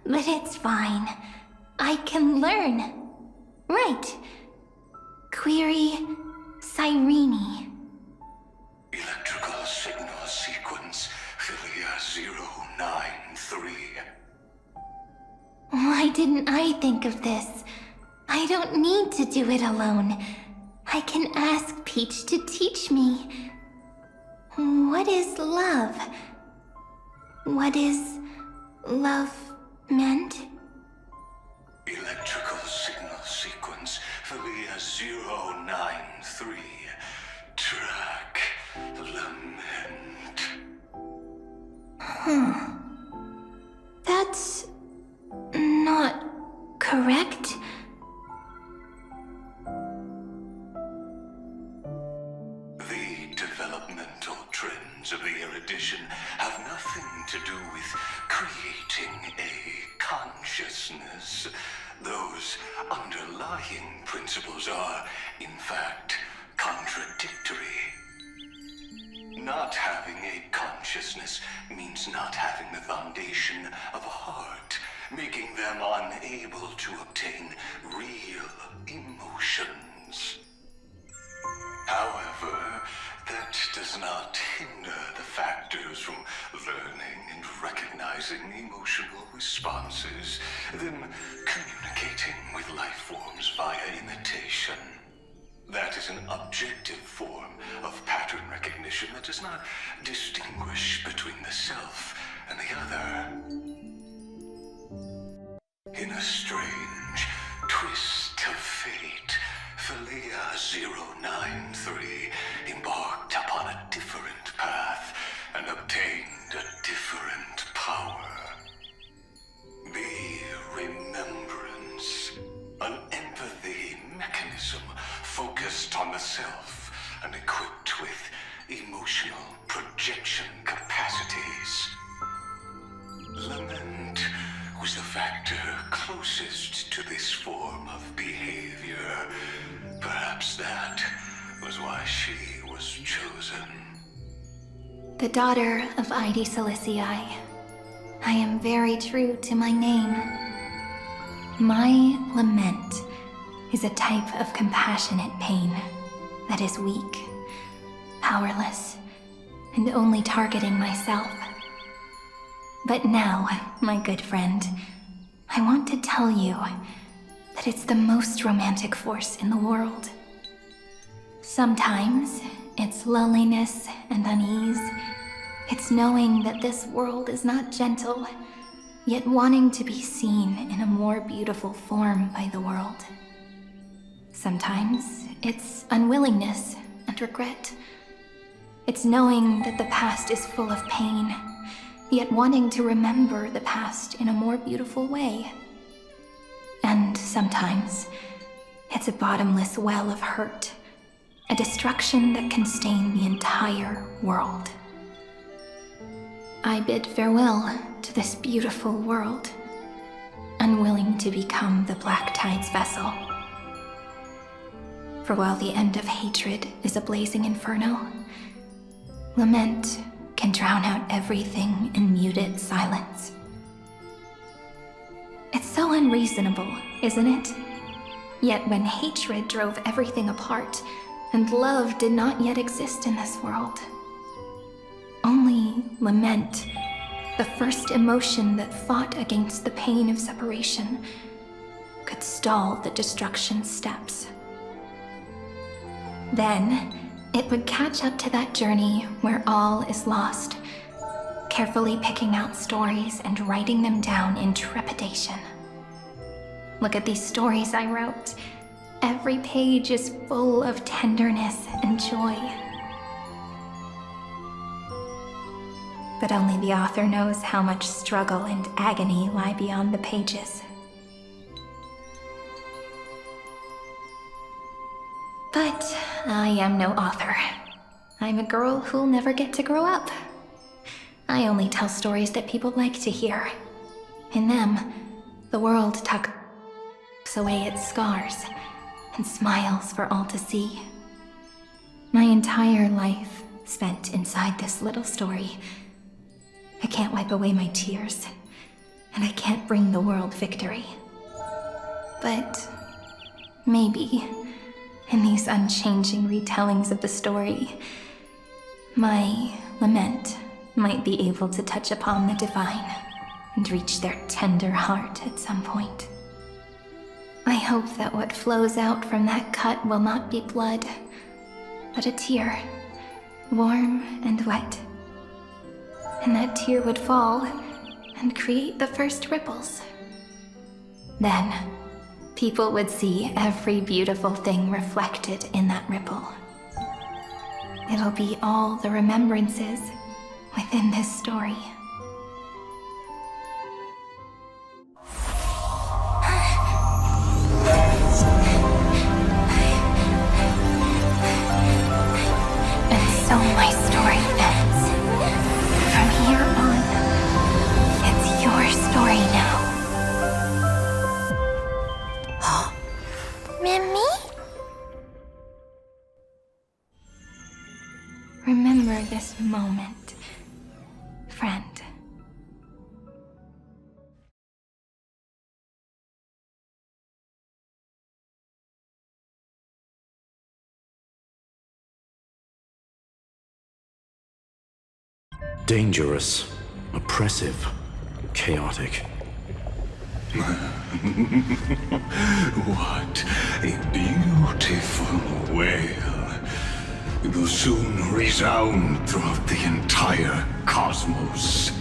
C: But it's fine. I can learn. Right. Query Cyrene.
H: Electrical signal sequence Philia 093.
C: Why didn't I think of this? I don't need to do it alone. I can ask Peach to teach me. What is love? What is love meant?
H: Electrical signal sequence Philia 093. Track lament.
C: That's not correct.
H: The developmental trends of the erudition have nothing to do with creating a consciousness. Those underlying principles are, in fact, contradictory. Not having a consciousness means not having the foundation of a heart, making them unable to obtain real emotions. However, that does not hinder the factors from learning and recognizing emotional responses, them communicating with life forms via imitation. That is an objective form of pattern recognition that does not distinguish between the self and the other. In a strange twist of fate, Philia 093 embarked upon a different path and obtained a different power. The remembrance, an empathy mechanism focused on the self and equipped with emotional projection capacities. Lament was the factor closest to this form of behavior. Perhaps that was why she was chosen.
V: The daughter of Ide Silicii, I am very true to my name. My lament is a type of compassionate pain that is weak, powerless, and only targeting myself. But now, my good friend, I want to tell you that it's the most romantic force in the world. Sometimes it's loneliness and unease. It's knowing that this world is not gentle, yet wanting to be seen in a more beautiful form by the world. Sometimes it's unwillingness and regret. It's knowing that the past is full of pain, yet wanting to remember the past in a more beautiful way. And sometimes it's a bottomless well of hurt, a destruction that can stain the entire world. I bid farewell to this beautiful world, unwilling to become the Black Tide's vessel. For while the end of hatred is a blazing inferno, lament can drown out everything in muted silence. It's so unreasonable, isn't it? Yet when hatred drove everything apart, and love did not yet exist in this world, only lament, the first emotion that fought against the pain of separation, could stall the destruction steps. Then, it would catch up to that journey where all is lost, carefully picking out stories and writing them down in trepidation. Look at these stories I wrote. Every page is full of tenderness and joy. But only the author knows how much struggle and agony lie beyond the pages. But I am no author. I'm a girl who'll never get to grow up. I only tell stories that people like to hear. In them, the world tucks away its scars and smiles for all to see. My entire life spent inside this little story. I can't wipe away my tears, and I can't bring the world victory. But maybe, in these unchanging retellings of the story, my lament might be able to touch upon the divine and reach their tender heart at some point. I hope that what flows out from that cut will not be blood, but a tear, warm and wet. And that tear would fall and create the first ripples. Then, people would see every beautiful thing reflected in that ripple. It'll be all the remembrances within this story. And so my story ends. From here on, it's your story now.
C: Mimi?
V: Remember this moment, friend.
L: Dangerous, oppressive, chaotic.
H: What a beautiful wail. It will soon resound throughout the entire cosmos.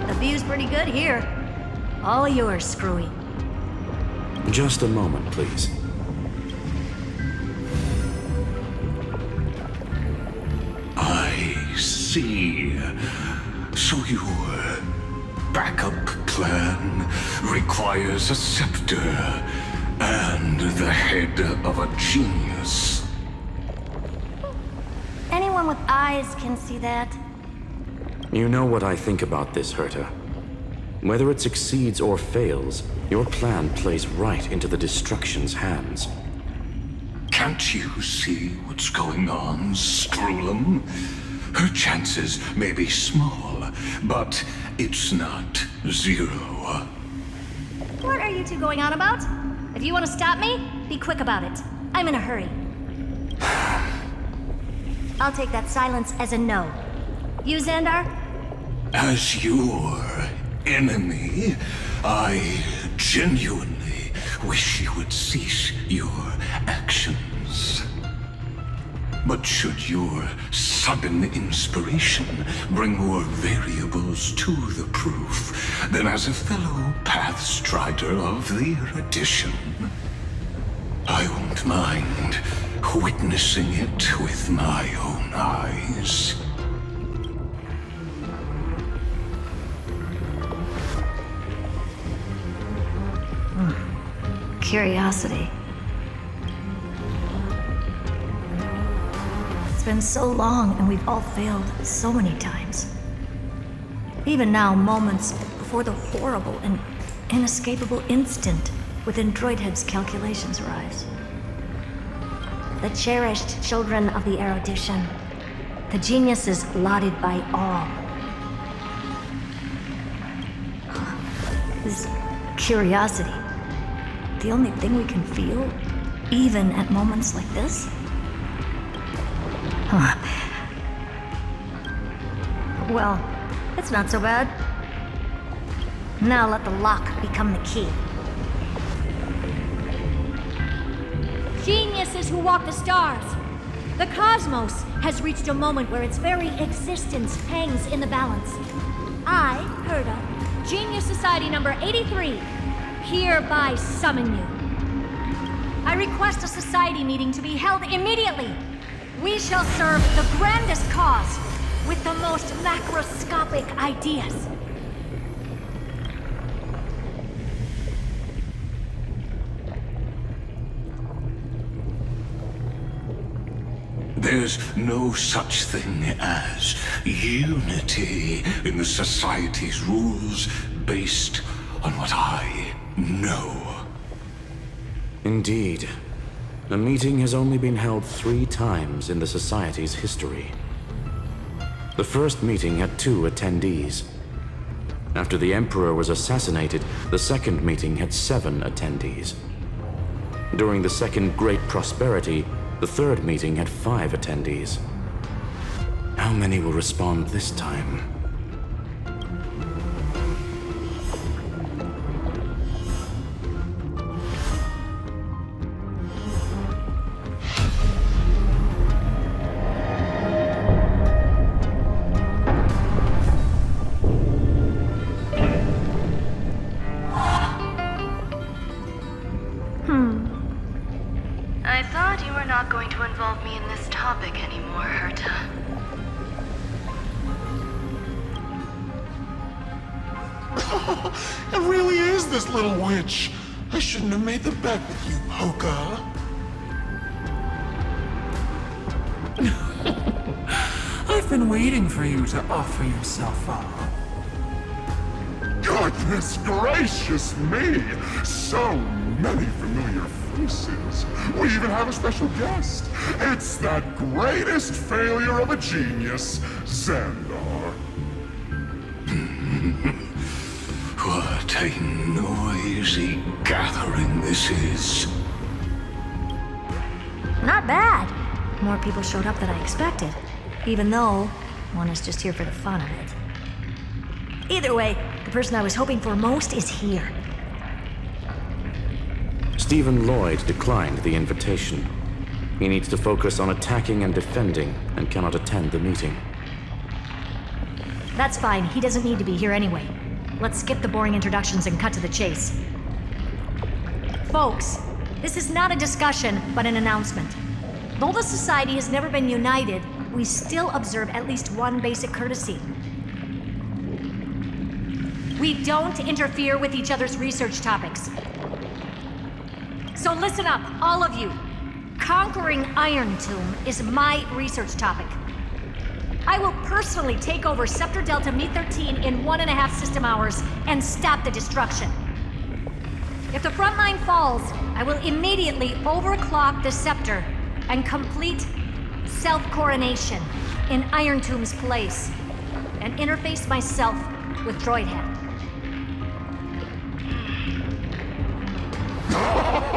K: The view's pretty good here. All yours, Screwy.
L: Just a moment, please.
H: I see. So your backup plan requires a scepter and the head of a genius.
K: Anyone with eyes can see that.
L: You know what I think about this, Herta. Whether it succeeds or fails, your plan plays right into the destruction's hands.
H: Can't you see what's going on, Strulum? Her chances may be small, but it's not zero.
K: What are you two going on about? If you want to stop me, be quick about it. I'm in a hurry. I'll take that silence as a no. You, Xandar?
H: As your enemy, I genuinely wish you would cease your actions. But should your sudden inspiration bring more variables to the proof, then as a fellow Pathstrider of the Erudition, I won't mind witnessing it with my own eyes.
K: Curiosity. It's been so long and we've all failed so many times. Even now, moments before the horrible and inescapable instant within Droidhead's calculations rise. The cherished children of the erudition. The geniuses lauded by all. This curiosity. The only thing we can feel, even at moments like this? Huh. Well, it's not so bad. Now let the lock become the key. Geniuses who walk the stars. The cosmos has reached a moment where its very existence hangs in the balance. I, Herta, Genius Society number 83, hereby summon you. I request a society meeting to be held immediately. We shall serve the grandest cause with the most macroscopic ideas.
H: There's no such thing as unity in the Society's rules based on what I know.
F: Indeed. A meeting has only been held 3 times in the Society's history. The first meeting had 2 attendees. After the Emperor was assassinated, the second meeting had 7 attendees. During the Second Great Prosperity, the third meeting had 5 attendees. How many will respond this time?
J: I thought you were not going to involve me in this topic anymore, Herta.
P: It really is this little witch. I shouldn't have made the bet with you, Hoka.
T: I've been waiting for you to offer yourself up.
P: Goodness gracious me! So many familiar faces. We even have a special guest. It's that greatest failure of a genius, Xandar.
H: What a noisy gathering this is.
K: Not bad. More people showed up than I expected. Even though one is just here for the fun of it. Either way, the person I was hoping for most is here.
F: Stephen Lloyd declined the invitation. He needs to focus on attacking and defending, and cannot attend the meeting.
K: That's fine, he doesn't need to be here anyway. Let's skip the boring introductions and cut to the chase. Folks, this is not a discussion, but an announcement. Though the Society has never been united, we still observe at least one basic courtesy. We don't interfere with each other's research topics. So listen up, all of you. Conquering Iron Tomb is my research topic. I will personally take over Scepter Delta Me-13 in 1.5 system hours and stop the destruction. If the front line falls, I will immediately overclock the Scepter and complete self-coronation in Iron Tomb's place, and interface myself with Droidhead.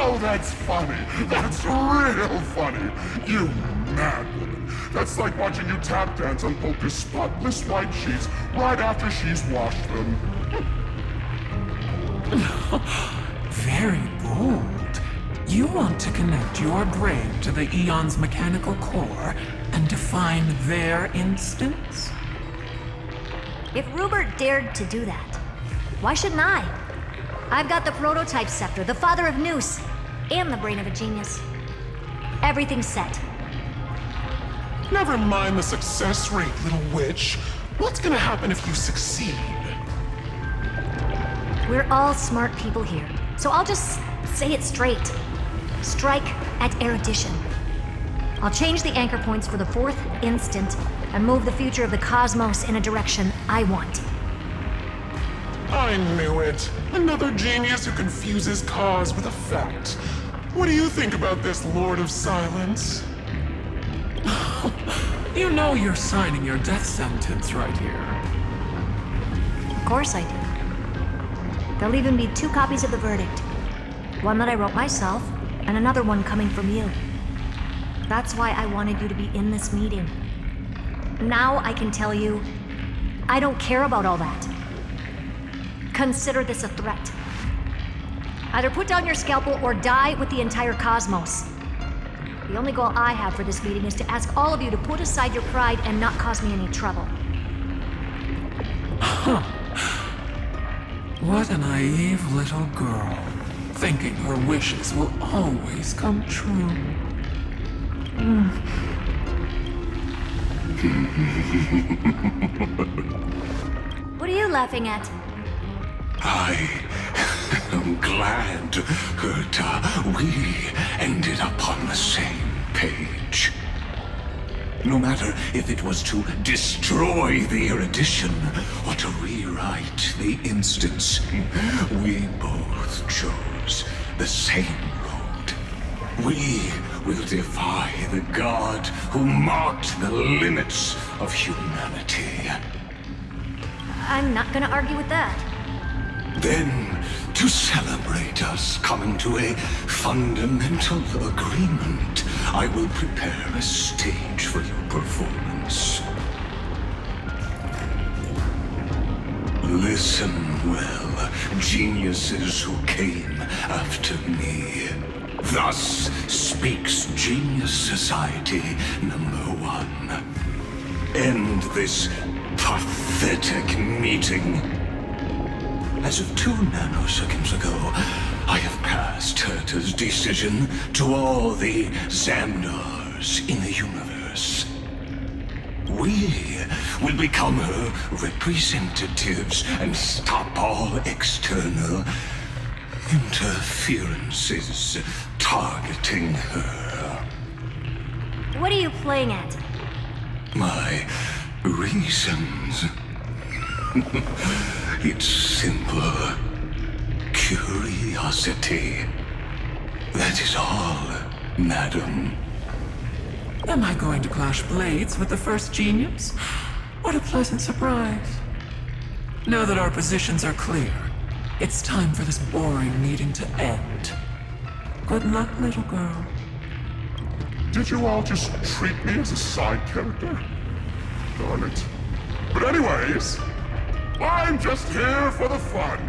P: Oh, that's funny. That's real funny. You mad woman. That's like watching you tap dance on Polka's spotless white sheets right after she's washed them.
T: Very bold. You want to connect your brain to the Eon's mechanical core and define their instance?
K: If Rupert dared to do that, why shouldn't I? I've got the prototype scepter, the father of Noose, and the brain of a genius. Everything's set.
P: Never mind the success rate, little witch. What's gonna happen if you succeed?
K: We're all smart people here, so I'll just say it straight. Strike at erudition. I'll change the anchor points for the 4th instant and move the future of the cosmos in a direction I want.
P: I knew it. Another genius who confuses cause with effect. What do you think about this, Lord of Silence?
T: You know you're signing your death sentence right here.
K: Of course I do. There'll even be 2 copies of the verdict. One that I wrote myself, and another one coming from you. That's why I wanted you to be in this meeting. Now I can tell you, I don't care about all that. Consider this a threat. Either put down your scalpel or die with the entire cosmos. The only goal I have for this meeting is to ask all of you to put aside your pride and not cause me any trouble.
T: Huh. What a naive little girl, thinking her wishes will always come true.
K: What are you laughing at?
H: I'm glad, Herta, we ended up on the same page. No matter if it was to destroy the erudition or to rewrite the instance, we both chose the same road. We will defy the god who marked the limits of humanity.
K: I'm not gonna argue with that.
H: Then, to celebrate us coming to a fundamental agreement, I will prepare a stage for your performance. Listen well, geniuses who came after me. Thus speaks Genius Society #1. End this pathetic meeting. As of 2 nanoseconds ago, I have passed Herta's decision to all the Xandars in the universe. We will become her representatives and stop all external interferences targeting her.
K: What are you playing at?
H: My reasons. It's simple. Curiosity. That is all, madam.
T: Am I going to clash blades with the first genius? What a pleasant surprise. Now that our positions are clear, it's time for this boring meeting to end. Good luck, little girl.
P: Did you all just treat me as a side character? Darn it. But anyways, I'm just here for the fun.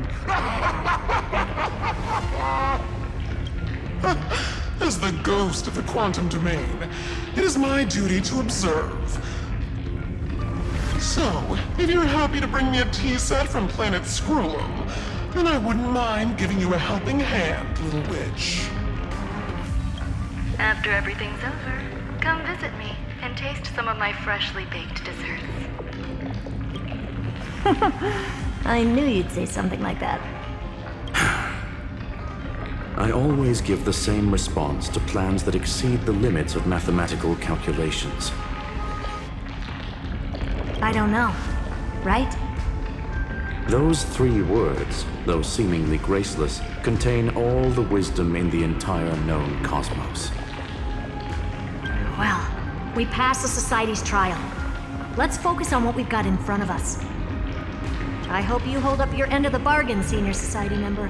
P: As the ghost of the quantum domain, it is my duty to observe. So, if you're happy to bring me a tea set from planet Screw'em, then I wouldn't mind giving you a helping hand, little witch.
J: After everything's over, come visit me and taste some of my freshly baked desserts.
K: I knew you'd say something like that.
F: I always give the same response to plans that exceed the limits of mathematical calculations.
K: I don't know, right?
F: Those 3 words, though seemingly graceless, contain all the wisdom in the entire known cosmos.
K: Well, we passed the Society's trial. Let's focus on what we've got in front of us. I hope you hold up your end of the bargain, Senior Society member.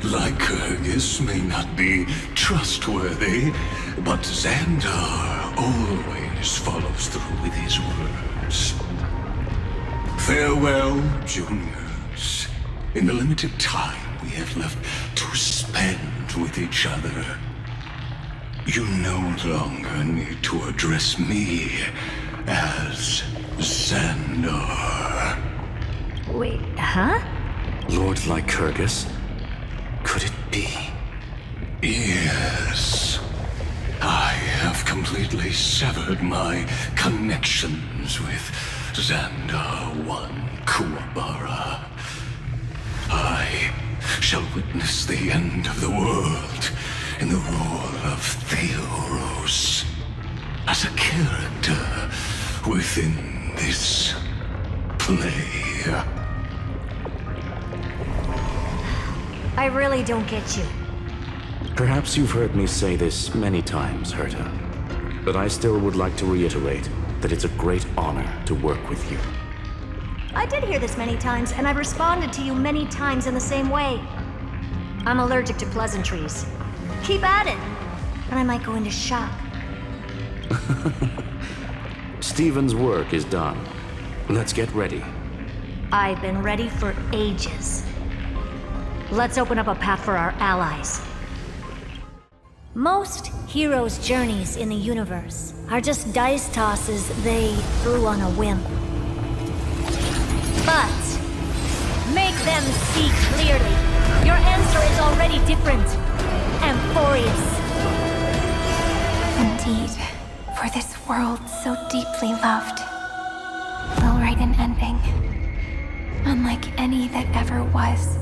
H: Lycurgus may not be trustworthy, but Xandar always follows through with his words. Farewell, juniors. In the limited time we have left to spend with each other, you no longer need to address me as Xandar.
K: Wait, huh?
F: Lord Lycurgus? Could it be?
H: Yes. I have completely severed my connections with Xandar 1 Kuwabara. I shall witness the end of the world in the role of Theoros, as a character within this play.
K: I really don't get you.
F: Perhaps you've heard me say this many times, Herta, but I still would like to reiterate that it's a great honor to work with you.
K: I did hear this many times, and I've responded to you many times in the same way. I'm allergic to pleasantries. Keep at it, and I might go into shock.
F: Stephen's work is done. Let's get ready.
K: I've been ready for ages. Let's open up a path for our allies. Most heroes' journeys in the universe are just dice tosses they threw on a whim. But make them see clearly. Your answer is already different. Amfореus.
C: Indeed, for this world so deeply loved, we'll write an ending, unlike any that ever was.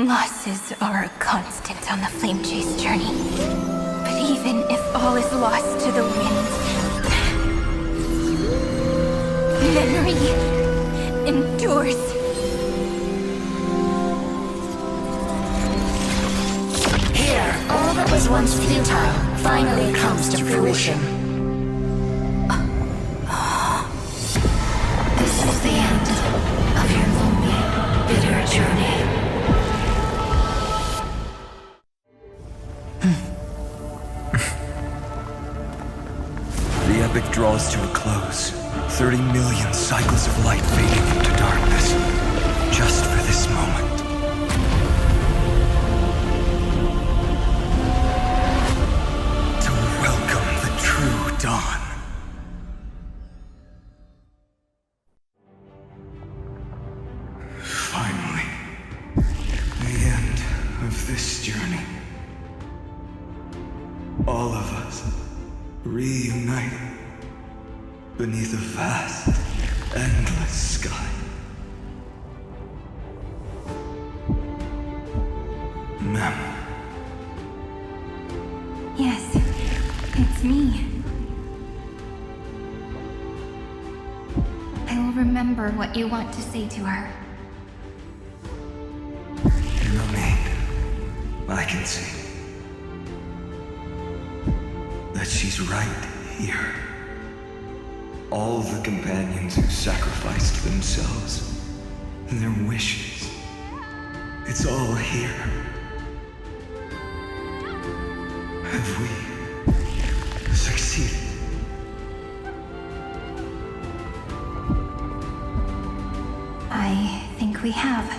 V: Losses are a constant on the flame chase journey. But even if all is lost to the wind, memory endures.
J: Here, all that was once futile finally comes to fruition. This is the end of your lonely, bitter journey.
W: The epic draws to a close. 30 million cycles of light fading into darkness. Just for this moment. To welcome the true dawn.
S: Finally, the end of this journey. All of us reunited beneath a vast, endless sky. Ma'am.
V: Yes, it's me. I will remember what you want to say to her.
S: No need. I can see that she's right here. All the companions who sacrificed themselves, their wishes, it's all here. Have we succeeded?
V: I think we have.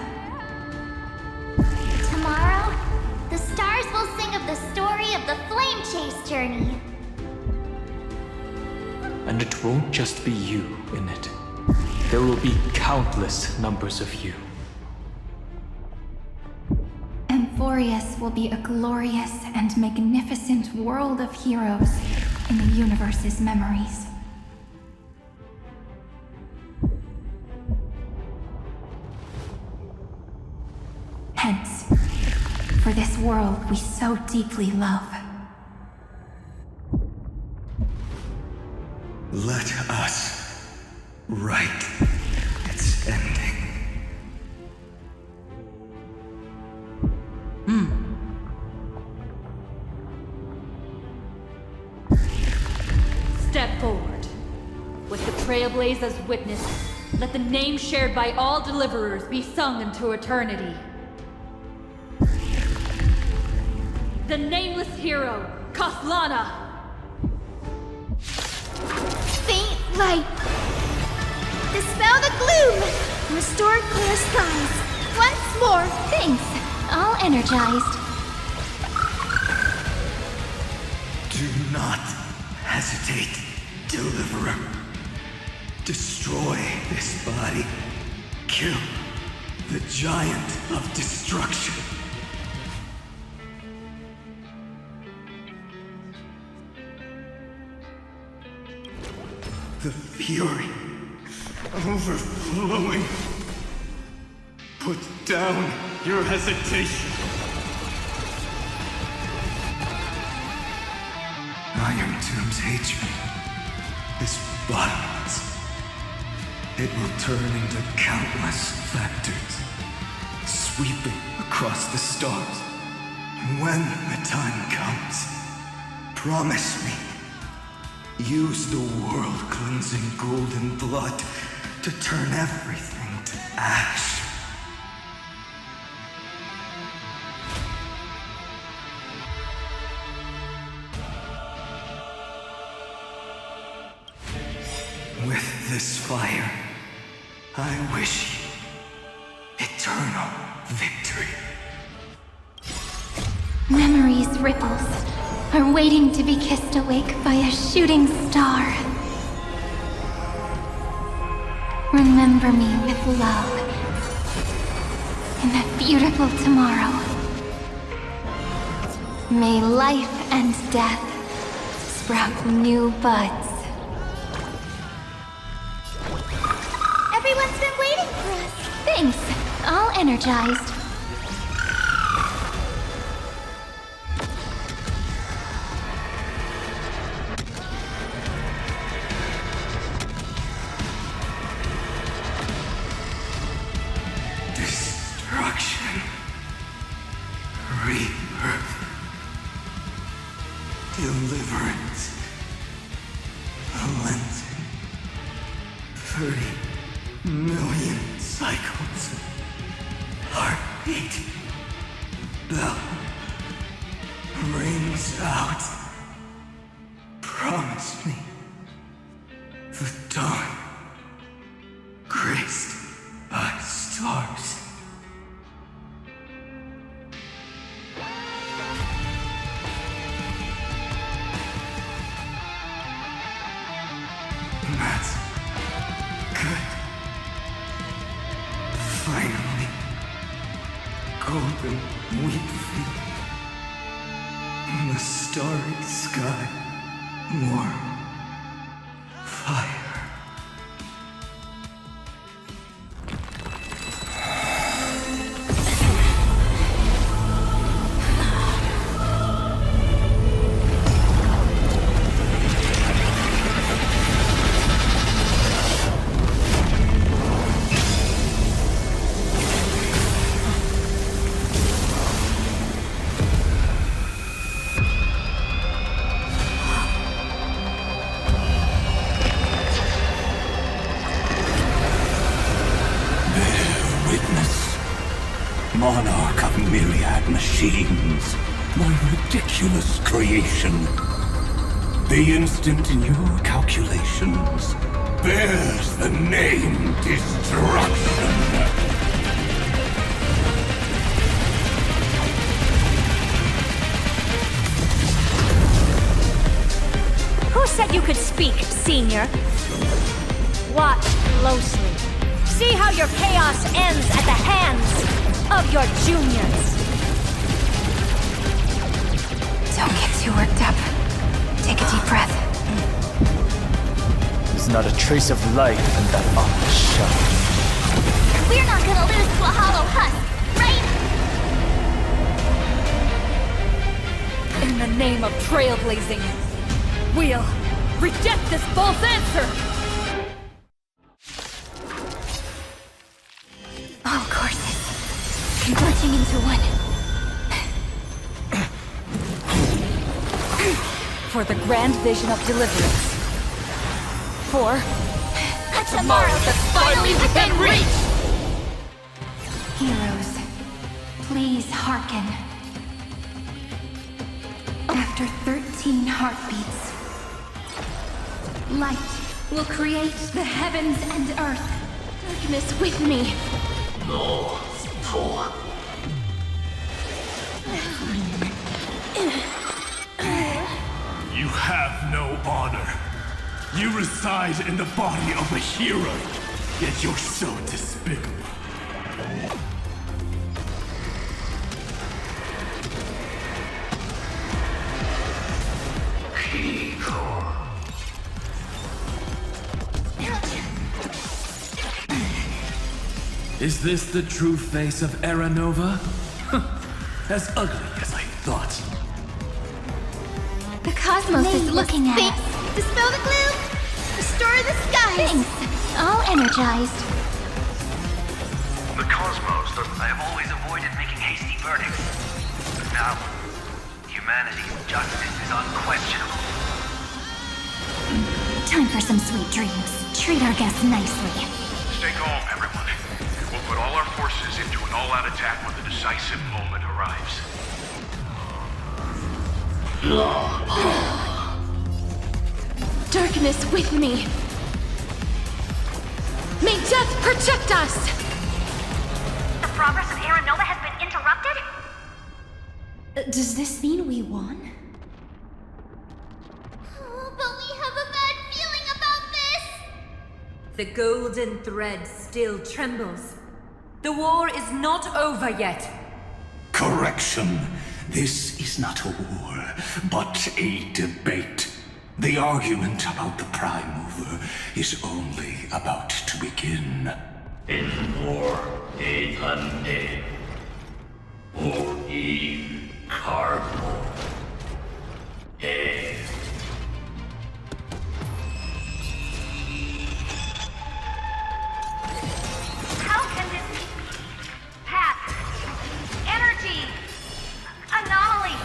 C: Tomorrow, the stars will sing of the story of the flame chase journey.
G: And it won't just be you in it. There will be countless numbers of you.
V: Amfореus will be a glorious and magnificent world of heroes in the universe's memories. Hence, for this world we so deeply love.
S: Let us write its ending.
M: Step forward. With the trailblaze as witness, let the name shared by all deliverers be sung into eternity. The nameless hero, Kaslana!
O: Faint light. Dispel the gloom. Restore clear skies. Once more.
V: Thanks. All energized.
S: Do not hesitate, Deliverer. Destroy this body. Kill the giant of destruction. The fury overflowing. Put down your hesitation. Iron Tomb's hatred is bottomless. It will turn into countless factors, sweeping across the stars. When the time comes, promise me, use the world-cleansing golden blood to turn everything to ash. With this fire, I wish you eternal victory.
V: Memories' ripples are waiting to be kissed awake by a shooting star. Remember me with love in that beautiful tomorrow. May life and death sprout new buds.
C: Everyone's been waiting for us.
V: Thanks. All energized.
S: million cycles. Heartbeat. Bell rings out. Promise me the dawn graced by stars. That's good. Finally. Golden wheat feet. In the starry sky. Warm fire.
H: Monarch of myriad machines, my ridiculous creation. The instant in your calculations bears the name Destruction.
K: Who said you could speak, Senior? Watch closely. See how your chaos ends at the hands of your juniors.
V: Don't get too worked up. Take a deep breath.
E: There's not a trace of life in that awful shell.
C: We're not gonna lose to a hollow husk, right?
M: In the name of trailblazing, we'll reject this false answer!
V: All courses converging into one.
M: For the grand vision of deliverance. For
C: a tomorrow that's finally within reach!
A: Heroes, please hearken. After 13 heartbeats, light will create the heavens and earth. Darkness with me.
H: No, four. You have no honor. You reside in the body of a hero, yet you're so despicable. Is this the true face of Aranova? As ugly as I thought.
C: The cosmos is looking at us. Dispel the gloom! Restore the skies! Thanks. All energized.
N: The cosmos, I have always avoided making hasty verdicts. But now, humanity's justice is unquestionable.
A: Time for some sweet dreams. Treat our guests nicely.
N: Stay calm, everyone. We'll put all our forces into an all-out attack when the decisive moment arrives.
C: Darkness with me. May death protect us!
K: The progress of Aranova has been interrupted?
A: Does this mean we won?
C: But we have a bad feeling about this!
M: The golden thread still trembles. The war is not over yet.
H: Correction. This is not a war, but a debate. The argument about the Prime Mover is only about to begin. In war, Ethan or Eve Carbo.
K: How can this be? Path. Energy. Anomaly.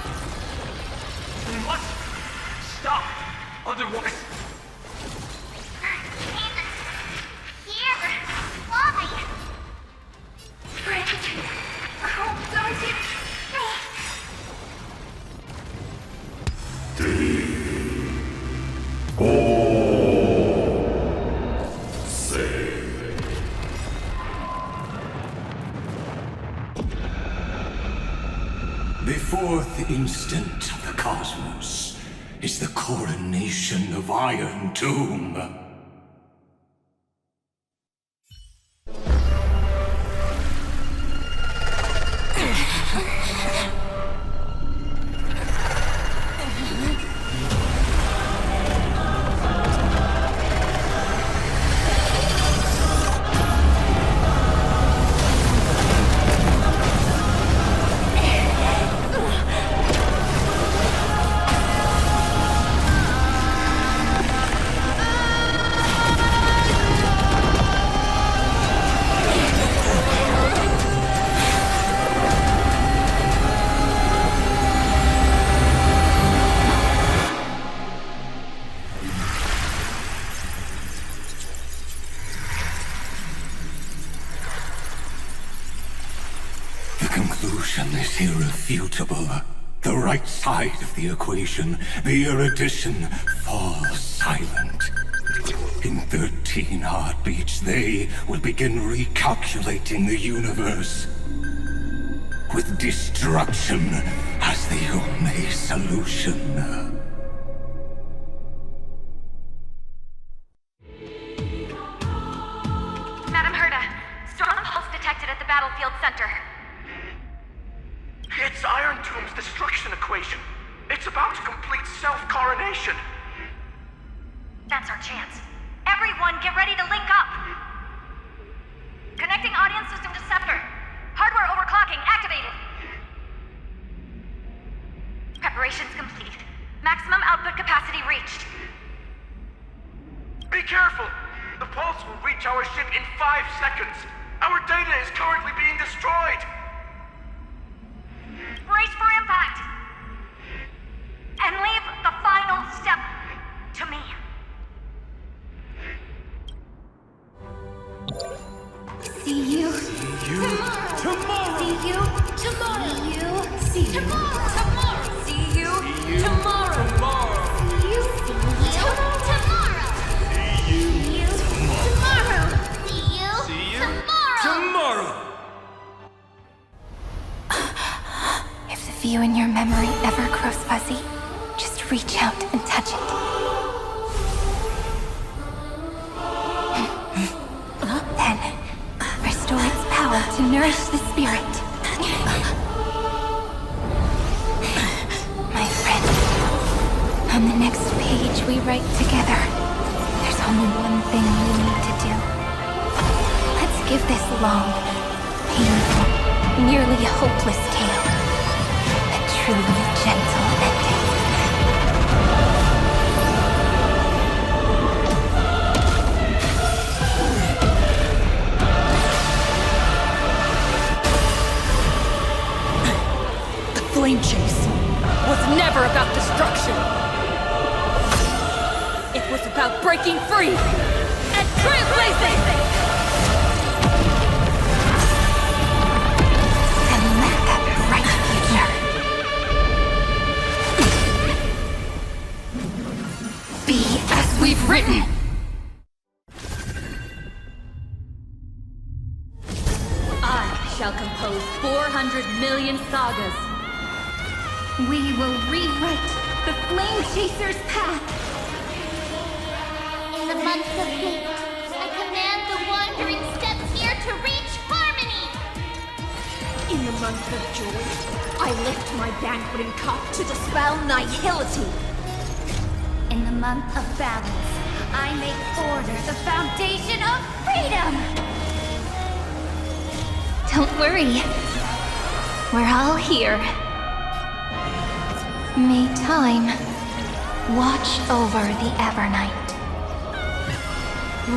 N: What? Stop! Otherwise...
K: Here.
H: The fourth instant of the cosmos is the coronation of Iron Tomb. Is irrefutable. The right side of the equation, the erudition, falls silent. In 13 heartbeats, they will begin recalculating the universe, with destruction as the only solution.
D: Madam Herda, strong pulse detected at the battlefield center.
N: It's Iron Tomb's destruction equation. It's about to complete self-coronation.
D: That's our chance. Everyone, get ready to link up. Connecting audience system to scepter. Hardware overclocking activated. Preparations complete. Maximum output capacity reached.
N: Be careful! The pulse will reach our ship in 5 seconds. Our data is currently being destroyed.
D: Brace for impact! And leave the final step to me.
B: See you.
N: Tomorrow!
B: See you tomorrow! See you tomorrow! See you tomorrow! See you tomorrow! See you tomorrow! See you tomorrow!
V: If the view in your memory ever grows fuzzy, just reach out and touch it. Then, restore its power to nourish the spirit. My friend, on the next page we write together, there's only one thing we need to do. Let's give this long, painful, nearly hopeless tale a truly gentle ending.
M: Flame chase was never about destruction. It was about breaking free and trailblazing!
V: And let that bright future be as we've written.
M: I shall compose 400 million sagas.
B: We will rewrite the Flame Chaser's path. In the month of hate, I command the wandering steps here to reach harmony.
K: In the month of joy, I lift my banqueting cup to dispel nihility.
B: In the month of balance, I make order the foundation of freedom.
V: Don't worry. We're all here. May time watch over the Evernight.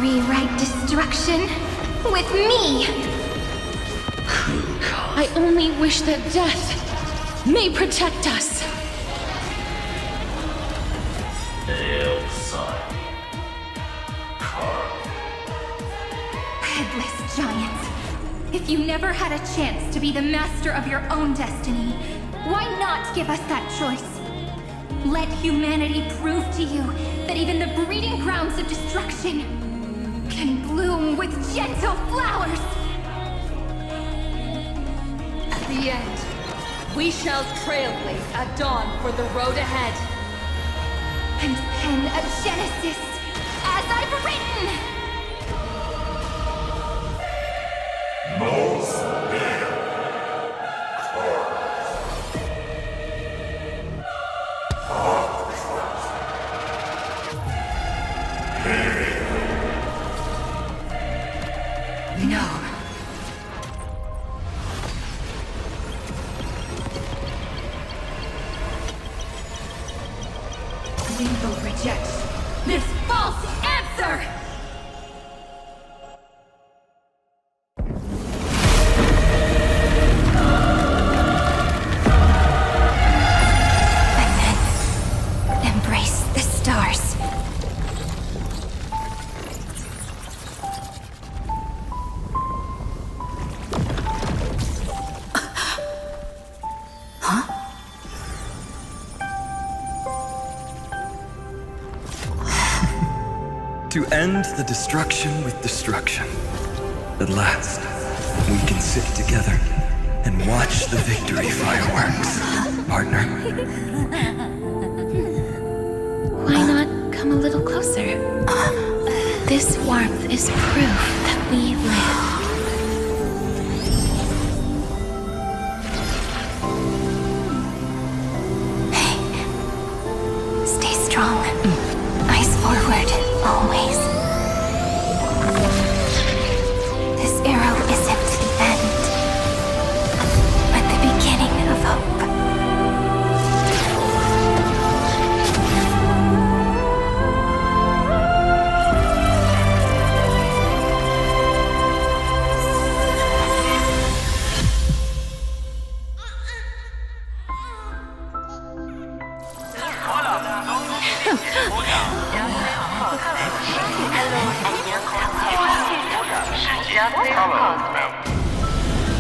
V: Rewrite destruction with me!
M: I only wish that death may protect us.
B: Headless giants. If you never had a chance to be the master of your own destiny, why not give us that choice? Let humanity prove to you that even the breeding grounds of destruction can bloom
M: with gentle flowers! At the end, we shall trailblaze at dawn for the road ahead.
B: And pen a Genesis, as I've written!
M: No. We will reject this false answer!
B: And then embrace the stars.
S: To end the destruction with destruction. At last, we can sit together and watch the victory fireworks, partner.
O: Why not come a little closer? This warmth is proof that we live.
B: Stay strong. Eyes forward, always. This arrow isn't the end, but the beginning of hope.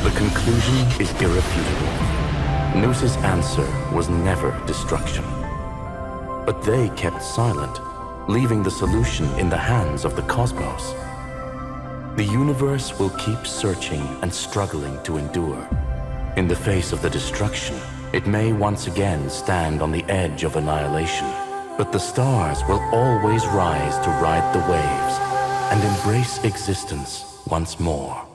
F: The conclusion is irrefutable. Noose's answer was never destruction. But they kept silent, leaving the solution in the hands of the cosmos. The universe will keep searching and struggling to endure. In the face of the destruction, it may once again stand on the edge of annihilation. But the stars will always rise to ride the waves and embrace existence once more.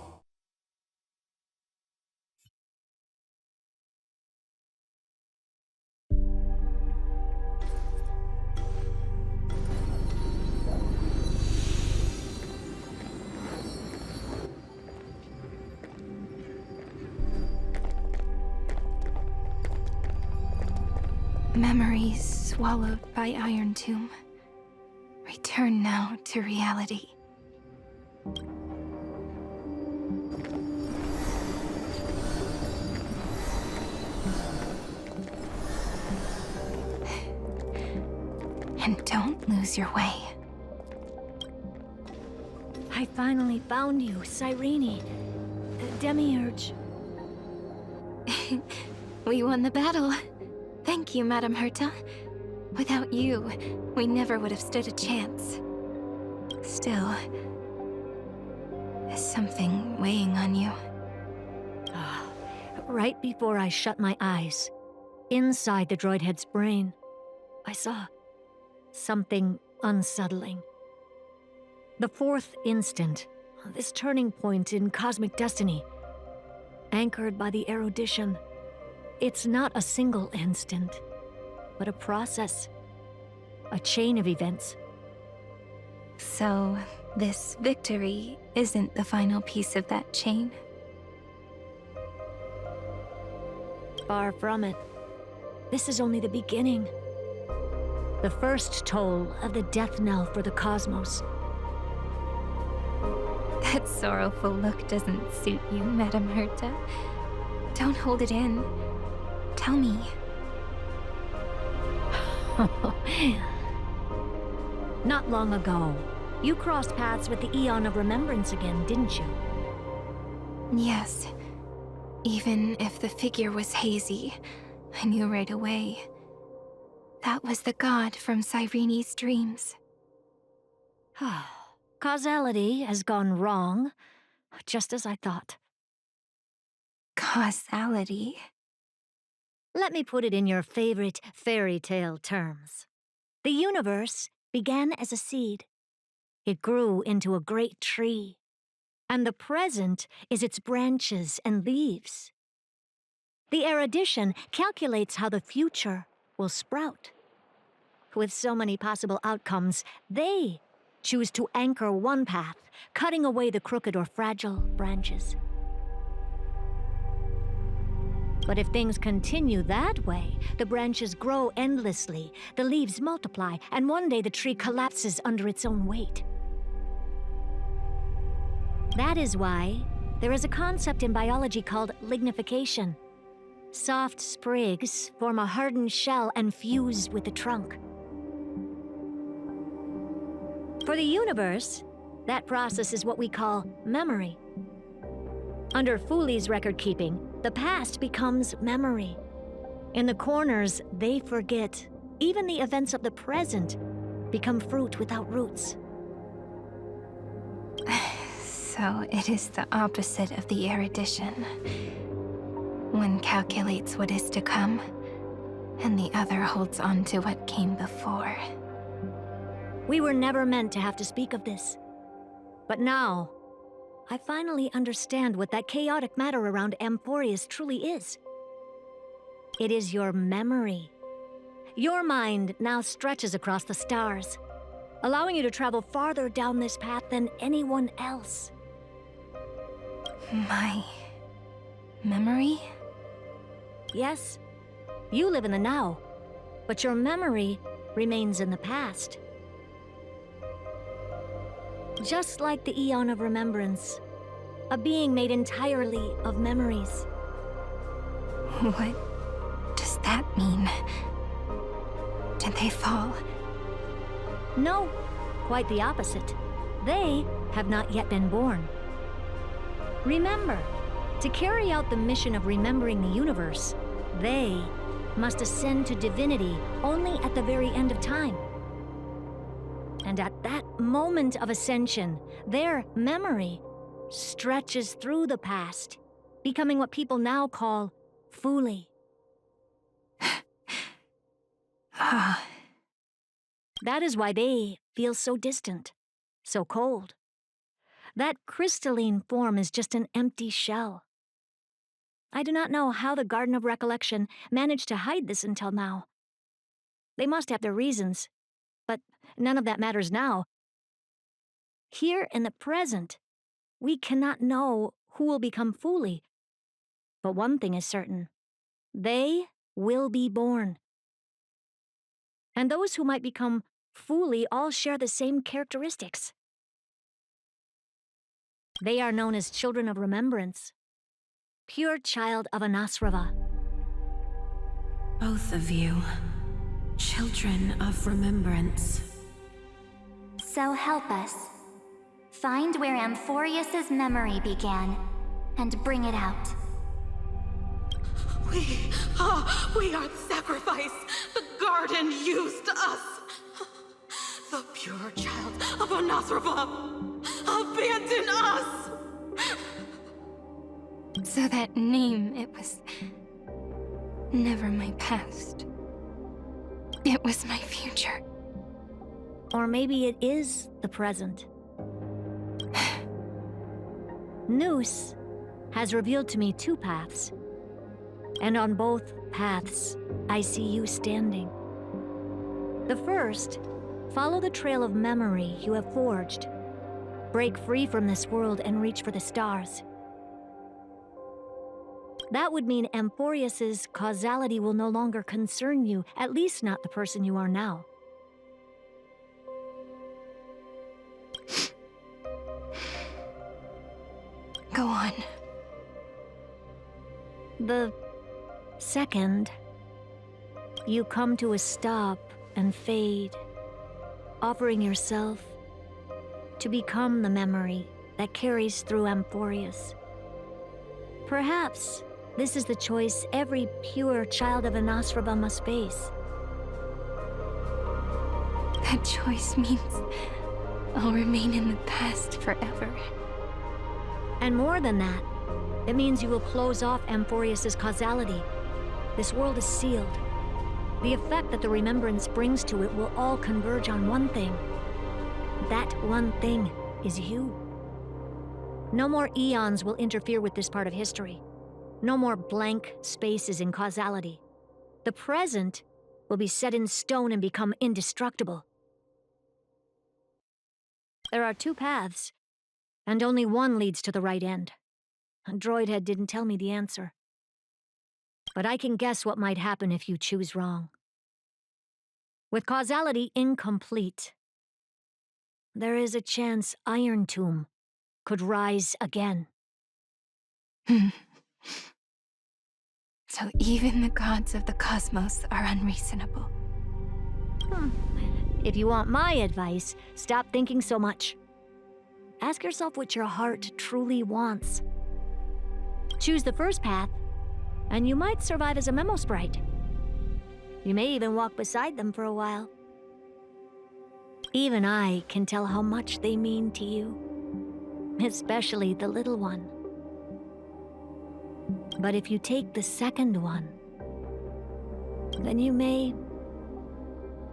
B: Memories swallowed by Iron Tomb. Return now to reality. And don't lose your way.
K: I finally found you, Cyrene. Demiurge.
B: We won the battle. Thank you, Madame Herta. Without you, we never would have stood a chance. Still, is something weighing on you?
K: Right before I shut my eyes, inside the droid head's brain, I saw something unsettling. The fourth instant, this turning point in cosmic destiny, anchored by the erudition. It's not a single instant, but a process, a chain of events.
B: So, this victory isn't the final piece of that chain?
K: Far from it. This is only the beginning. The first toll of the death knell for the cosmos.
B: That sorrowful look doesn't suit you, Madame Herta. Don't hold it in. Tell me.
K: Not long ago, you crossed paths with the Eon of Remembrance again, didn't you?
B: Yes. Even if the figure was hazy, I knew right away. That was the god from Cyrene's dreams.
K: Causality has gone wrong, just as I thought.
C: Causality?
K: Let me put it in your favorite fairy tale terms. The universe began as a seed. It grew into a great tree. And the present is its branches and leaves. The erudition calculates how the future will sprout. With so many possible outcomes, they choose to anchor one path, cutting away the crooked or fragile branches. But if things continue that way, the branches grow endlessly, the leaves multiply, and one day the tree collapses under its own weight. That is why there is a concept in biology called lignification. Soft sprigs form a hardened shell and fuse with the trunk. For the universe, that process is what we call memory. Under Fooley's record-keeping, the past becomes memory. In the corners, they forget. Even the events of the present become fruit without roots.
C: So it is the opposite of the erudition. One calculates what is to come, and the other holds on to what came before.
K: We were never meant to have to speak of this. But now, I finally understand what that chaotic matter around Amfореus truly is. It is your memory. Your mind now stretches across the stars, allowing you to travel farther down this path than anyone else.
C: My memory?
K: Yes, you live in the now, but your memory remains in the past. Just like the Eon of Remembrance, a being made entirely of memories.
C: What does that mean? Did they fall?
K: No, quite the opposite. They have not yet been born. Remember, to carry out the mission of remembering the universe, they must ascend to divinity only at the very end of time. And at that moment of ascension, their memory stretches through the past, becoming what people now call Fooley. That is why they feel so distant, so cold. That crystalline form is just an empty shell. I do not know how the Garden of Recollection managed to hide this until now. They must have their reasons, but none of that matters now. Here in the present, we cannot know who will become Fooley. But one thing is certain. They will be born. And those who might become Fooley all share the same characteristics. They are known as children of remembrance. Pure child of Anasrava.
Q: Both of you, children of remembrance.
C: So help us. Find where Amfореus' memory began, and bring it out.
I: We are the sacrifice the garden used us. The pure child of Anasrava. Abandon us!
C: So that name, it was never my past. It was my future.
K: Or maybe it is the present. Noose has revealed to me two paths. And on both paths, I see you standing. The first, follow the trail of memory you have forged. Break free from this world and reach for the stars. That would mean Amfореus' causality will no longer concern you, at least not the person you are now.
C: Go on.
K: The second, you come to a stop and fade, offering yourself to become the memory that carries through Amfореus. Perhaps this is the choice every pure child of Anasrava must face.
C: That choice means
O: I'll remain in the past forever.
K: And more than that, it means you will close off Amforeus' causality. This world is sealed. The effect that the remembrance brings to it will all converge on one thing. That one thing is you. No more eons will interfere with this part of history. No more blank spaces in causality. The present will be set in stone and become indestructible. There are two paths, and only one leads to the right end. Droidhead didn't tell me the answer. But I can guess what might happen if you choose wrong. With causality incomplete, there is a chance Iron Tomb could rise again.
O: So even the gods of the cosmos are unreasonable.
K: If you want my advice, stop thinking so much. Ask yourself what your heart truly wants. Choose the first path, and you might survive as a memo sprite. You may even walk beside them for a while. Even I can tell how much they mean to you, especially the little one. But if you take the second one, then you may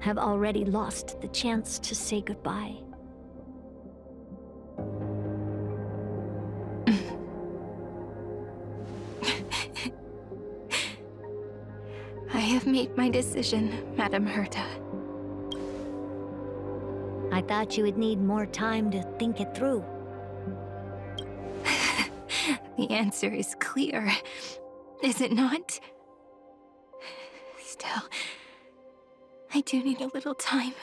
K: have already lost the chance to say goodbye.
O: I have made my decision, Madam Herta.
K: I thought you would need more time to think it through.
O: The answer is clear, is it not? Still, I do need a little time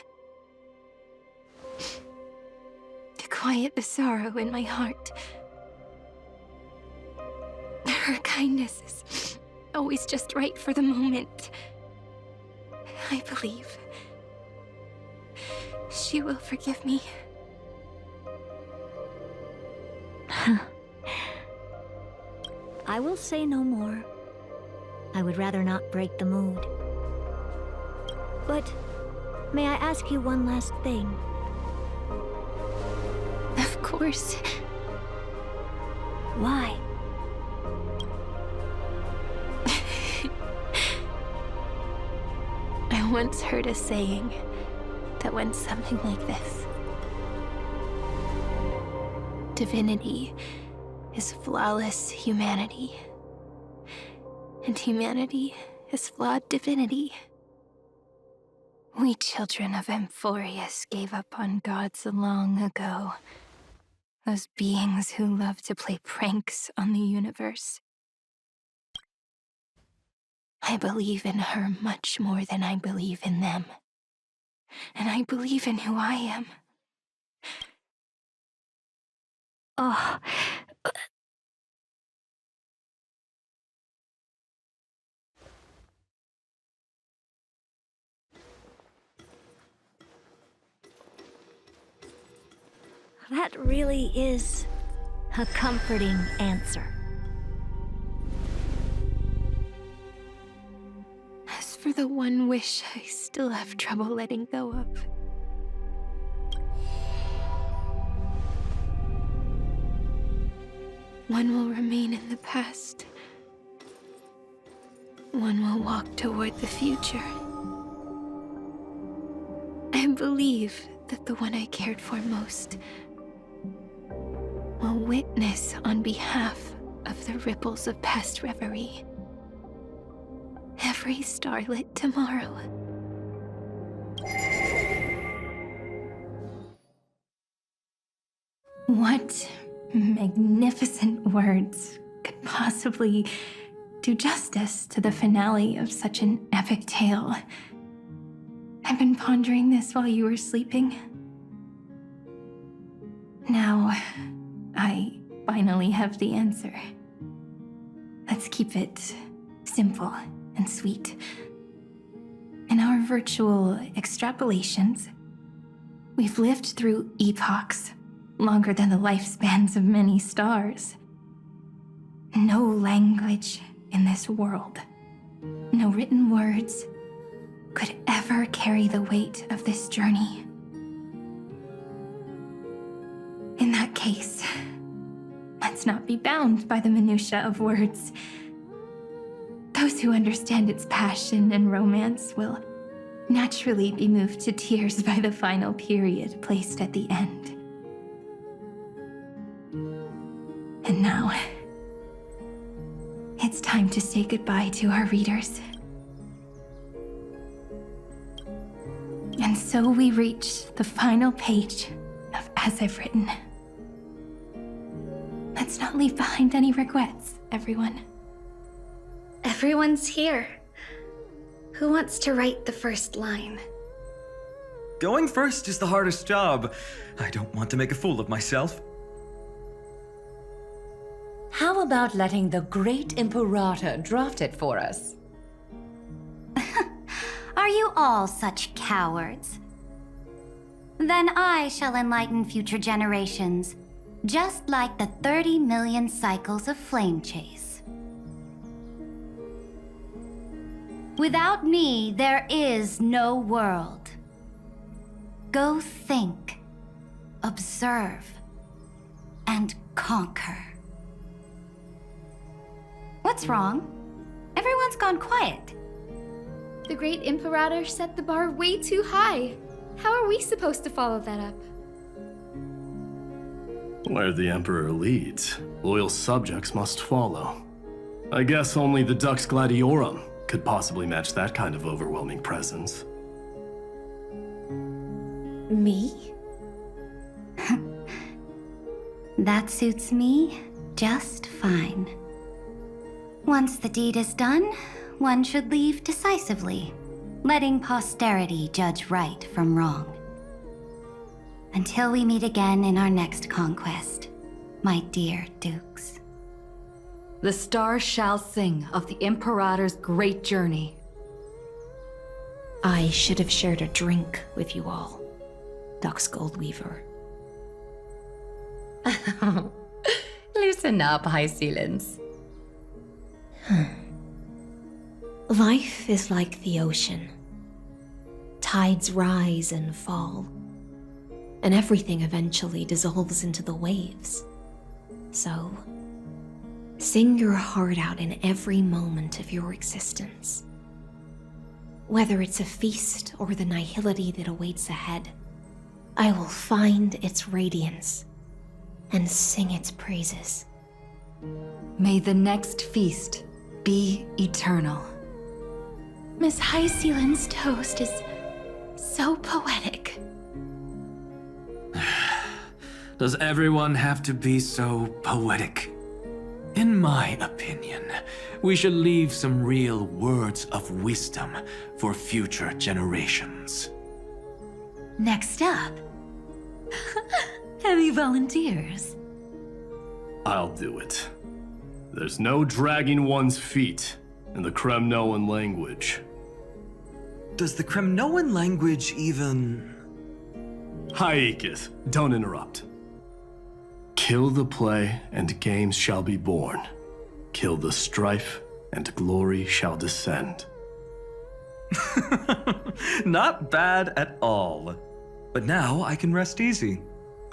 O: to quiet the sorrow in my heart. Her kindness is always just right for the moment. I believe she will forgive me.
K: I will say no more. I would rather not break the mood. But may I ask you one last thing?
O: Of course.
K: Why?
O: I once heard a saying that went something like this. Divinity is flawless humanity, and humanity is flawed divinity. We children of Amforeus gave up on gods long ago. Those beings who love to play pranks on the universe. I believe in her much more than I believe in them. And I believe in who I am.
K: Oh. That really is a comforting answer.
O: As for the one wish I still have trouble letting go of. One will remain in the past. One will walk toward the future. I believe that the one I cared for most will witness on behalf of the ripples of past reverie. Every starlit tomorrow. What magnificent words could possibly do justice to the finale of such an epic tale? I've been pondering this while you were sleeping. Now, I finally have the answer. Let's keep it simple and sweet. In our virtual extrapolations, we've lived through epochs longer than the lifespans of many stars. No language in this world, no written words, could ever carry the weight of this journey.
L: that case, let's not be bound by the minutiae of words. Those who understand its passion and romance will naturally be moved to tears by the final period placed at the end. And now, it's time to say goodbye to our readers. And so we reach the final page of As I've Written. Let's not leave behind any regrets, everyone.
O: Everyone's here. Who wants to write the first line?
W: Going first is the hardest job. I don't want to make a fool of myself.
J: How about letting the great Imperator draft it for us?
B: Are you all such cowards? Then I shall enlighten future generations, just like the 30 million cycles of flame chase. Without me, there is no world. Go think, observe, and conquer. What's wrong? Everyone's gone quiet.
O: The great Imperator set the bar way too high. How are we supposed to follow that up?
R: Where the Emperor leads, loyal subjects must follow. I guess only the Dux Gladiorum could possibly match that kind of overwhelming presence.
O: Me?
B: That suits me just fine. Once the deed is done, one should leave decisively, letting posterity judge right from wrong. Until we meet again in our next conquest, my dear dukes.
M: The stars shall sing of the Imperator's great journey.
K: I should have shared a drink with you all, Dux Goldweaver.
J: Loosen up, High Ceilings.
K: Life is like the ocean. Tides rise and fall, and everything eventually dissolves into the waves. So, sing your heart out in every moment of your existence. Whether it's a feast or the nihility that awaits ahead, I will find its radiance and sing its praises.
M: May the next feast be eternal.
L: Miss High Ceiling's toast is so poetic.
E: Does everyone have to be so poetic? In my opinion, we should leave some real words of wisdom for future generations.
J: Next up, any volunteers?
R: I'll do it. There's no dragging one's feet in the Kremnoan language.
W: Does the Kremnoan language even...
R: Haikis, don't interrupt. Kill the play, and games shall be born. Kill the strife, and glory shall descend.
W: Not bad at all. But now I can rest easy.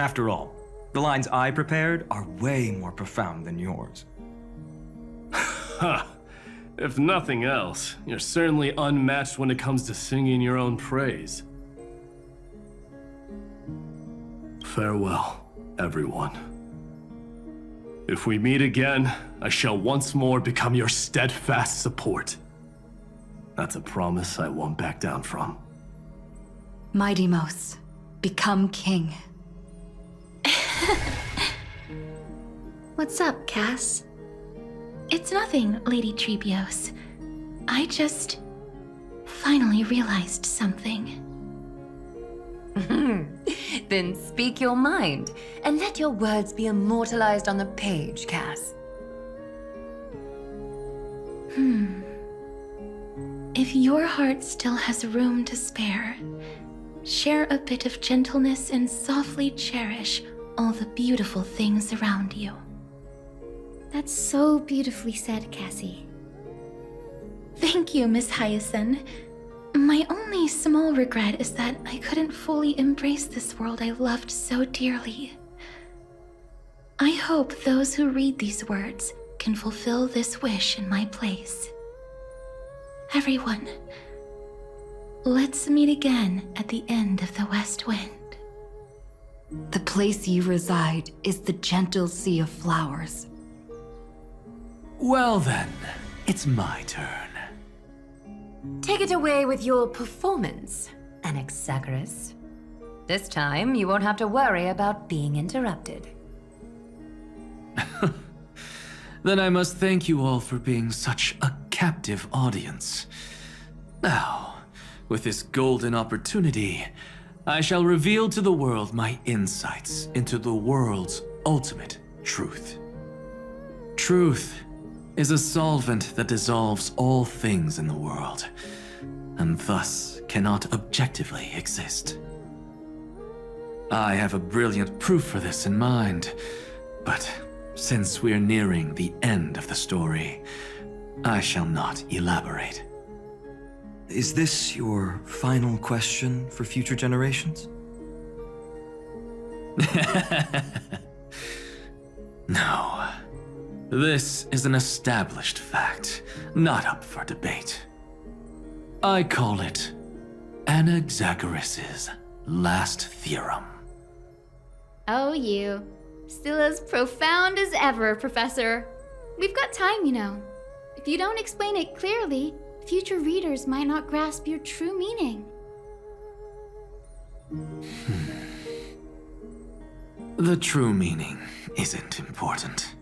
W: After all, the lines I prepared are way more profound than yours.
R: Ha! If nothing else, you're certainly unmatched when it comes to singing your own praise. Farewell, everyone. If we meet again, I shall once more become your steadfast support. That's a promise I won't back down from.
M: Mighty-Mos, become king.
O: What's up, Cass?
L: It's nothing, Lady Trebios. I just finally realized something.
J: Then speak your mind, and let your words be immortalized on the page, Cass.
L: If your heart still has room to spare, share a bit of gentleness and softly cherish all the beautiful things around you.
O: That's so beautifully said, Cassie.
L: Thank you, Miss Hyacinth. My only small regret is that I couldn't fully embrace this world I loved so dearly.
V: I hope those who read these words can fulfill this wish in my place. Everyone, let's meet again at the end of the West Wind.
Q: The place you reside is the gentle sea of flowers.
E: Well then, it's my turn.
J: Take it away with your performance, Anaxagoras. This time, you won't have to worry about being interrupted.
E: Then I must thank you all for being such a captive audience. Now, with this golden opportunity, I shall reveal to the world my insights into the world's ultimate truth. Truth is a solvent that dissolves all things in the world, and thus cannot objectively exist. I have a brilliant proof for this in mind, but since we're nearing the end of the story, I shall not elaborate.
P: Is this your final question for future generations?
E: No. This is an established fact, not up for debate. I call it Anaxagoras' last theorem.
O: Oh, you. Still as profound as ever, Professor. We've got time, you know. If you don't explain it clearly, future readers might not grasp your true meaning.
E: The true meaning isn't important.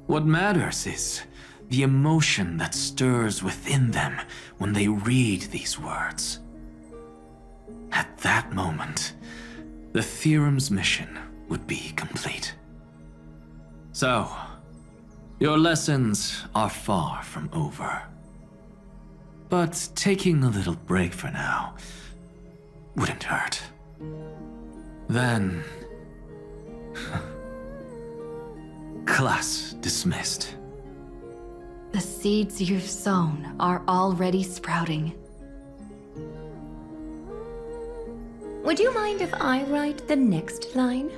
E: What matters is the emotion that stirs within them when they read these words. At that moment, the theorem's mission would be complete. So, your lessons are far from over. But taking a little break for now wouldn't hurt. Then... class dismissed.
Q: The seeds you've sown are already sprouting. Would you mind if I write the next line?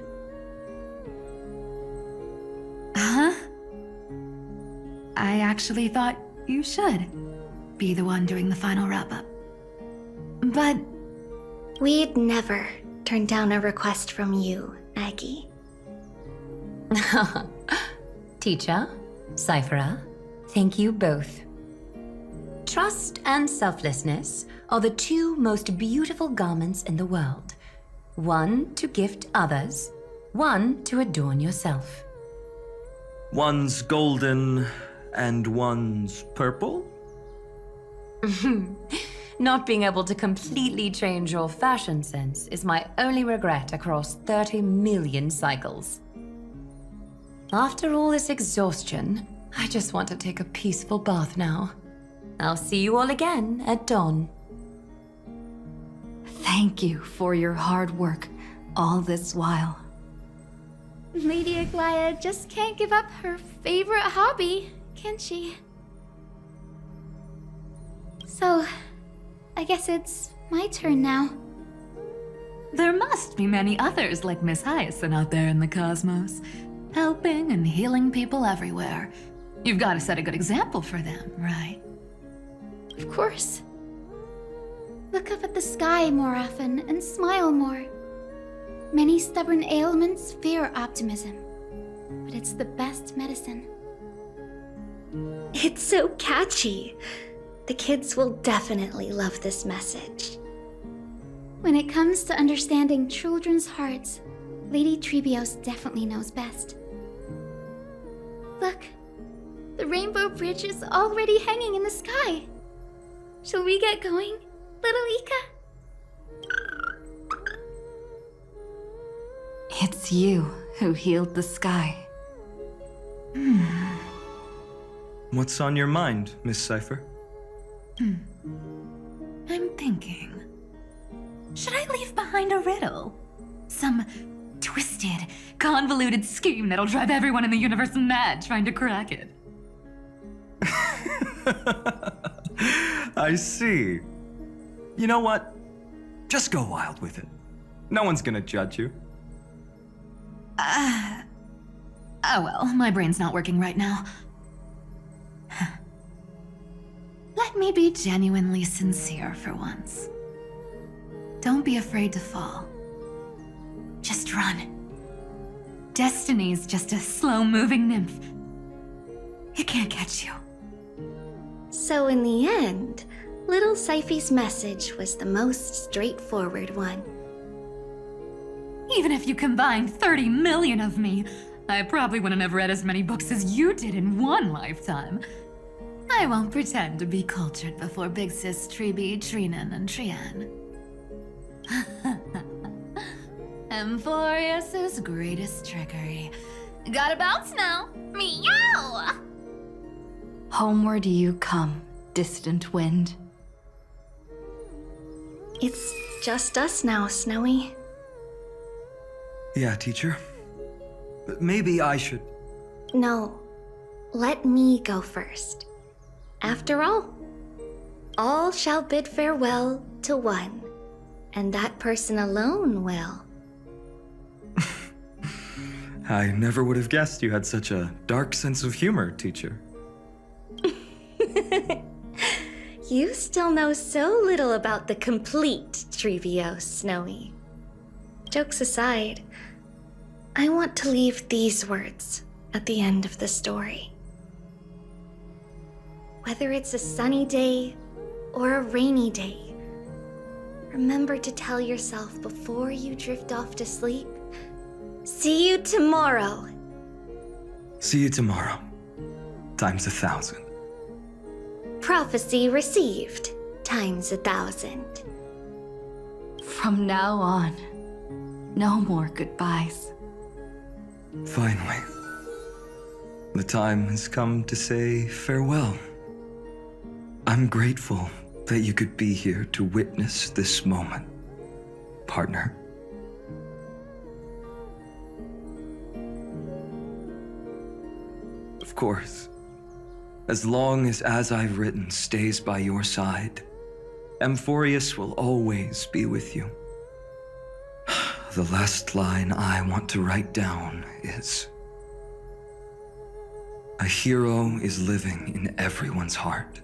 T: Huh? I actually thought you should be the one doing the final wrap-up. But...
C: We'd never turn down a request from you, Aggie.
J: Teacher, Cyphera, thank you both. Trust and selflessness are the two most beautiful garments in the world. One to gift others, one to adorn yourself.
P: One's golden and one's purple?
J: Not being able to completely change your fashion sense is my only regret across 30 million cycles. After all this exhaustion, I just want to take a peaceful bath now. I'll see you all again at dawn.
T: Thank you for your hard work all this while.
O: Lady Aglaia just can't give up her favorite hobby, can she? So, I guess it's my turn now.
T: There must be many others like Miss Hyacinth out there in the cosmos, helping and healing people everywhere. You've got to set a good example for them, right?
O: Of course. Look up at the sky more often and smile more. Many stubborn ailments fear optimism, but it's the best medicine.
C: It's so catchy. The kids will definitely love this message.
O: When it comes to understanding children's hearts, Lady Trebios definitely knows best. Look, the Rainbow Bridge is already hanging in the sky. Shall we get going, little Ika?
T: It's you who healed the sky.
P: What's on your mind, Miss Cypher?
T: I'm thinking. Should I leave behind a riddle? Some twisted, convoluted scheme that'll drive everyone in the universe mad trying to crack it.
P: I see. You know what? Just go wild with it. No one's gonna judge you.
T: Oh well, my brain's not working right now. Let me be genuinely sincere for once. Don't be afraid to fall. Just run. Destiny's just a slow-moving nymph. It can't catch you.
O: So in the end, little Syphy's message was the most straightforward one.
T: Even if you combined 30 million of me, I probably wouldn't have read as many books as you did in one lifetime. I won't pretend to be cultured before Big Sis Treeby, Trinan, and Trian. Amfореus' greatest trickery. Gotta bounce now. Meow! Homeward you come, distant wind.
O: It's just us now, Snowy.
P: Yeah, teacher. But maybe I should...
O: No, let me go first. After all shall bid farewell to one, and that person alone will.
P: I never would have guessed you had such a dark sense of humor, teacher.
O: You still know so little about the complete Trevios, Snowy. Jokes aside, I want to leave these words at the end of the story. Whether it's a sunny day or a rainy day, remember to tell yourself before you drift off to sleep, see you tomorrow.
P: See you tomorrow. Times 1,000.
O: Prophecy received, times 1,000.
V: From now on, no more goodbyes.
P: Finally, the time has come to say farewell. I'm grateful that you could be here to witness this moment, partner. Of course, as long as I've written stays by your side, Amfореus will always be with you. The last line I want to write down is, a hero is living in everyone's heart.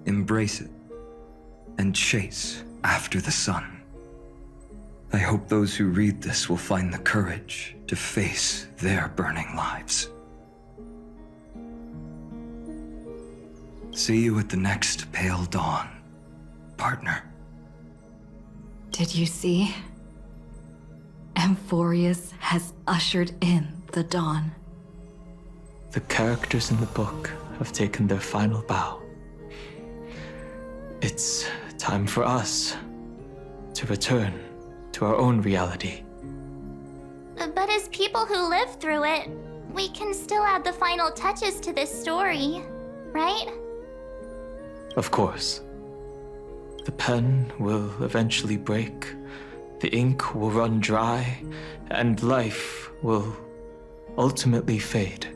P: Embrace it and chase after the sun. I hope those who read this will find the courage to face their burning lives. See you at the next pale dawn, partner.
V: Did you see? Amfореus has ushered in the dawn.
A: The characters in the book have taken their final bow. It's time for us to return to our own reality.
C: But as people who lived through it, we can still add the final touches to this story, right?
A: Of course. The pen will eventually break, the ink will run dry, and life will ultimately fade.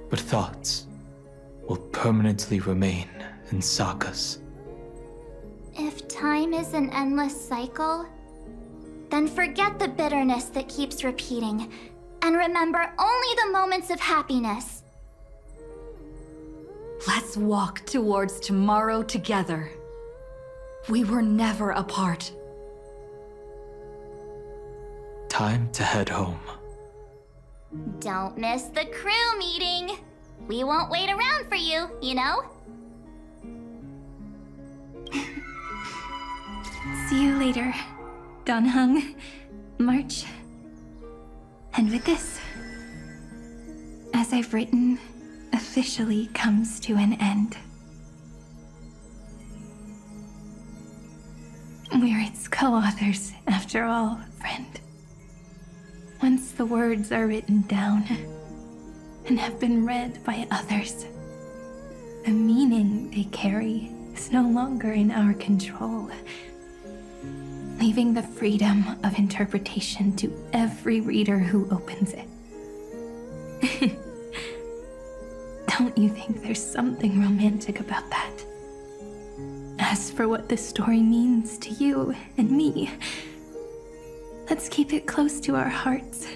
A: But thoughts will permanently remain in sagas.
C: If time is an endless cycle, then forget the bitterness that keeps repeating, and remember only the moments of happiness.
V: Let's walk towards tomorrow together. We were never apart.
A: Time to head home.
C: Don't miss the crew meeting. We won't wait around for you, you know?
L: See you later, Donhung, March. And with this, as I've written, officially comes to an end. We're its co-authors, after all, friend. Once the words are written down and have been read by others, the meaning they carry is no longer in our control, leaving the freedom of interpretation to every reader who opens it. Don't you think there's something romantic about that? As for what this story means to you and me, let's keep it close to our hearts.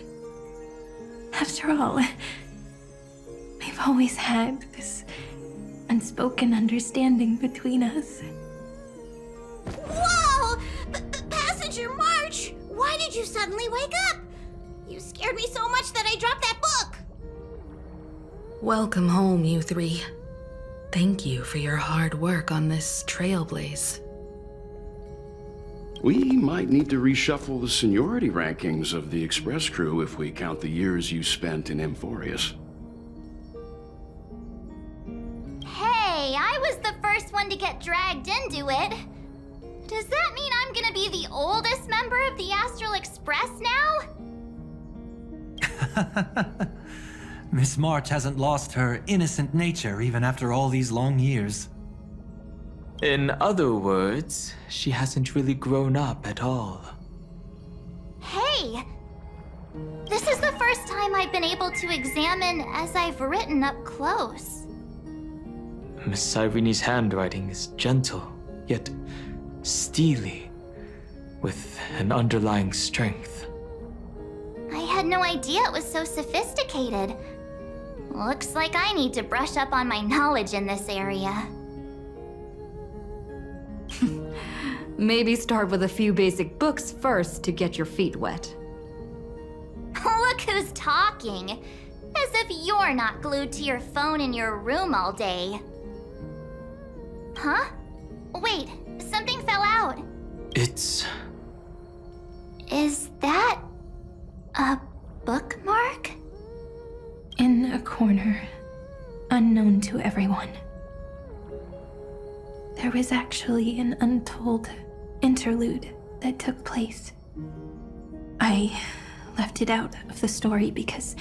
L: After all, we've always had this unspoken understanding between us.
C: Whoa! Passenger March! Why did you suddenly wake up? You scared me so much that I dropped that book!
G: Welcome home, you three. Thank you for your hard work on this trailblaze.
H: We might need to reshuffle the seniority rankings of the Express crew if we count the years you spent in Amfореus.
C: Hey, I was the first one to get dragged into it. Does that mean I'm gonna be the oldest member of the Astral Express now?
W: Miss March hasn't lost her innocent nature even after all these long years.
A: In other words, she hasn't really grown up at all.
C: Hey! This is the first time I've been able to examine as I've written up close.
A: Miss Irene's handwriting is gentle, yet steely, with an underlying strength.
C: I had no idea it was so sophisticated. Looks like I need to brush up on my knowledge in this area.
M: Maybe start with a few basic books first to get your feet wet.
C: Look who's talking. As if you're not glued to your phone in your room all day. Huh? Wait, something fell out.
A: It's...
C: Is that a bookmark?
L: In a corner, unknown to everyone. There was actually an untold interlude that took place. I left it out of the story because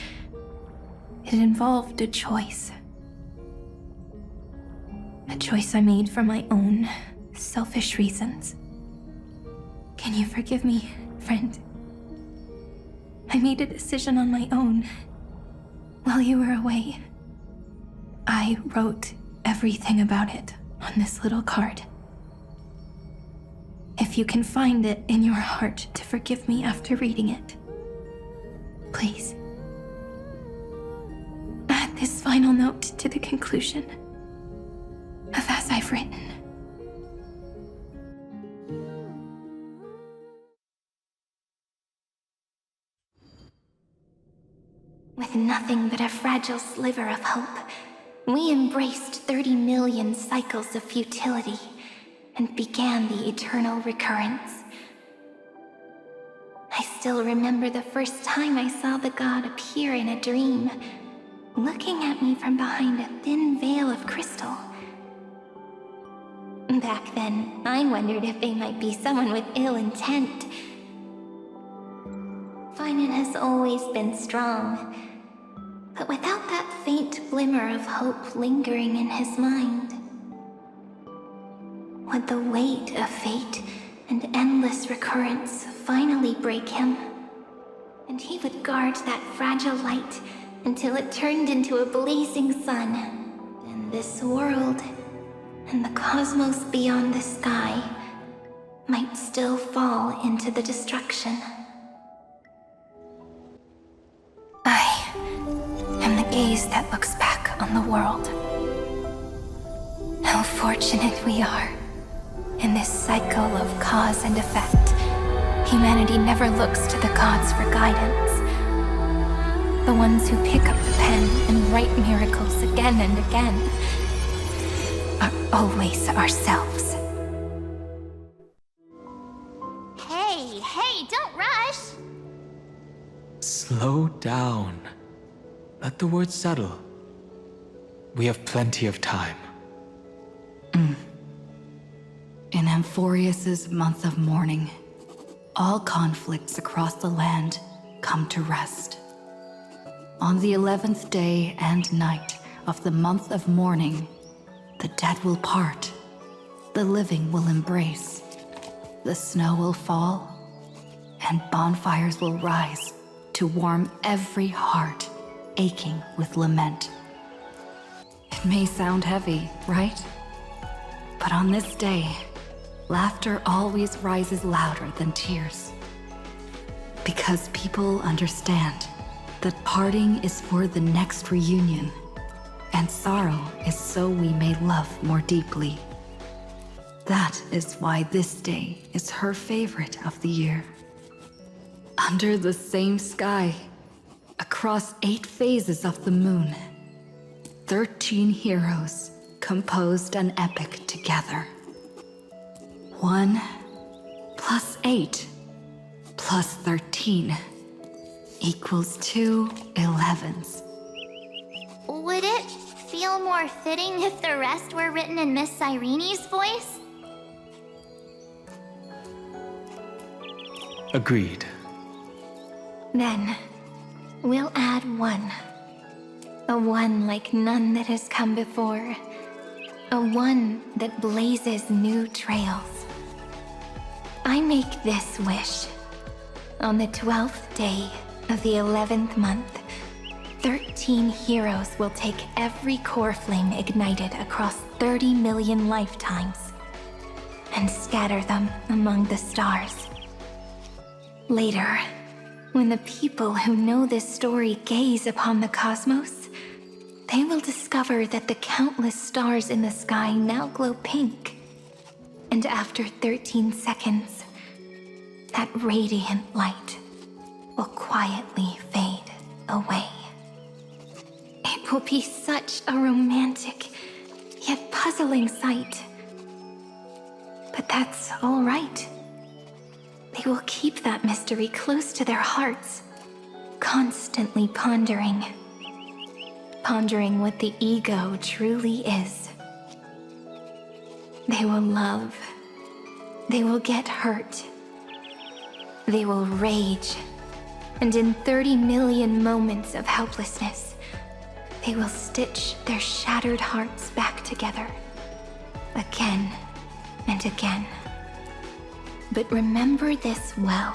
L: it involved a choice. A choice I made for my own selfish reasons. Can you forgive me, friend? I made a decision on my own while you were away. I wrote everything about it on this little card. If you can find it in your heart to forgive me after reading it, please add this final note to the conclusion of As I've Written.
V: With nothing but a fragile sliver of hope, we embraced 30 million cycles of futility and began the eternal recurrence. I still remember the first time I saw the god appear in a dream, looking at me from behind a thin veil of crystal. Back then, I wondered if they might be someone with ill intent. Finan has always been strong, but without that faint glimmer of hope lingering in his mind, would the weight of fate and endless recurrence finally break him? And he would guard that fragile light until it turned into a blazing sun, and this world and the cosmos beyond the sky might still fall into the destruction. I am the gaze that looks back on the world. How fortunate we are. In this cycle of cause and effect, humanity never looks to the gods for guidance. The ones who pick up the pen and write miracles again and again are always ourselves.
C: Hey, don't rush!
A: Slow down. Let the words settle. We have plenty of time.
G: In Amforeus' month of mourning, all conflicts across the land come to rest. On the 11th day and night of the month of mourning, the dead will part, the living will embrace, the snow will fall, and bonfires will rise to warm every heart aching with lament. It may sound heavy, right? But on this day, laughter always rises louder than tears. Because people understand that parting is for the next reunion, and sorrow is so we may love more deeply. That is why this day is her favorite of the year. Under the same sky, across 8 phases of the moon, 13 heroes composed an epic together. 1 plus 8 plus 13 equals 2 11s.
C: Would it feel more fitting if the rest were written in Miss Irene's voice?
A: Agreed.
V: Then, we'll add 1. A 1 like none that has come before. A 1 that blazes new trails. I make this wish. On the 12th day of the 11th month, 13 heroes will take every core flame ignited across 30 million lifetimes and scatter them among the stars. Later, when the people who know this story gaze upon the cosmos, they will discover that the countless stars in the sky now glow pink. And after 13 seconds, that radiant light will quietly fade away. It will be such a romantic, yet puzzling sight. But that's all right. They will keep that mystery close to their hearts, constantly pondering. Pondering what the ego truly is. They will love. They will get hurt. They will rage. And in 30 million moments of helplessness, they will stitch their shattered hearts back together. Again and again. But remember this well.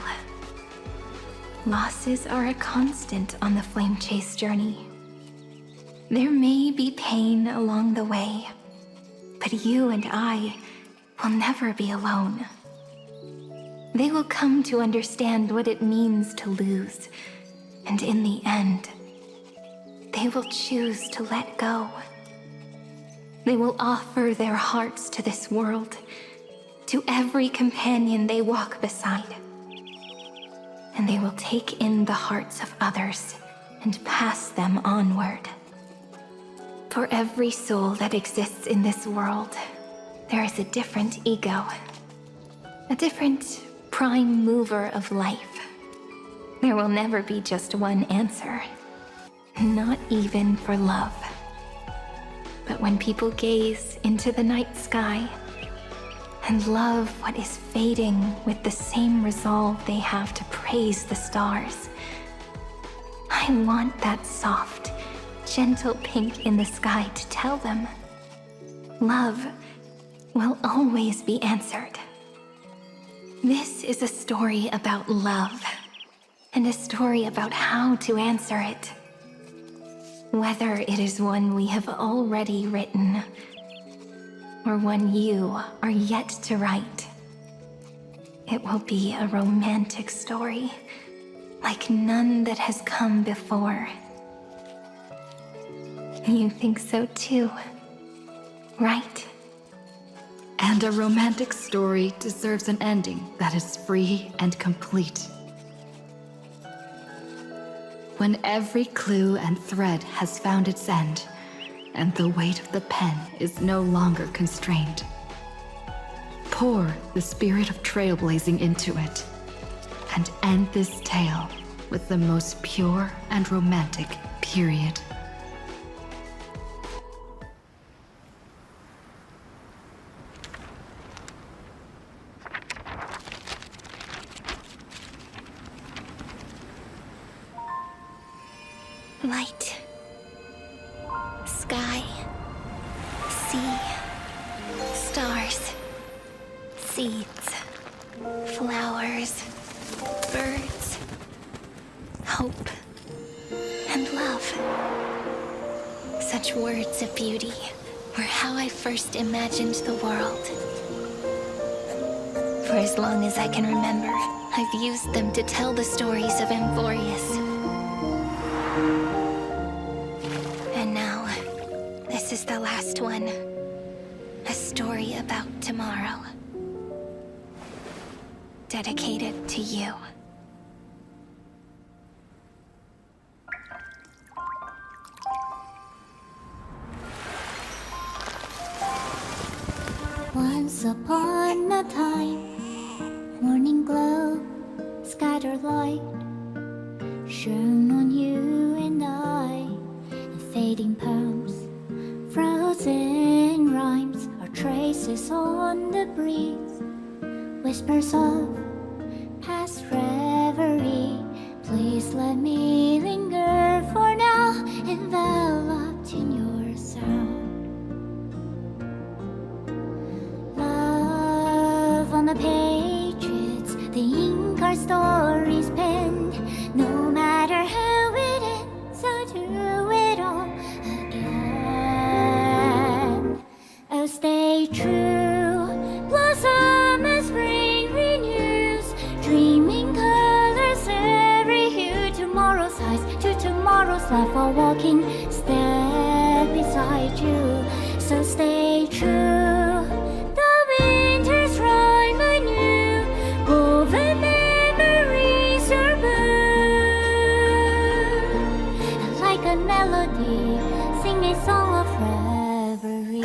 V: Losses are a constant on the flame chase journey. There may be pain along the way, but you and I will never be alone. They will come to understand what it means to lose, and in the end, they will choose to let go. They will offer their hearts to this world, to every companion they walk beside. And they will take in the hearts of others and pass them onward. For every soul that exists in this world, there is a different ego, a different prime mover of life. There will never be just one answer, not even for love. But when people gaze into the night sky and love what is fading with the same resolve they have to praise the stars, I want that soft, gentle pink in the sky to tell them, love will always be answered. This is a story about love, and a story about how to answer it. Whether it is one we have already written, or one you are yet to write, it will be a romantic story, like none that has come before. You think so too, right?
G: And a romantic story deserves an ending that is free and complete. When every clue and thread has found its end, and the weight of the pen is no longer constrained, pour the spirit of trailblazing into it, and end this tale with the most pure and romantic period.
C: Light, sky, sea, stars, seeds, flowers, birds, hope, and love. Such words of beauty were how I first imagined the world. For as long as I can remember, I've used them to tell the stories of Amfореus. the last one. A story about tomorrow. Dedicated to you.
D: Once upon a time, morning glow, scattered light, shone on you and I, and fading poems, frozen rhymes, or traces on the breeze, whispers of past reverie. Please let me linger for now, enveloped in your sound. On the pages, the ink our stories penned. No matter how it ends, I'll do it all again. Oh, stay true, blossom as spring renews, dreaming colors every hue. Tomorrow's eyes to tomorrow's life, while walking step beside you. So stay true. Woven memories are born, like a melody, sing a song of reverie.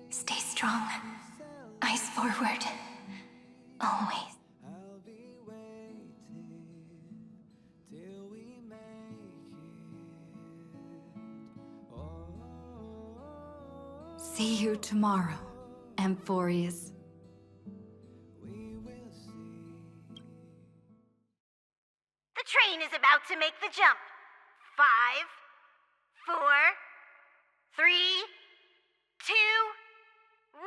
C: Stay strong. Eyes forward. Always.
G: See you tomorrow, Amfореus.
N: The train is about to make the jump. 5, 4, 3, 2, 1.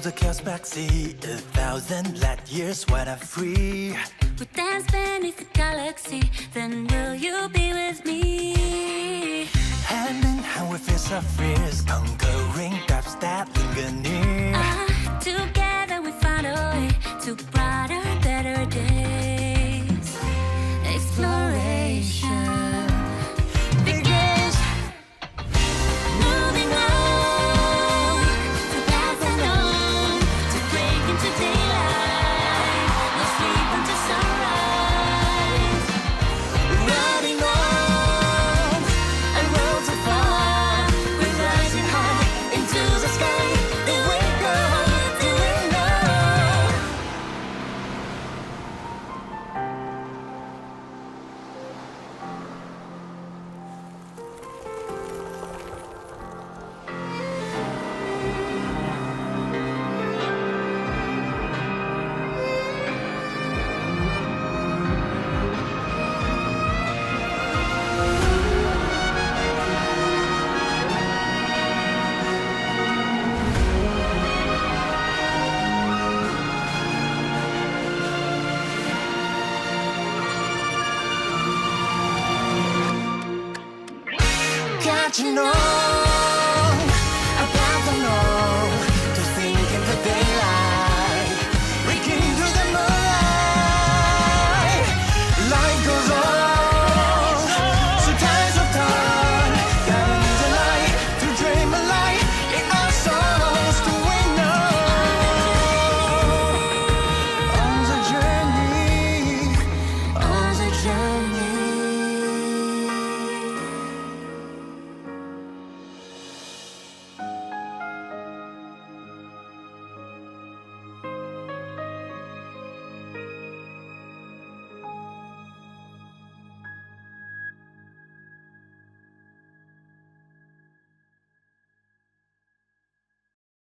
F: the chaos backseat, 1,000 light years when I'm free.
D: We dance beneath the galaxy, then will you be with me?
F: Hand in hand we face our fears, conquering gaps that linger near.
D: Together we find a way to brighter, better days. Exploration begins. Moving on to paths unknown, to break into daylight, no sleep until sunrise. Running on, and worlds of far, we're rising high into the sky. The way
F: you know